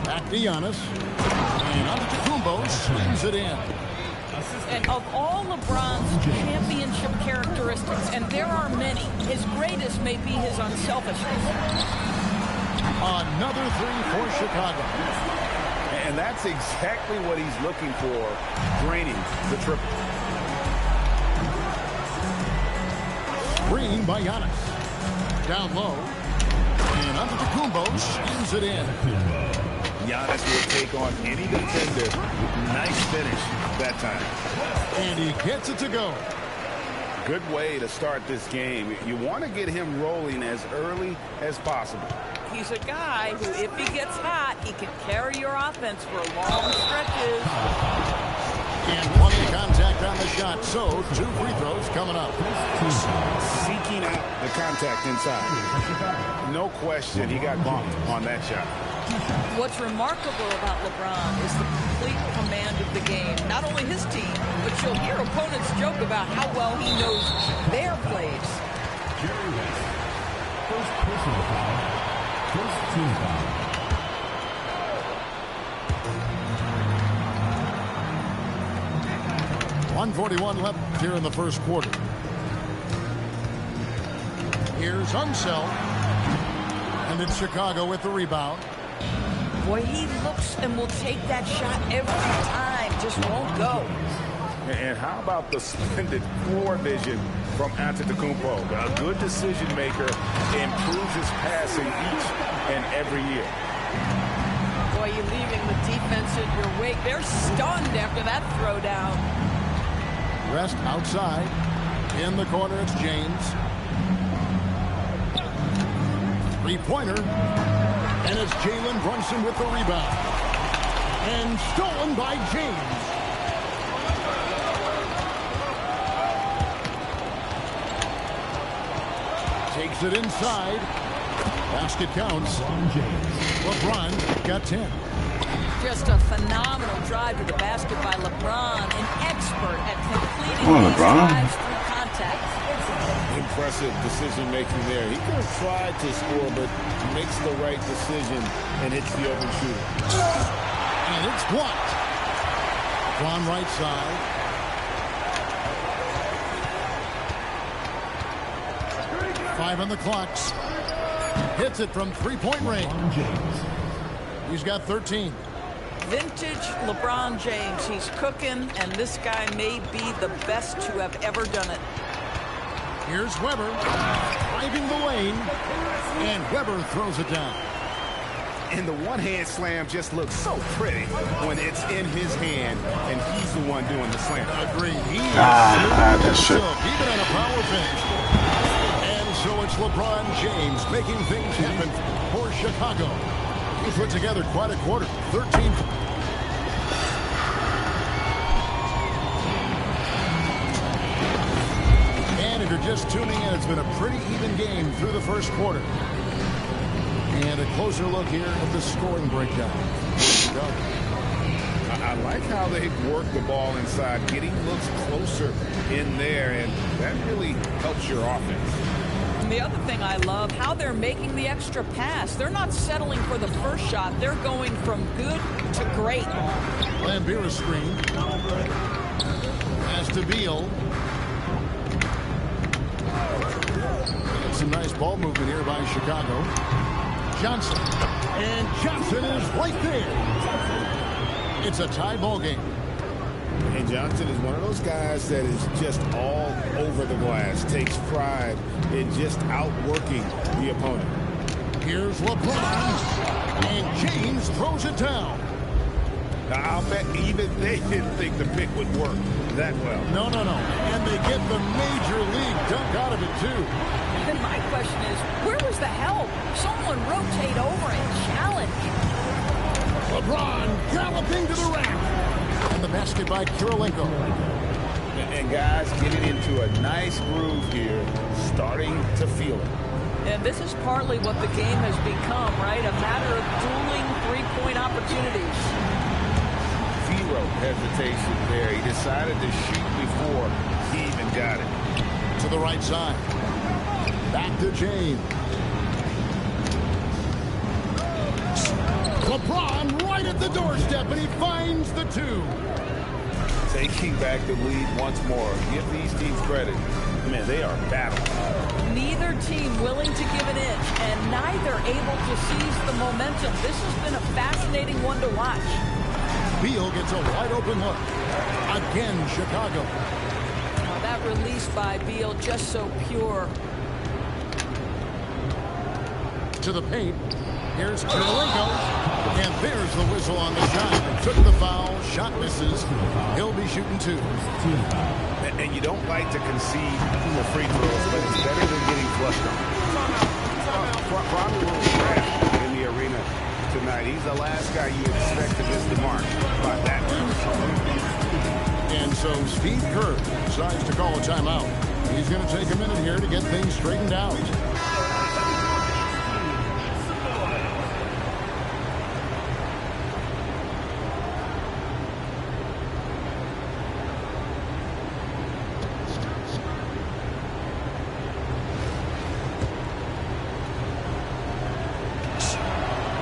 Back to Giannis. And Antetokounmpo slings it in. And of all LeBron's championship characteristics, and there are many, his greatest may be his unselfishness. Another three for Chicago. And that's exactly what he's looking for, draining the triple. Screen by Giannis. Down low. And Antetokounmpo skins it in. Giannis will take on any defender. Nice finish that time. And he gets it to go. Good way to start this game. You want to get him rolling as early as possible. He's a guy who, if he gets hot, he can carry your offense for long stretches. And plenty of contact on the shot. So, 2 free throws coming up. Seeking out the contact inside. No question, he got bumped on that shot. What's remarkable about LeBron is the complete command of the game. Not only his team, but you'll hear opponents joke about how well he knows their plays. Jerry West. First personal foul. First team foul. .141 left here in the first quarter. Here's Unseld. And it's Chicago with the rebound. Boy, he looks and will take that shot every time. Just won't go. And how about the splendid floor vision from Antetokounmpo? A good decision maker, improves his passing each and every year. Boy, you're leaving the defense in your wake. They're stunned after that throwdown. Rest outside. In the corner, it's James. Three-pointer. And it's Jalen Brunson with the rebound. And stolen by James. Takes it inside. Basket counts. LeBron got 10. Just a phenomenal drive to the basket by LeBron, an expert at completing these drives through contact. Impressive decision making there. He could have tried to score, but makes the right decision and hits the open shooter. And it's blocked. LeBron right side. Five on the clock. Hits it from three-point range. He's got 13. Vintage LeBron James. He's cooking, and this guy may be the best to have ever done it. Here's Weber driving the lane, and Weber throws it down. And the one-hand slam just looks so pretty when it's in his hand, and he's the one doing the slam. Agreed. He is that's true. even on a power finish. And so it's LeBron James making things happen for Chicago. He put together quite a quarter. 13. And if you're just tuning in, it's been a pretty even game through the first quarter. And a closer look here at the scoring breakdown. I like how they work the ball inside, getting looks closer in there, and that really helps your offense. And the other thing I love, how they're making the extra pass. They're not settling for the first shot. They're going from good to great. Lambira screen. Pass to Beal. Some nice ball movement here by Chicago. Johnson. And Johnson is right there. It's a tie ball game. And Johnson is one of those guys that is just all over the glass, takes pride in just outworking the opponent. Here's LeBron. And James throws it down. I'll bet even they didn't think the pick would work that well. No. And they get the major league dunk out of it, too. And my question is, where was the help? Someone rotate over and challenge. LeBron galloping to the rack. And the basket by Kirilenko. And guys getting into a nice groove here, starting to feel it. And this is partly what the game has become, right? A matter of dueling three-point opportunities. Zero hesitation there. He decided to shoot before he even got it. To the right side. Back to James. LeBron right at the doorstep, and he finds the two. Taking back the lead once more. Give these teams credit. Man, they are battling. Neither team willing to give an inch, and neither able to seize the momentum. This has been a fascinating one to watch. Beal gets a wide open look. Again, Chicago. Oh, that release by Beal just so pure. To the paint. Here's Kirilenko. And there's the whistle on the shot. Took the foul. Shot misses. He'll be shooting two. And you don't like to concede the free throws, but it's better than getting flushed on. Probably will be trash in the arena tonight. He's the last guy you expect to miss the mark by that much. And so Steve Kerr decides to call a timeout. He's going to take a minute here to get things straightened out.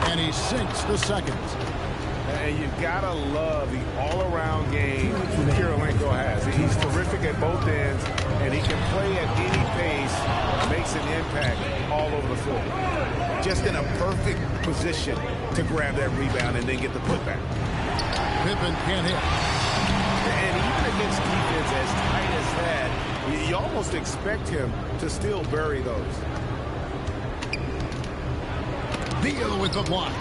And he sinks the second. And you've got to love the all-around game Kirilenko has. He's terrific at both ends, and he can play at any pace, makes an impact all over the floor. Just in a perfect position to grab that rebound and then get the putback. Pippen can't hit. And even against defense as tight as that, you almost expect him to still bury those. Beal with the block.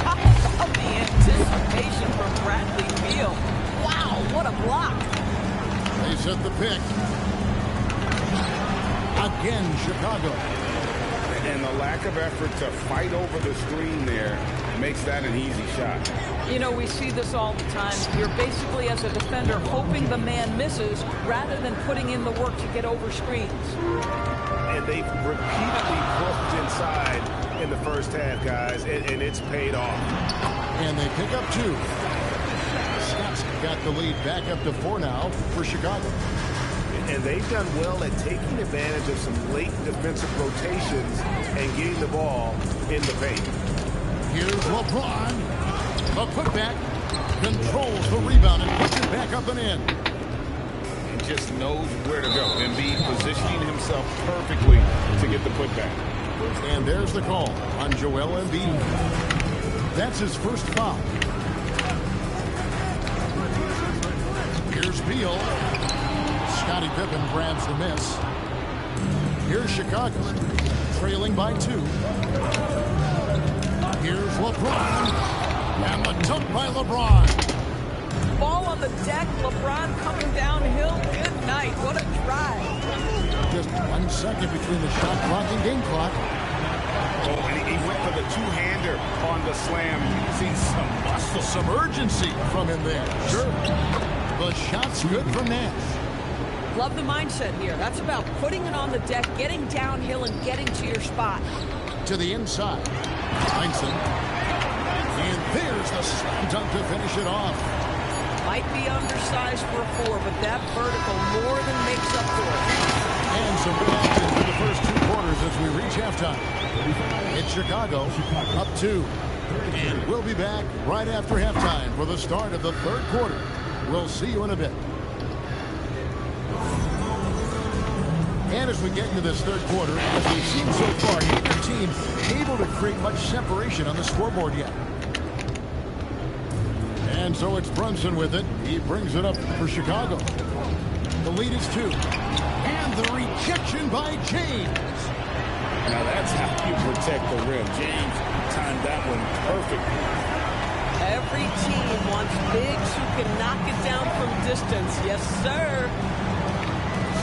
Oh, the anticipation from Bradley Beal. Wow, what a block. They set the pick. Again, Chicago. And the lack of effort to fight over the screen there makes that an easy shot. You know, we see this all the time. You're basically, as a defender, hoping the man misses rather than putting in the work to get over screens. And they've repeatedly pushed inside in the first half, guys, and it's paid off. And they pick up two. Scott's got the lead back up to 4 now for Chicago. And they've done well at taking advantage of some late defensive rotations and getting the ball in the paint. Here's LeBron. The putback. Controls the rebound and puts it back up and in. And just knows where to go. Embiid positioning himself perfectly to get the putback. And there's the call on Joel Embiid. That's his first foul. Here's Beal. Scottie Pippen grabs the miss. Here's Chicago, trailing by 2. Here's LeBron. And the dunk by LeBron. Ball on the deck, LeBron coming downhill. Good night. What a drive. Just 1 second between the shot clock and game clock. Oh, and he went for the two-hander on the slam. You see some muscle, some urgency from him there. Sure. The shot's good for Nash. Love the mindset here. That's about putting it on the deck, getting downhill, and getting to your spot. To the inside. Heinsohn. And there's the slam dunk to finish it off. Might be undersized for a 4, but that vertical more than makes up for it. And some good action for the first 2 quarters as we reach halftime. It's Chicago up 2. And we'll be back right after halftime for the start of the 3rd quarter. We'll see you in a bit. And as we get into this 3rd quarter, as we've seen so far, neither team able to create much separation on the scoreboard yet. And so it's Brunson with it. He brings it up for Chicago. The lead is 2. And the rejection by James. Now that's how you protect the rim. James timed that one perfectly. Every team wants bigs who can knock it down from distance. Yes, sir.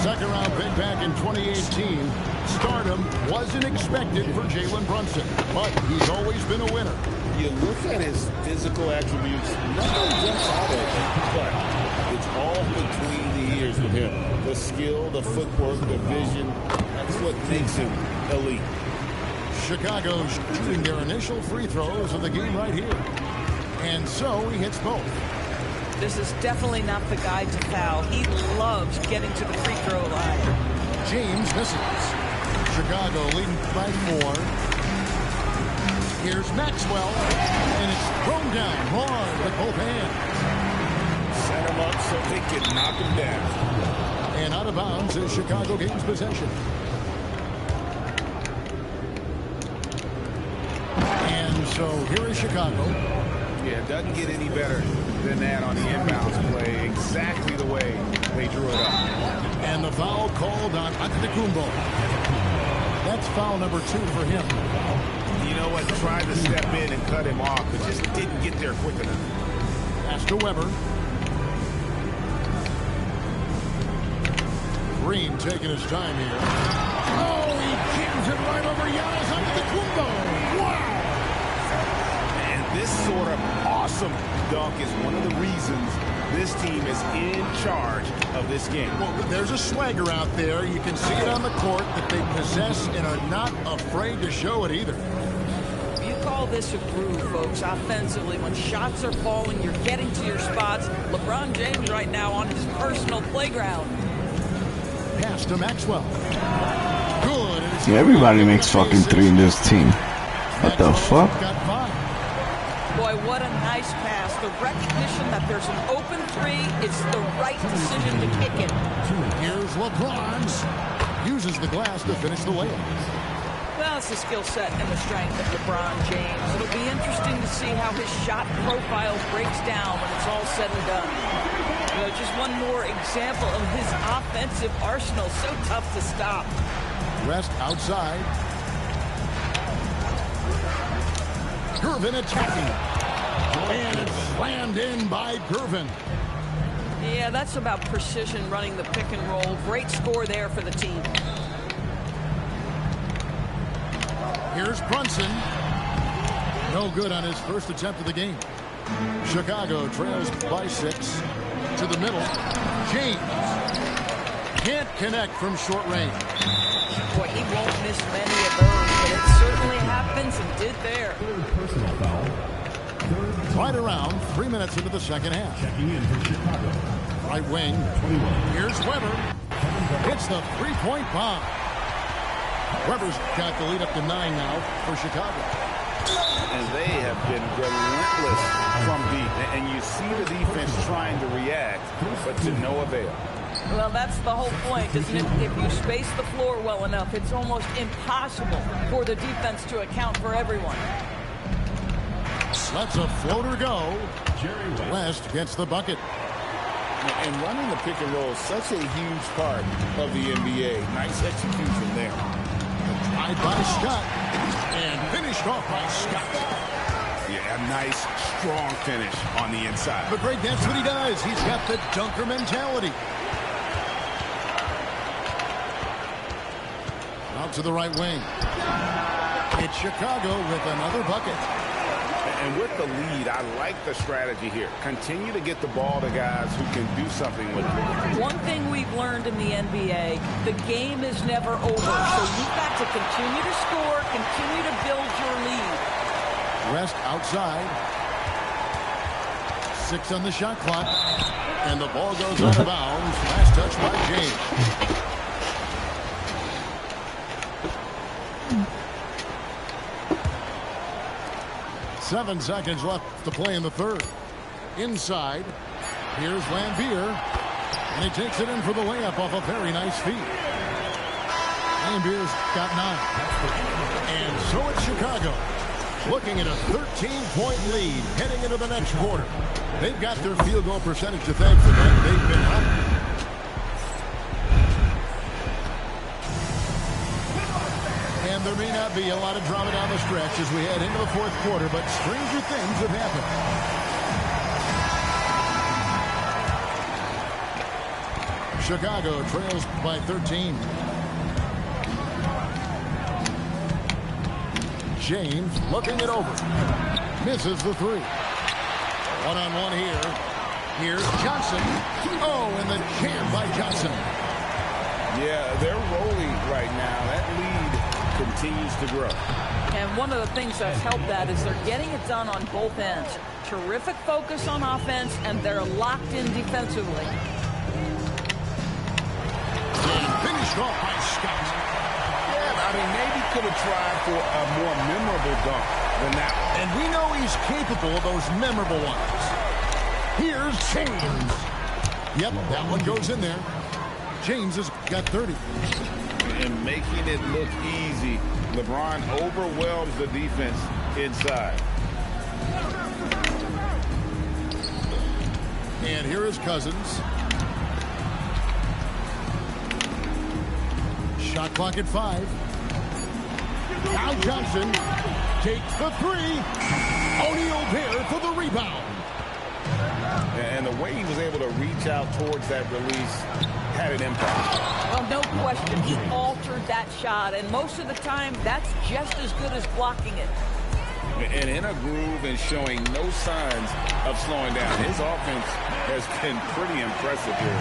2nd round pick back in 2018. Stardom wasn't expected for Jalen Brunson, but he's always been a winner. You look at his physical attributes, nothing jumps out at him, but it's all between the ears with him. The skill, the footwork, the vision, that's what makes him elite. Chicago's shooting their initial free throws of the game right here. And so he hits both. This is definitely not the guy to foul. He loves getting to the free throw line. James misses. Chicago leading by 4. Here's Maxwell, and it's thrown down hard with both hands. Set him up so they can knock him down. And out of bounds as Chicago gains possession. And so here is Chicago. Yeah, it doesn't get any better than that on the inbounds play. Exactly the way they drew it up. And the foul called on Antetokounmpo. That's foul number 2 for him. You know what? Tried to step in and cut him off, but just didn't get there quick enough. Pass to Weber. Green taking his time here. Oh, he jams it right over Giannis Antetokounmpo. Wow! And this sort of awesome dunk is one of the reasons this team is in charge of this game. Well, there's a swagger out there. You can see it on the court that they possess and are not afraid to show it either. You call this a groove, folks. Offensively, when shots are falling, you're getting to your spots. LeBron James right now on his personal playground. Pass to Maxwell. Good. Yeah, everybody makes fucking 3 in this team. What the fuck? Got 5. Boy, what a nice pass. The recognition that there's an open 3, it's the right decision to kick it. Here's LeBron. Uses the glass to finish the layup. Well, it's the skill set and the strength of LeBron James. It'll be interesting to see how his shot profile breaks down when it's all said and done. You know, just one more example of his offensive arsenal. So tough to stop. Rest outside. Gervin attacking. And it's slammed in by Gervin. Yeah, that's about precision running the pick and roll. Great score there for the team. Here's Brunson. No good on his first attempt of the game. Chicago trails by 6. To the middle. James. Can't connect from short range. Boy, he won't miss many of those, but it certainly happens and did there. Personal foul. Right around 3 minutes into the second half. Checking in for Chicago. Right wing. 21. Here's Weber. Hits the three-point bomb. Weber's got the lead up to 9 now for Chicago. And they have been relentless from deep. And you see the defense trying to react, but to no avail. Well, that's the whole point, isn't it? If you space the floor well enough, it's almost impossible for the defense to account for everyone. Lets a floater go. West gets the bucket. And running the pick and roll is such a huge part of the NBA. Nice execution there. Tied by Scott. And finished off by Scott. Yeah, a nice, strong finish on the inside. But great, that's what he does. He's got the dunker mentality. Out to the right wing. It's Chicago with another bucket. And with the lead, I like the strategy here. Continue to get the ball to guys who can do something with it. One thing we've learned in the NBA, the game is never over. So you've got to continue to score, continue to build your lead. Rest outside. 6 on the shot clock. And the ball goes out of bounds. Last touch by James. 7 seconds left to play in the third. Inside. Here's Lambier. And he takes it in for the layup off a very nice feed. Lambier's got 9. And so it's Chicago, looking at a 13-point lead heading into the next quarter. They've got their field goal percentage to thank for that. They've been hot. And there may not be a lot of drama down the stretch as we head into the fourth quarter, but stranger things have happened. Chicago trails by 13. James looking it over. Misses the 3. One-on-one here. Here's Johnson. Oh, and the jam by Johnson. Yeah, they're rolling right now. That lead continues to grow. And one of the things that's helped that is they're getting it done on both ends. Terrific focus on offense, and they're locked in defensively. Finished off by Scott. Yeah, I mean, maybe could have tried for a more memorable dunk than that one. And we know he's capable of those memorable ones. Here's James. Yep, that one goes in there. James has got 30. And making it look easy, LeBron overwhelms the defense inside. And here is Cousins. Shot clock at 5. Now Johnson takes the 3. O'Neal there for the rebound. And the way he was able to reach out towards that release had an impact. Well, no question. He altered that shot, and most of the time, that's just as good as blocking it. And in a groove and showing no signs of slowing down. His offense has been pretty impressive here.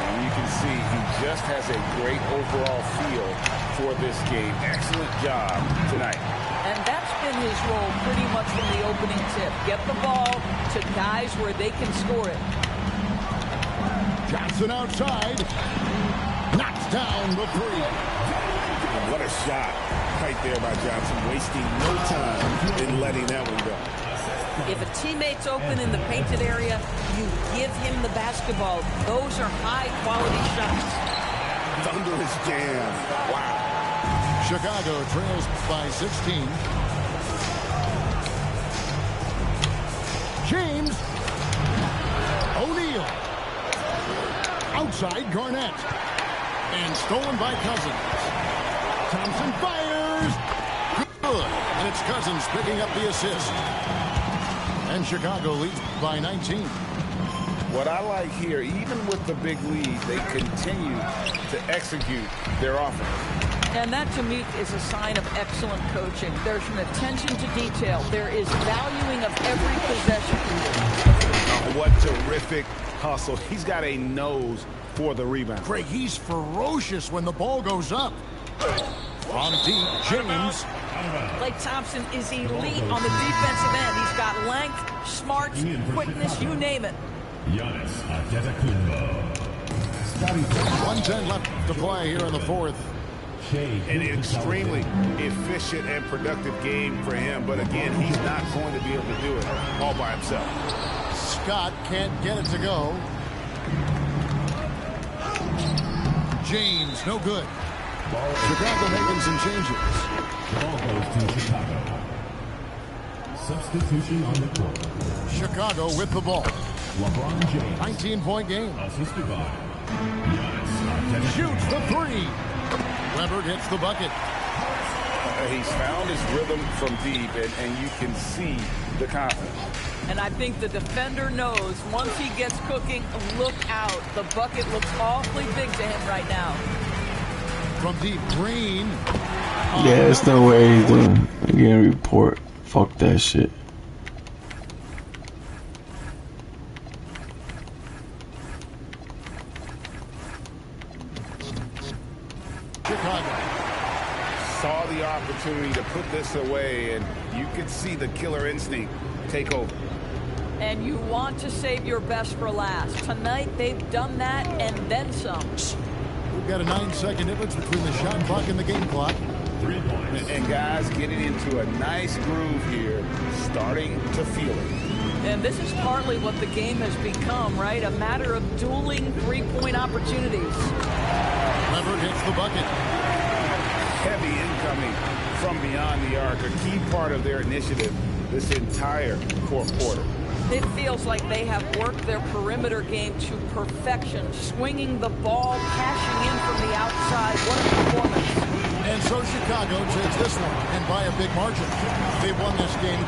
And you can see he just has a great overall feel for this game. Excellent job tonight. And that's been his role pretty much from the opening tip. Get the ball to guys where they can score it. Johnson outside. Knocks down the 3. What a shot right there by Johnson, wasting no time in letting that one go. If a teammate's open in the painted area, you give him the basketball. Those are high-quality shots. Thunderous jam. Wow. Chicago trails by 16. James. O'Neal. Outside Garnett. And stolen by Cousins. Thompson fires. Good. And it's Cousins picking up the assist. And Chicago leads by 19. What I like here, even with the big lead, they continue to execute their offense. And that, to me, is a sign of excellent coaching. There's an attention to detail. There is valuing of every possession. What terrific hustle. He's got a nose for the rebound. Craig, he's ferocious when the ball goes up. From deep, James. Klay Thompson is elite on the defensive end. He's got length, smarts, quickness, you name it. Giannis Antetokounmpo. 1:10 left to play here in the fourth. An extremely efficient and productive game for him. But again, he's not going to be able to do it all by himself. Scott can't get it to go. James, no good. Chicago making some changes. Ball goes to Chicago. Substitution on the court. Chicago with the ball. LeBron James. 19-point game. Assisted by Giannis Antetokounmpo. Shoots the 3. Weber gets the bucket. He's found his rhythm from deep, and you can see the confidence. And I think the defender knows once he gets cooking, look out. The bucket looks awfully big to him right now. From deep, Green. Yeah, there's no way he's getting a report Fuck that shit. Chicago saw the opportunity to put this away, and you could see the killer instinct take over. And you want to save your best for last. Tonight, they've done that and then some. We've got a 9-second difference between the shot clock and the game clock. 3 points. And guys getting into a nice groove here, starting to feel it. And this is partly what the game has become, right? A matter of dueling three-point opportunities. Leonard hits the bucket. Heavy incoming from beyond the arc, a key part of their initiative this entire fourth quarter. It feels like they have worked their perimeter game to perfection, swinging the ball, cashing in from the outside. What a performance. And so Chicago takes this one, and by a big margin. They won this game.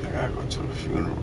I gotta go to the funeral.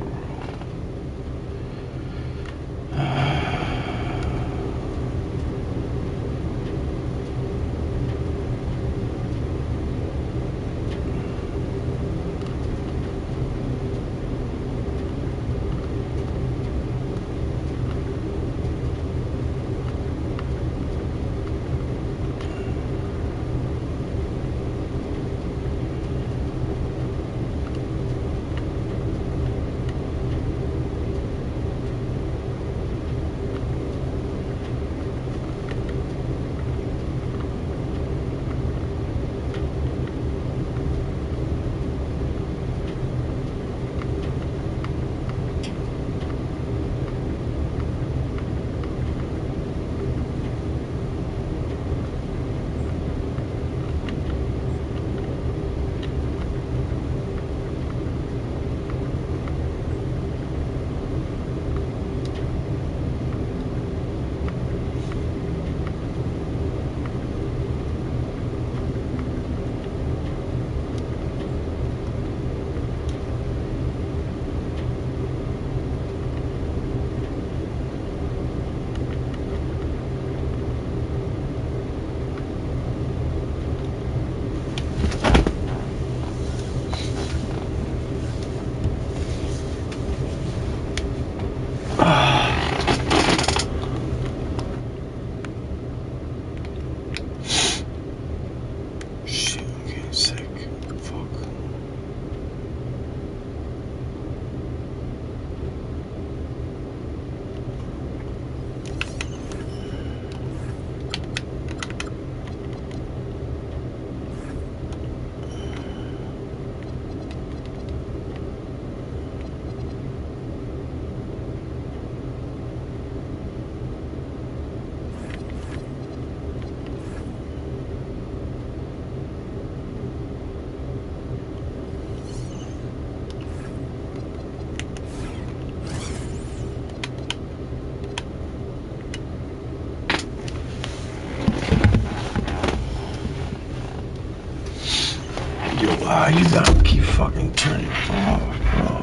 Why you gotta keep fucking turning off, bro?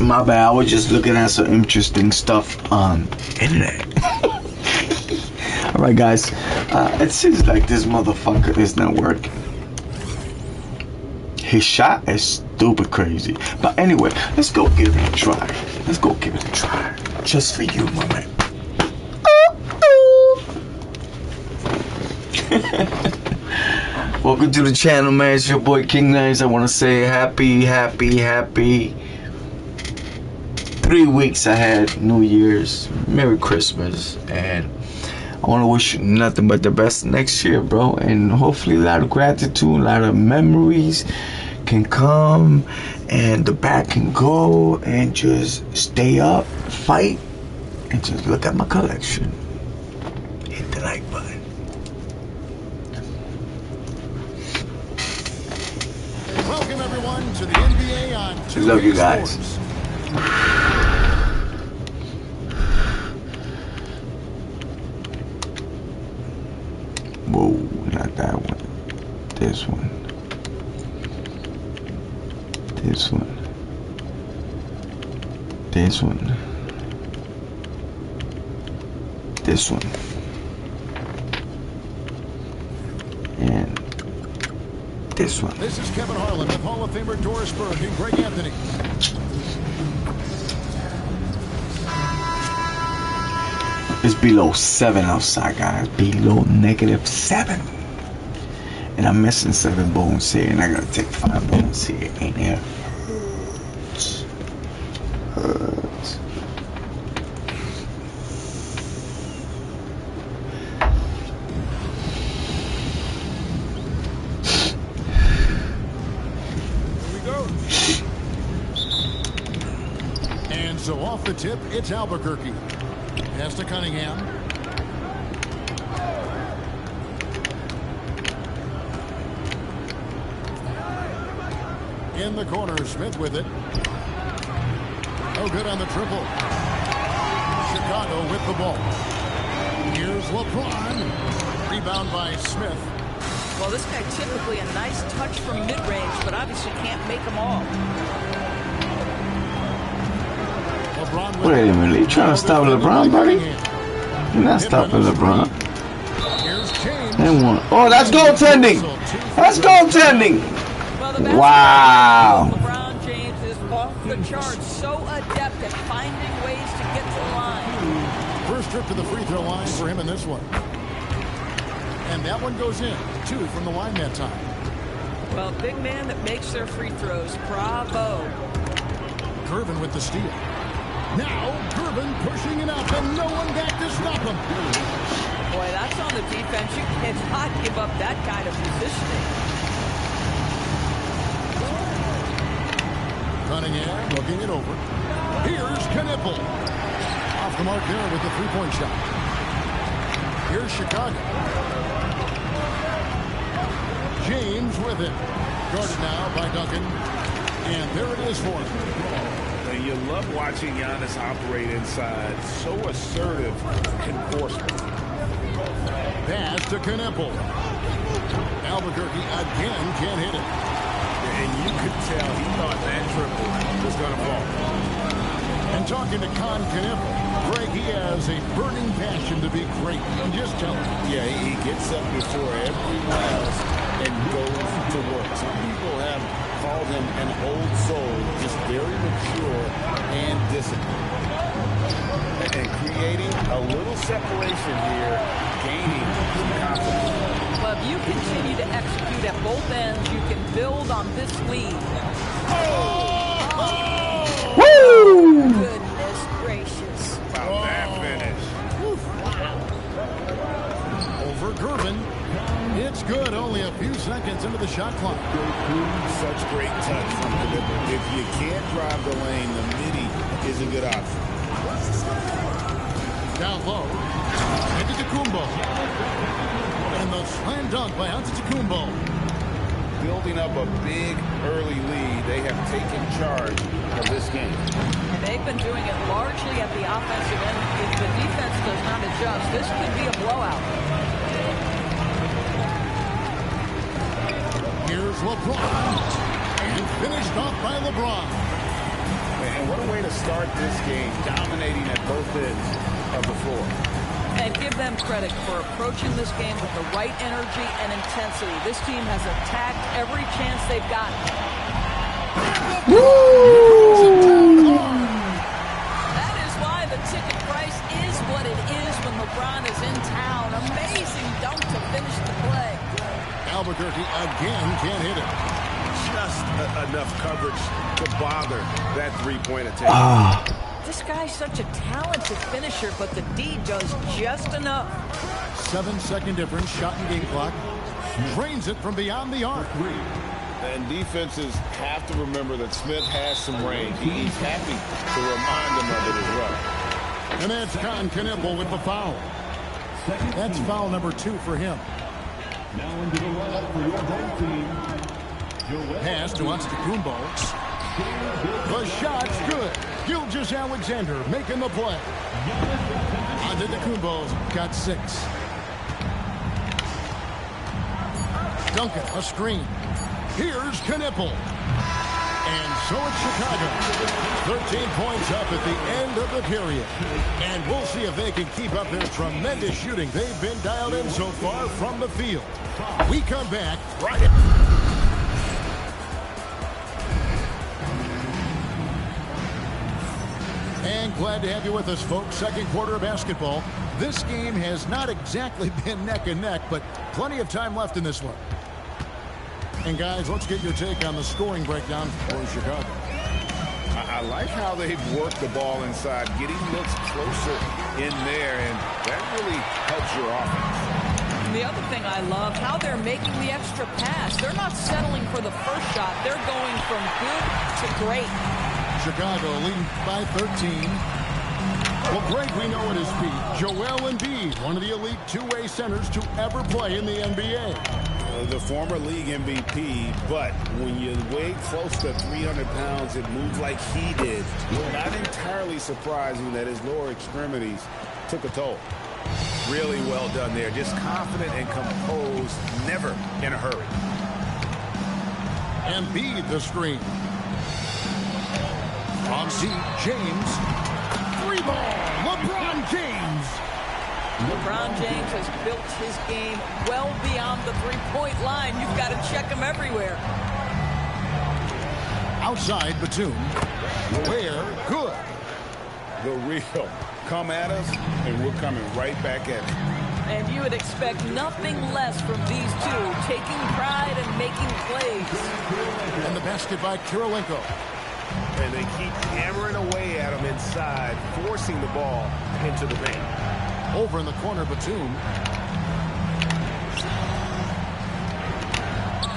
My bad, I was just looking at some interesting stuff on internet. Alright guys, it seems like this motherfucker is not working. His shot is stupid crazy. But anyway, let's go give it a try. Let's go give it a try. Just for you, my man. Welcome to the channel, man. It's your boy King Nice. I want to say happy 3 weeks ahead, New Year's, Merry Christmas, and I want to wish you nothing but the best next year, bro. And hopefully a lot of gratitude, a lot of memories can come, and the back can go, and just stay up, fight, and just look at my collection. Hit the like button. Welcome everyone to the NBA on 2K Love you guys. Sports. Whoa, not that one. This one. This one. This one. This one. And this one. This is Kevin Harlan with Hall of Famer Doris Burke and Greg Anthony. It's below 7 outside, guys. Below -7. And I'm missing 7 bones here, and I gotta take 5 bones here. Ain't it? Hurts. Here we go. And so off the tip, it's Albuquerque. Pass to Cunningham. In the corner, Smith with it. Oh, good on the triple. Chicago with the ball. Here's LeBron. Rebound by Smith. Well, this guy typically a nice touch from mid-range, but obviously can't make them all. LeBron with Wait a minute, you trying to stop LeBron, buddy? You're not stopping LeBron. Here's James. And one. Oh, that's goaltending! That's goaltending! Well, the basketball Wow. LeBron James is off the charts, so adept at finding ways to get to the line. First trip to the free throw line for him in this one. And that one goes in. 2 from the line that time. Well, big man that makes their free throws. Bravo. Gervin with the steal. Now, Gervin pushing it up, and no one back to stop him. Boy, that's on the defense. You cannot give up that kind of positioning. Cunningham looking it over. Here's Knipple. Off the mark there with the three-point shot. Here's Chicago. James with it. Guarded now by Duncan. And there it is for him. And you love watching Giannis operate inside. So assertive enforcement. Pass to Knipple. Albuquerque again can't hit it. And you could tell he thought that triple was going to fall. And talking to Con Knipple, Greg, he has a burning passion to be great. Just tell him. Yeah, he gets up before everyone else and goes to work. Some people have called him an old soul, just very mature and disciplined. And creating a little separation here, gaining some confidence. Well, if you continue to execute at both ends, you can build on this lead. Woo! Goodness gracious. About that finish. Over Gervin. It's good. Only a few seconds into the shot clock. Such great touch from Knipple. If you can't drive the lane, the midi is a good option. Down low. Antetokounmpo. And the slam dunk by Antetokounmpo. Building up a big early lead, they have taken charge of this game. And they've been doing it largely at the offensive end. If the defense does not adjust, this could be a blowout. Here's LeBron. And finished off by LeBron. And what a way to start this game, dominating at both ends of the floor. And give them credit for approaching this game with the right energy and intensity. This team has attacked every chance they've gotten. That is why the ticket price is what it is when LeBron is in town. Amazing dunk to finish the play. Albuquerque again can't hit it. Just enough coverage to bother that three-point attempt. This guy's such a talented finisher, but the D does just enough. 7-second difference, shot and game clock. Drains it from beyond the arc. And defenses have to remember that Smith has some range. He's happy to remind them of it as well. And that's Con Knipple with the foul. That's foul number 2 for him. Now into the lineup for your home team. Pass to Antetokounmpo. The shot's good. Gilgeous-Alexander making the play. Antetokounmpo's got 6. Duncan, a screen. Here's Knipple. And so it's Chicago. 13 points up at the end of the period. And we'll see if they can keep up their tremendous shooting. They've been dialed in so far from the field. We come back right in. And glad to have you with us, folks. Second quarter of basketball. This game has not exactly been neck and neck, but plenty of time left in this one. And guys, let's get your take on the scoring breakdown for Chicago. I like how they've worked the ball inside, getting looks closer in there, and that really helps your offense. And the other thing I love, how they're making the extra pass. They're not settling for the first shot. They're going from good to great. Chicago leading by 13. Well, Greg, we know at his feet, Joel Embiid, one of the elite two-way centers to ever play in the NBA. The former league MVP, but when you weigh close to 300 pounds, it moves like he did. Not entirely surprising that his lower extremities took a toll. Really well done there. Just confident and composed, never in a hurry. Embiid the screen. From deep, James. 3-ball, LeBron James. LeBron James has built his game well beyond the three-point line. You've got to check him everywhere. Outside, Batum. Where? Good. The real. Come at us, and we're coming right back at you. And you would expect nothing less from these two, taking pride and making plays. And the basket by Kirilenko. And they keep hammering away at him inside, forcing the ball into the paint. Over in the corner, Batum.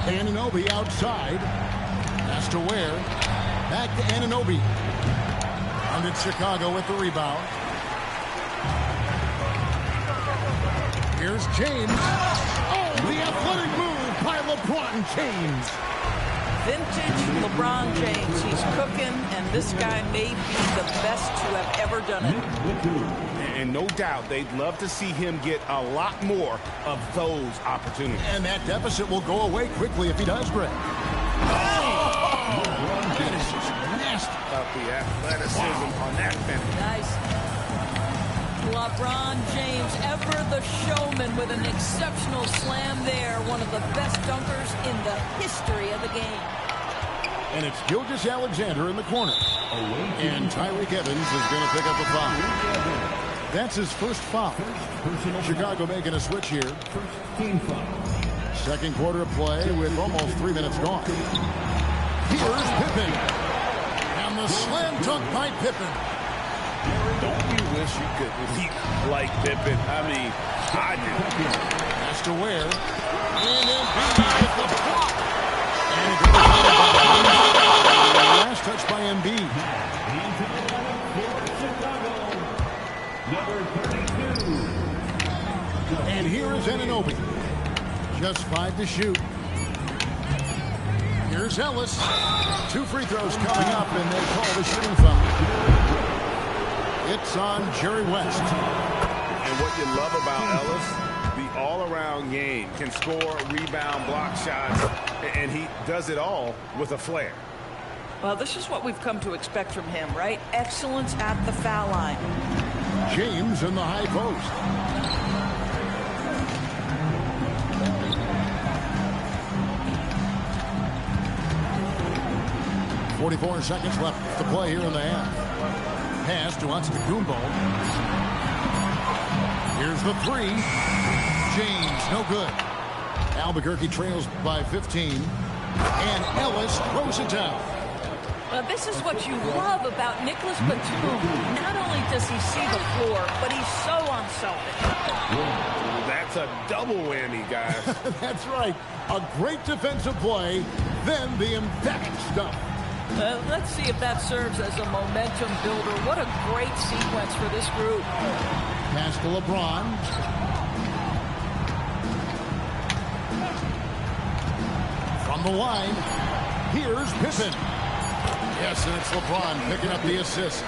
Anunoby outside. Pass to Ware. Back to Anunoby. And it's Chicago with the rebound. Here's James. Oh, the athletic move by LeBron James. Vintage LeBron James. He's cooking, and this guy may be the best to have ever done it. And no doubt they'd love to see him get a lot more of those opportunities. And that deficit will go away quickly if he does, Greg. Oh! That is just nasty. About the athleticism on that finish. Nice. LeBron James, ever the showman with an exceptional slam there. One of the best dunkers in the history of the game. And it's Gilgeous-Alexander in the corner. And Tyreek Evans is going to pick up a foul. That's his first foul. Chicago making a switch here. Second quarter of play with almost 3 minutes gone. Here's Pippen. And the slam dunk by Pippen. Don't you wish you could leap like Pippen? I mean, I do. Pass to Ware. And Embiid with the block. And it goes last touch by Embiid. And here is Anunoby. Just 5 to shoot. Here's Ellis. 2 free throws coming up, and they call the shooting foul. It's on Jerry West. And what you love about Ellis, the all-around game, can score, rebound, block shots, and he does it all with a flair. Well, this is what we've come to expect from him, right? Excellence at the foul line. James in the high post. .44 seconds left to play here in the half. Pass to Antetokounmpo. Here's the three. James, no good. Albuquerque trails by 15. And Ellis throws it down. Well, this is what you love about Nicholas Batum. Not only does he see the floor, but he's so unselfish. That's a double whammy, guys. That's right. A great defensive play, then the emphatic stuff. Let's see if that serves as a momentum builder. What a great sequence for this group. Pass to LeBron. From the line, here's Pippen. Yes, and it's LeBron picking up the assist.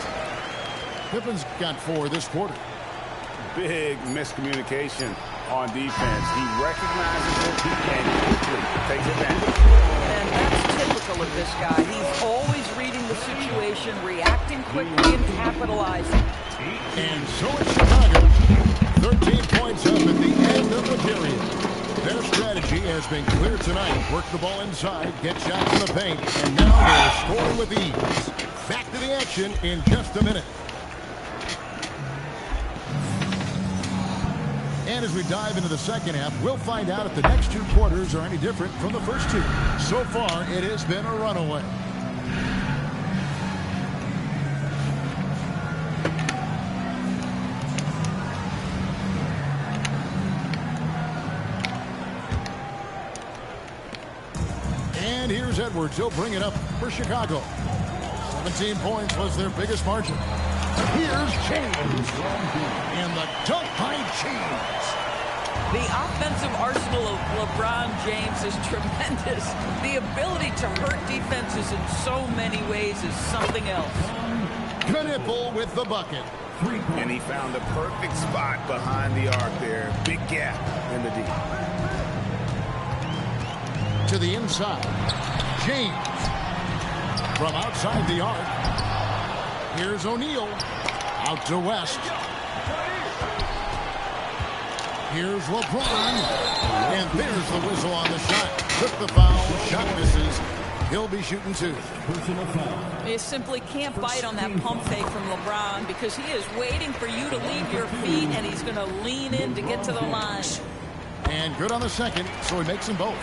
Pippen's got 4 this quarter. Big miscommunication on defense. He recognizes it and quickly takes advantage. And that's typical of this guy. He's always reading the situation, reacting quickly, and capitalizing. And so it's Chicago. 13 points up at the end of the period. Their strategy has been clear tonight. Work the ball inside, get shots in the paint, and now they're scoring with ease. Back to the action in just a minute. And as we dive into the second half, we'll find out if the next 2 quarters are any different from the first 2. So far, it has been a runaway. And here's Edwards. He'll bring it up for Chicago. 17 points was their biggest margin. Here's James. And the dunk by James. The offensive arsenal of LeBron James is tremendous. The ability to hurt defenses in so many ways is something else. Knipple with the bucket. And he found the perfect spot behind the arc there. Big gap in the D. To the inside. James. From outside the arc. Here's O'Neal. Out to West. Here's LeBron. And there's the whistle on the shot. Took the foul. Shot misses. He'll be shooting 2. You simply can't bite on that pump fake from LeBron because he is waiting for you to leave your feet, and he's going to lean in to get to the line. And good on the second, so he makes them both.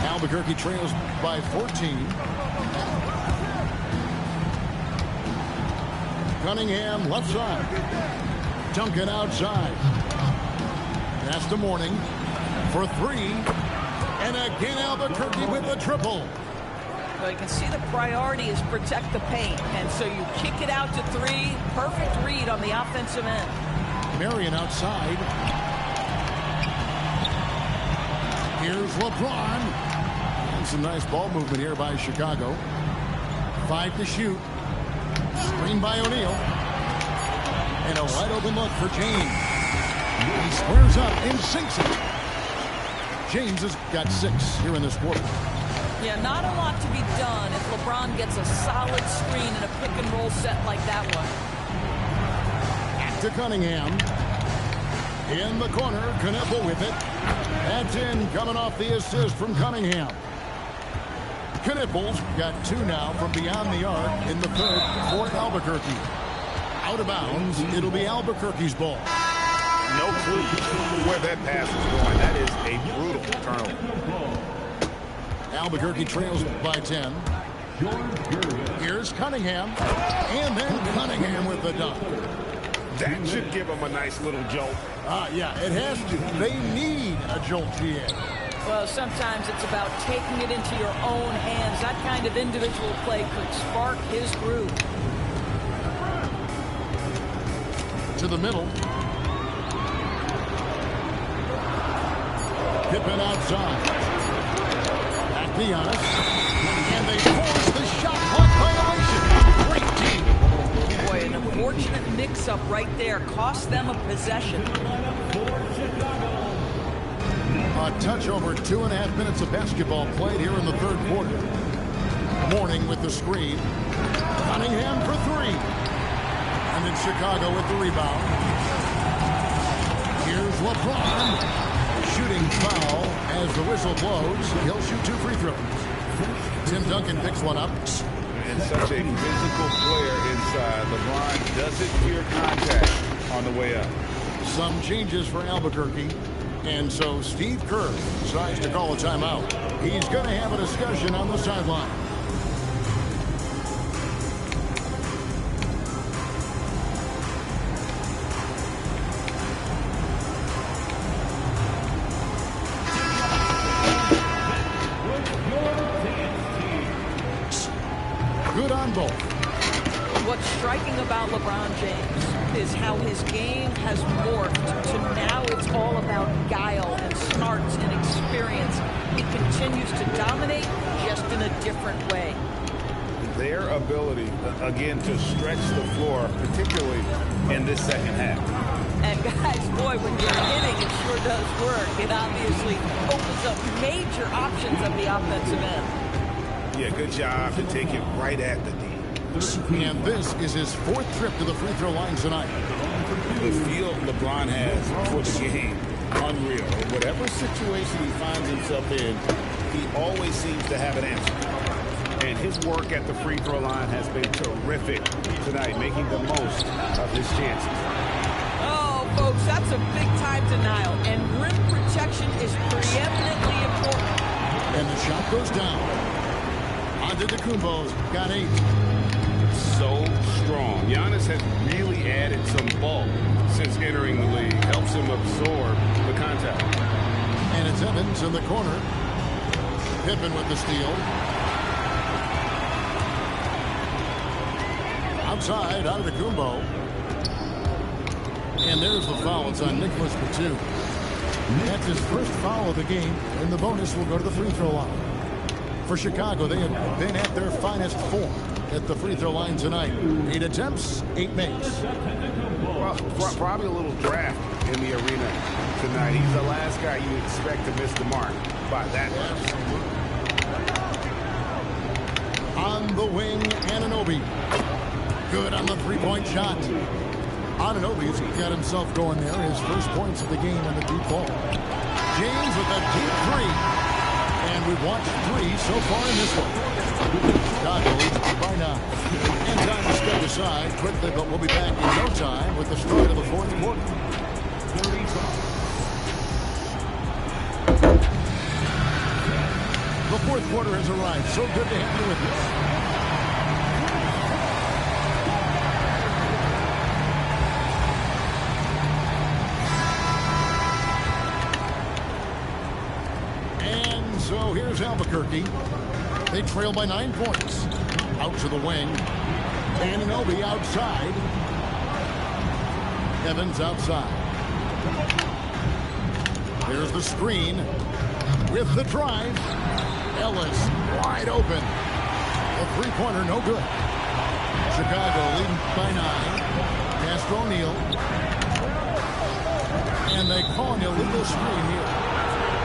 Albuquerque trails by 14. Cunningham left side. Duncan outside. Pass to Mourning for 3. And again Albuquerque with the triple. Well, you can see the priority is protect the paint. And so you kick it out to 3. Perfect read on the offensive end. Marion outside. Here's LeBron. And some nice ball movement here by Chicago. 5 to shoot. Screen by O'Neal. And a wide open look for James. He squares up and sinks it. James has got 6 here in this quarter. Yeah, not a lot to be done if LeBron gets a solid screen in a pick and roll set like that one. Back to Cunningham. In the corner, Knipple with it. That's in, coming off the assist from Cunningham. Knipple's got 2 now from beyond the arc in the third for Albuquerque. Out of bounds, it'll be Albuquerque's ball. No clue where that pass is going. That is a brutal turnover. Albuquerque trails by 10. Here's Cunningham. And then Cunningham with the dunk. That should give them a nice little jolt. Yeah, it has to. They need a jolt, GA. Well, sometimes it's about taking it into your own hands. That kind of individual play could spark his groove. To the middle. Pippen outside. Back to Giannis. And they force the shot clock violation. Great team. Boy, an unfortunate mix-up right there cost them a possession. A touch over 2.5 minutes of basketball played here in the third quarter. Mourning with the screen. Cunningham for three. And then Chicago with the rebound. Here's LeBron. Shooting foul as the whistle blows. He'll shoot 2 free throws. Tim Duncan picks one up. And such a physical player inside. LeBron doesn't fear contact on the way up. Some changes for Albuquerque. And so Steve Kerr decides to call a timeout. He's going to have a discussion on the sideline. Good on both. What's striking about LeBron James is how his game has morphed to now it's all about guile and smarts and experience. He continues to dominate just in a different way. Their ability, again, to stretch the floor, particularly in this second half. And guys, boy, when you're hitting, it sure does work. It obviously opens up major options of the offensive end. Yeah, good job to take it right at the D. And this is his 4th trip to the free throw line tonight. The feel LeBron has for the game, unreal. Whatever situation he finds himself in, he always seems to have an answer. And his work at the free throw line has been terrific tonight, making the most of his chances. Oh, folks, that's a big-time denial, and rim protection is preeminently important. And the shot goes down. Antetokounmpo's got 8. So strong. Giannis has really added some bulk since entering the league. Helps him absorb the contact. And it's Evans in the corner. Pippen with the steal. Outside, Antetokounmpo. And there's the foul. It's on Nicholas Batum. That's his first foul of the game, and the bonus will go to the free throw line. For Chicago, they have been at their finest form at the free throw line tonight. 8 attempts, 8 makes. Well, probably a little draft in the arena tonight. He's the last guy you expect to miss the mark by that much. On the wing, Anunoby. Good on the three-point shot. Anunoby's got himself going there. His first points of the game on the deep ball. James with a deep 3. And we've watched 3 so far in this one. Chicago leads by 9. And time to step aside quickly, but we'll be back in no time with the start of the 4th quarter. The 4th quarter has arrived. So good to have you with us. So here's Albuquerque. They trail by 9 points. Out to the wing. Anunoby outside. Evans outside. There's the screen. With the drive. Ellis wide open. A three-pointer, no good. Chicago leading by 9. Castro O'Neal. And they call an illegal screen here.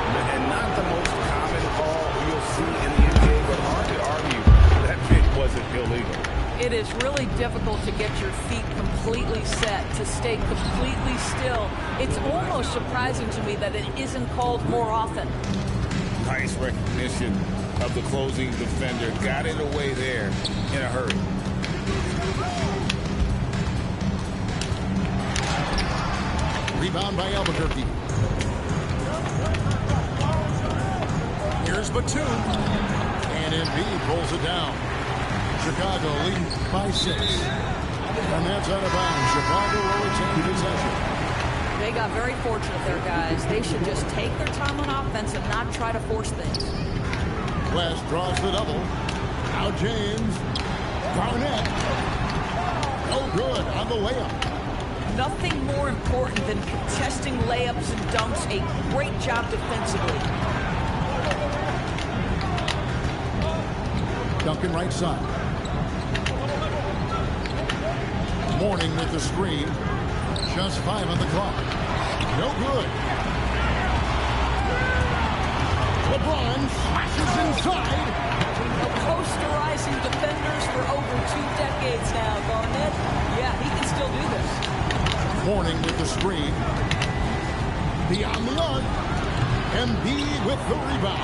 And not the most common call you'll see in the NBA, but hard to argue that pick wasn't illegal. It is really difficult to get your feet completely set, to stay completely still. It's almost surprising to me that it isn't called more often. Nice recognition of the closing defender. Got it away there in a hurry. Rebound by Albuquerque. Here's Batum. And Embiid pulls it down. Chicago leading by 6. And that's out of bounds. Chicago will retain possession. They got very fortunate there, guys. They should just take their time on offense and not try to force things. West draws the double. Now James. Garnett. No good on the layup. Nothing more important than contesting layups and dunks. A great job defensively. Duncan right side. Mourning with the screen. Just 5 on the clock. No good. LeBron flashes inside. A posterized skates now, going in. Yeah, he can still do this. Corning with the screen. Beyond the arc. Embiid with the rebound.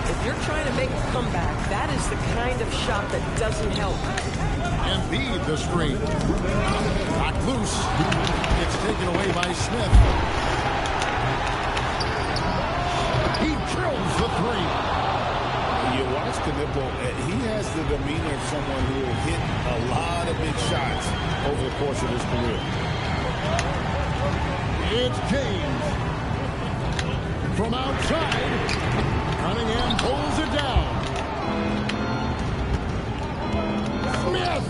If you're trying to make a comeback, that is the kind of shot that doesn't help. Embiid the screen. Got loose. It's taken away by Smith. He drills the three. You watch Knipple, he has the demeanor of someone who will hit a lot of big shots over the course of his career. It's James. From outside, Cunningham pulls it down. Smith.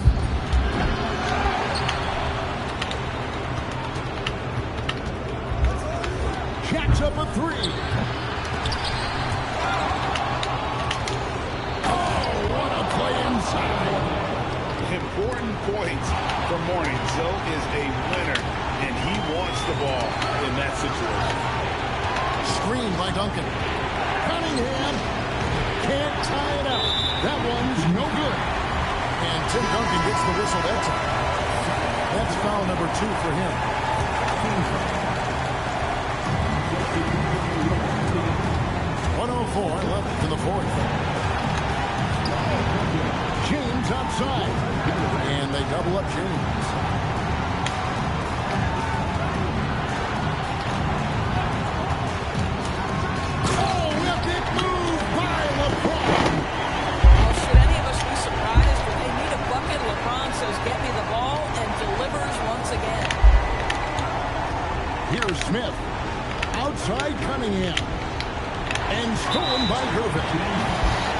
Jacks up a three. Important points for Mourning. Zoe is a winner, and he wants the ball in that situation. Screen by Duncan. Cunningham can't tie it up. That one's no good. And Tim Duncan gets the whistle that time. That's foul number 2 for him. .104 left in the fourth. James outside. And they double up James. Oh, epic move by LeBron. Well, should any of us be surprised when they need a bucket? LeBron says, get me the ball, and delivers once again. Here's Smith. Outside Cunningham. And stolen by Gervin.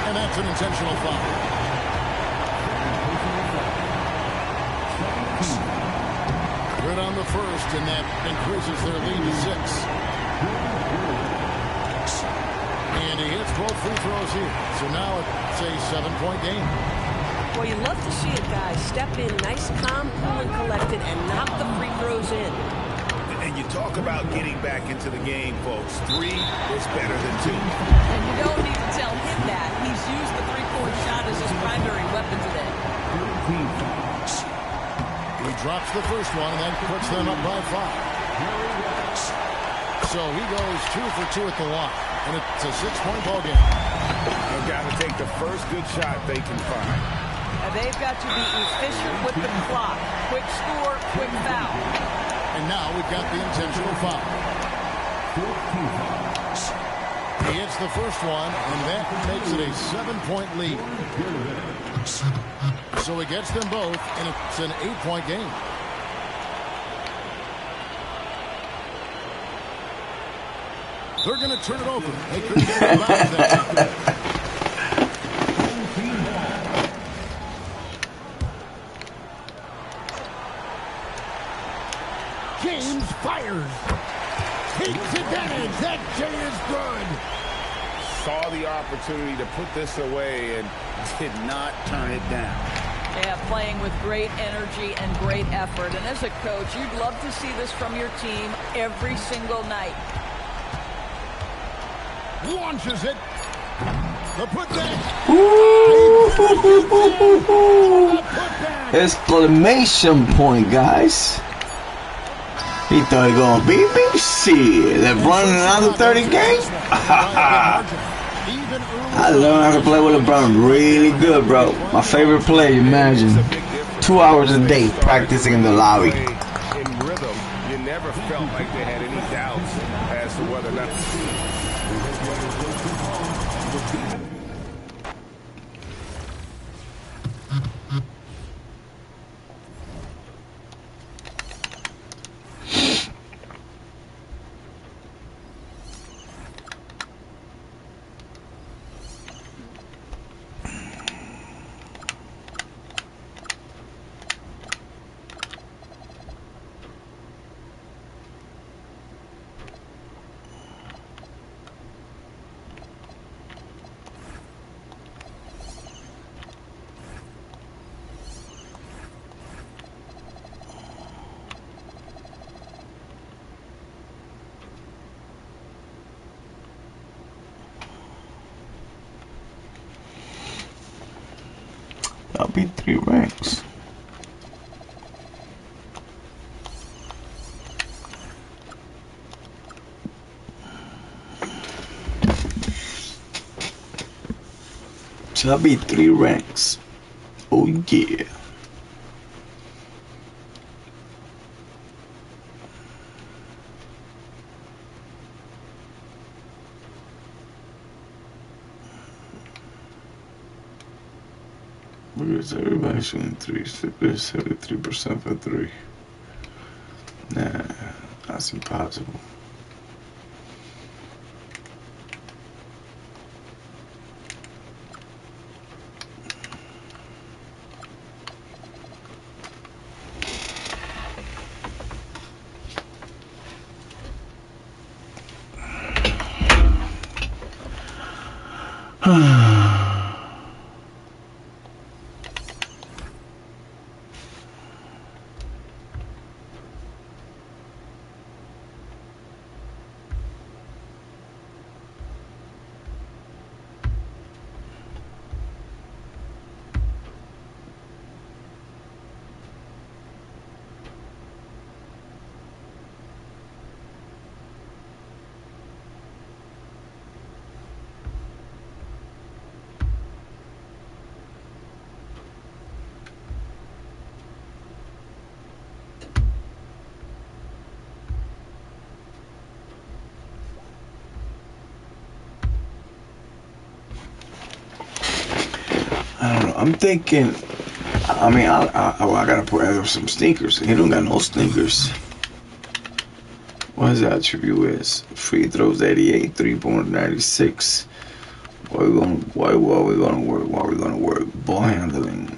And that's an intentional foul. Good on the first, and that increases their lead to 6. And he hits both free throws here. So now it's a 7-point game. Well, you love to see a guy step in nice, calm, cool, and collected and knock the free throws in. And you talk about getting back into the game, folks. 3 is better than 2. And you don't need to tell him that. He's used the three-point shot as his primary weapon today. He drops the first one, and that puts them up by 5. So he goes 2 for 2 at the line, and it's a 6-point ball game. They've got to take the first good shot they can find. And they've got to be efficient with the clock. Quick score, quick foul. And now we've got the intentional foul. He hits the first one, and that makes it a 7-point lead. So he gets them both, and it's an 8-point game. They're going to turn it over. They couldn't get it back there. James fires. Takes advantage. That J is good. Saw the opportunity to put this away and did not turn it down. Yeah, playing with great energy and great effort. And as a coach, you'd love to see this from your team every single night. Launches it. The putback. Exclamation point, guys. He thought he gonna beat me? Shit. LeBron in another 30 games? I learned how to play with LeBron really good, bro. My favorite player, imagine. 2 hours a day practicing in the lobby. In rhythm, you never felt like they had any doubts as to whether or not. beat 3 ranks. So I beat 3 ranks. Oh yeah. Because everybody's shooting 3s. Look at 73% for 3. Nah, that's impossible. I don't know. I'm thinking. I mean, I gotta put Ezra some sneakers. He don't got no sneakers. What his attribute is? Free throws 88, 3-point 96. Why are we gonna work? Ball handling.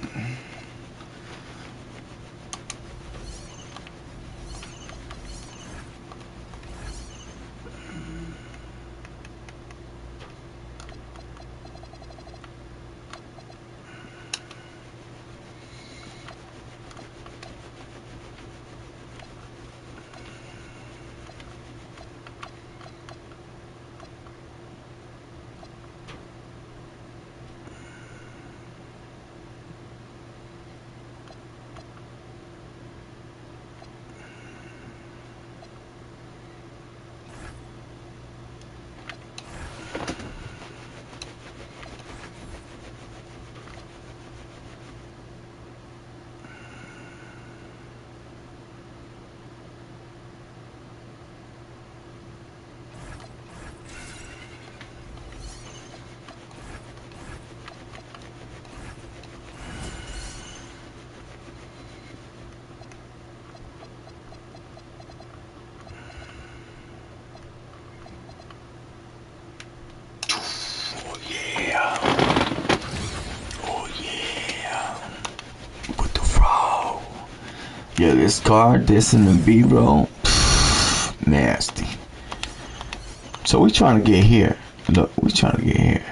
Yeah, this card, this and the B-roll, nasty. So we trying to get here. Look, we trying to get here.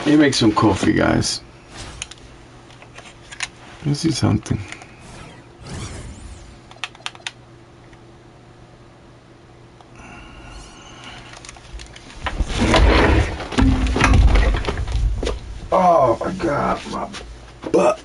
Let me make some coffee, guys. Let's see something. Oh my God, my butt.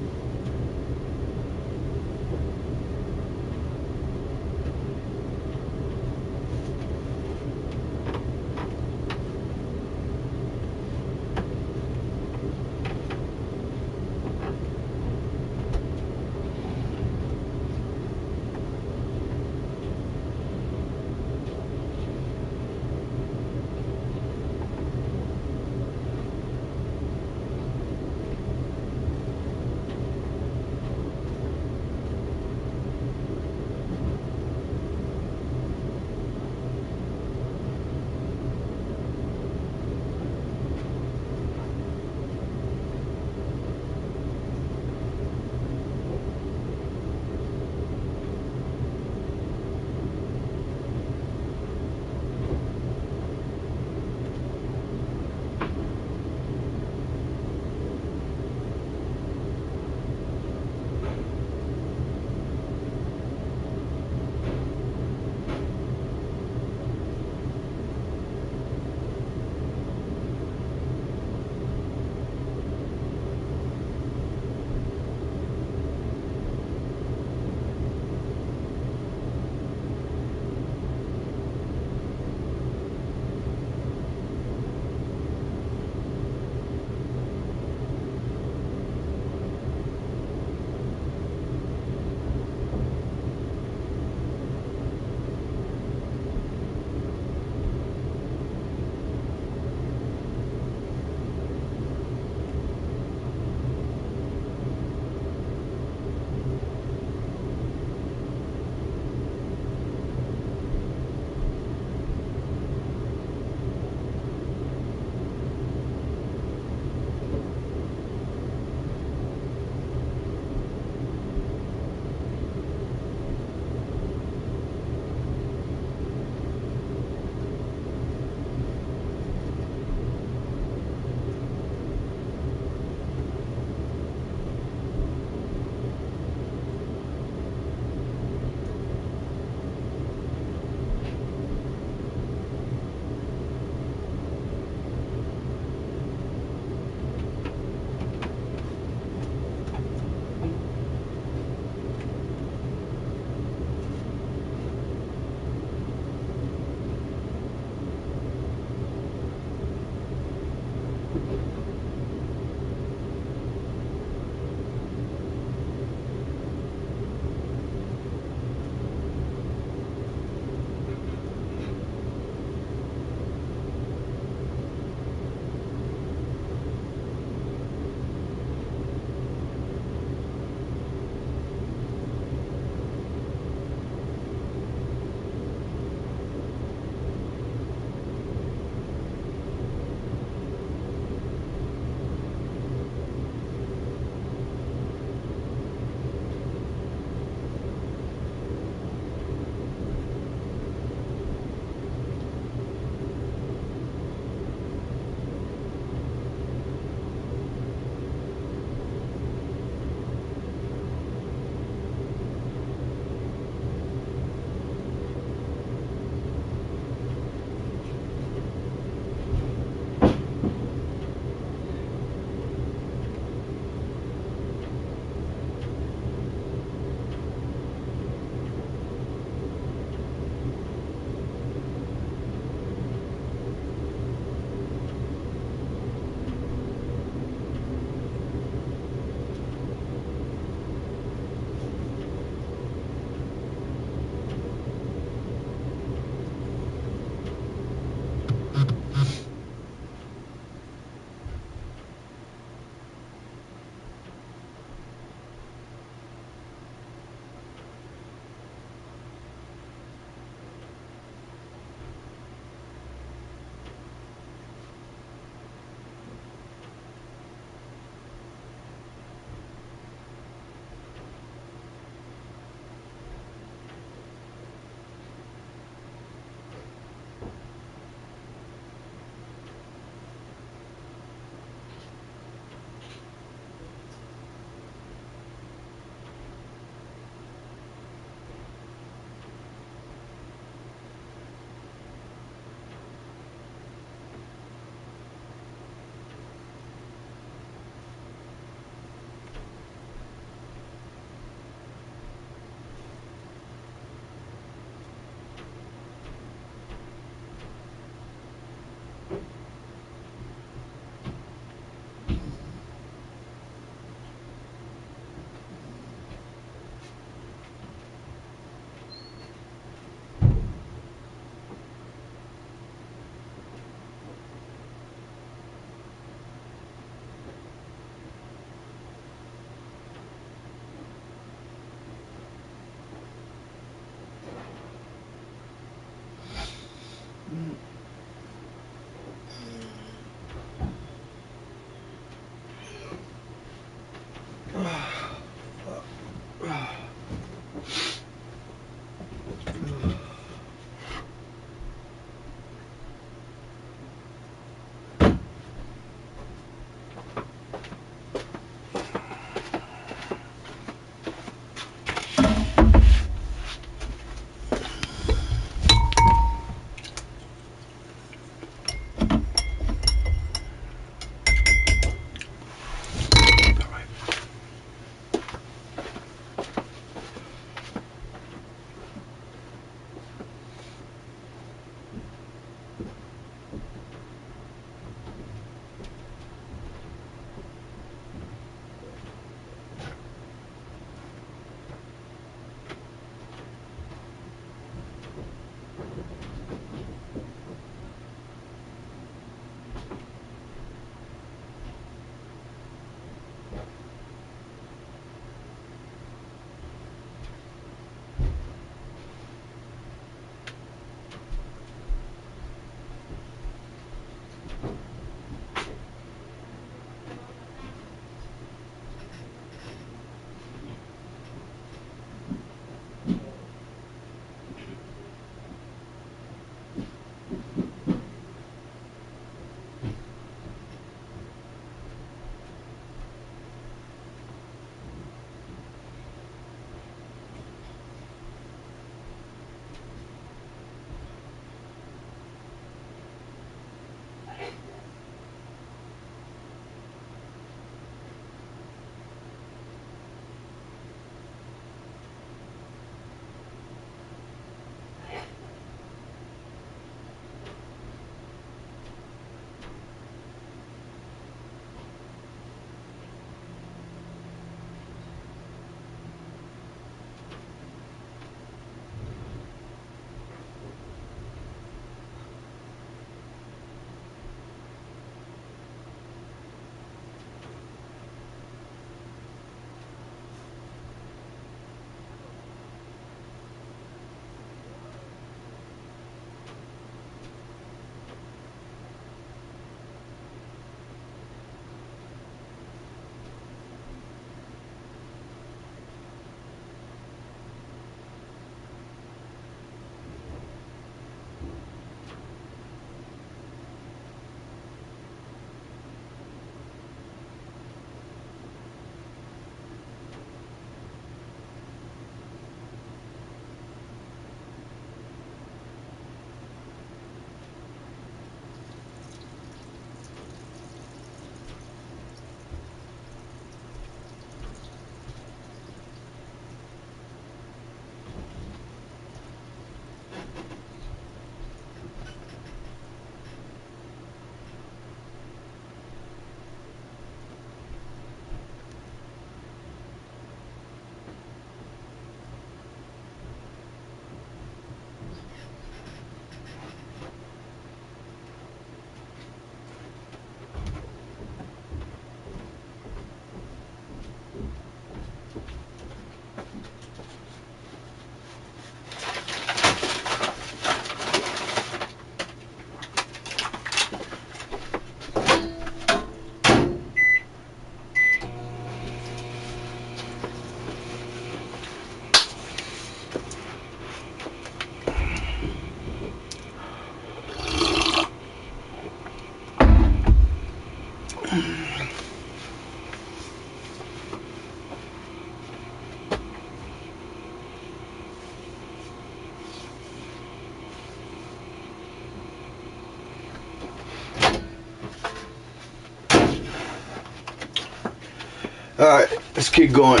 All right, let's keep going.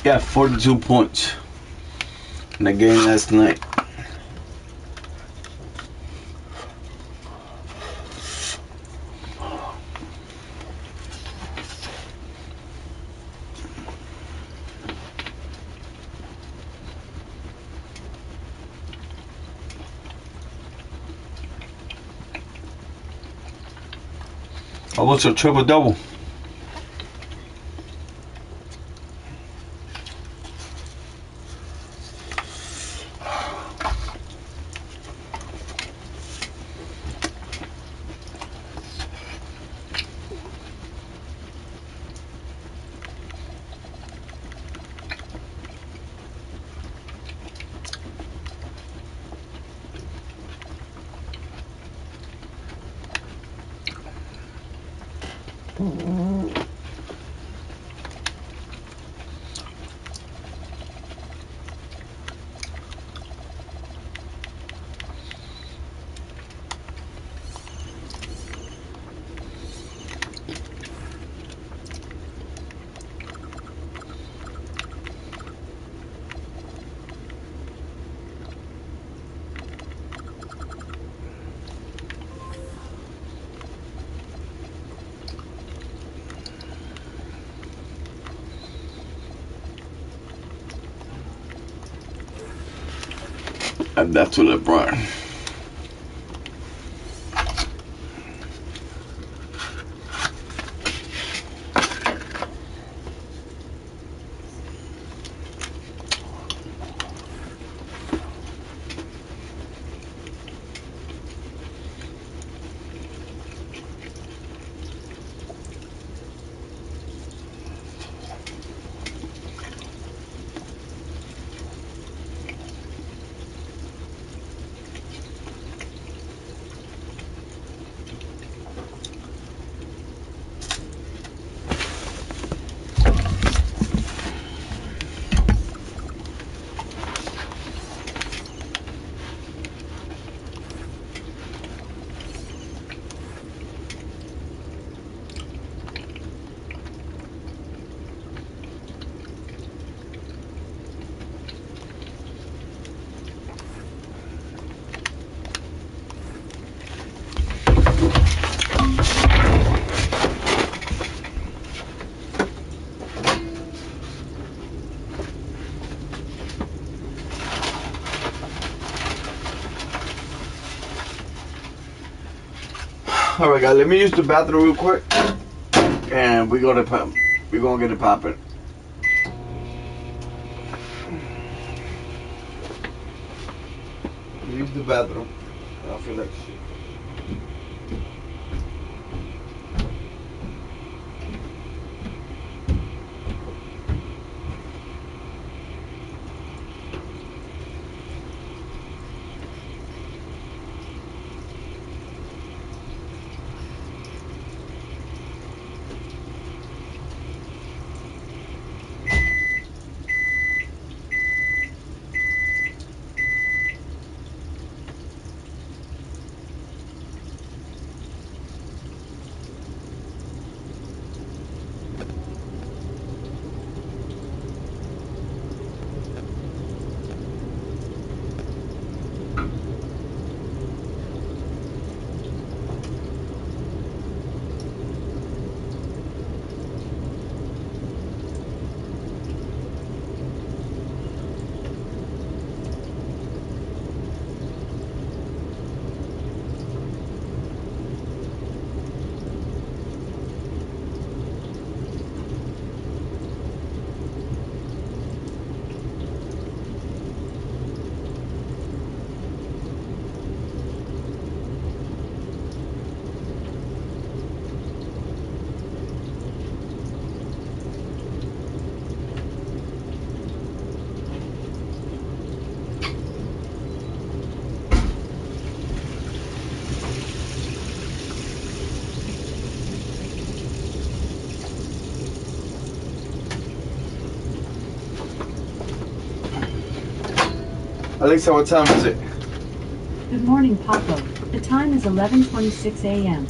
Got 42 points in the game last night. Almost a triple-double. And that's to LeBron. All right, guys. Let me use the bathroom real quick, and we're gonna get it popping. Use the bathroom. I feel like shit. Alexa, what time is it? Good morning, Papa. The time is 11:26 a.m.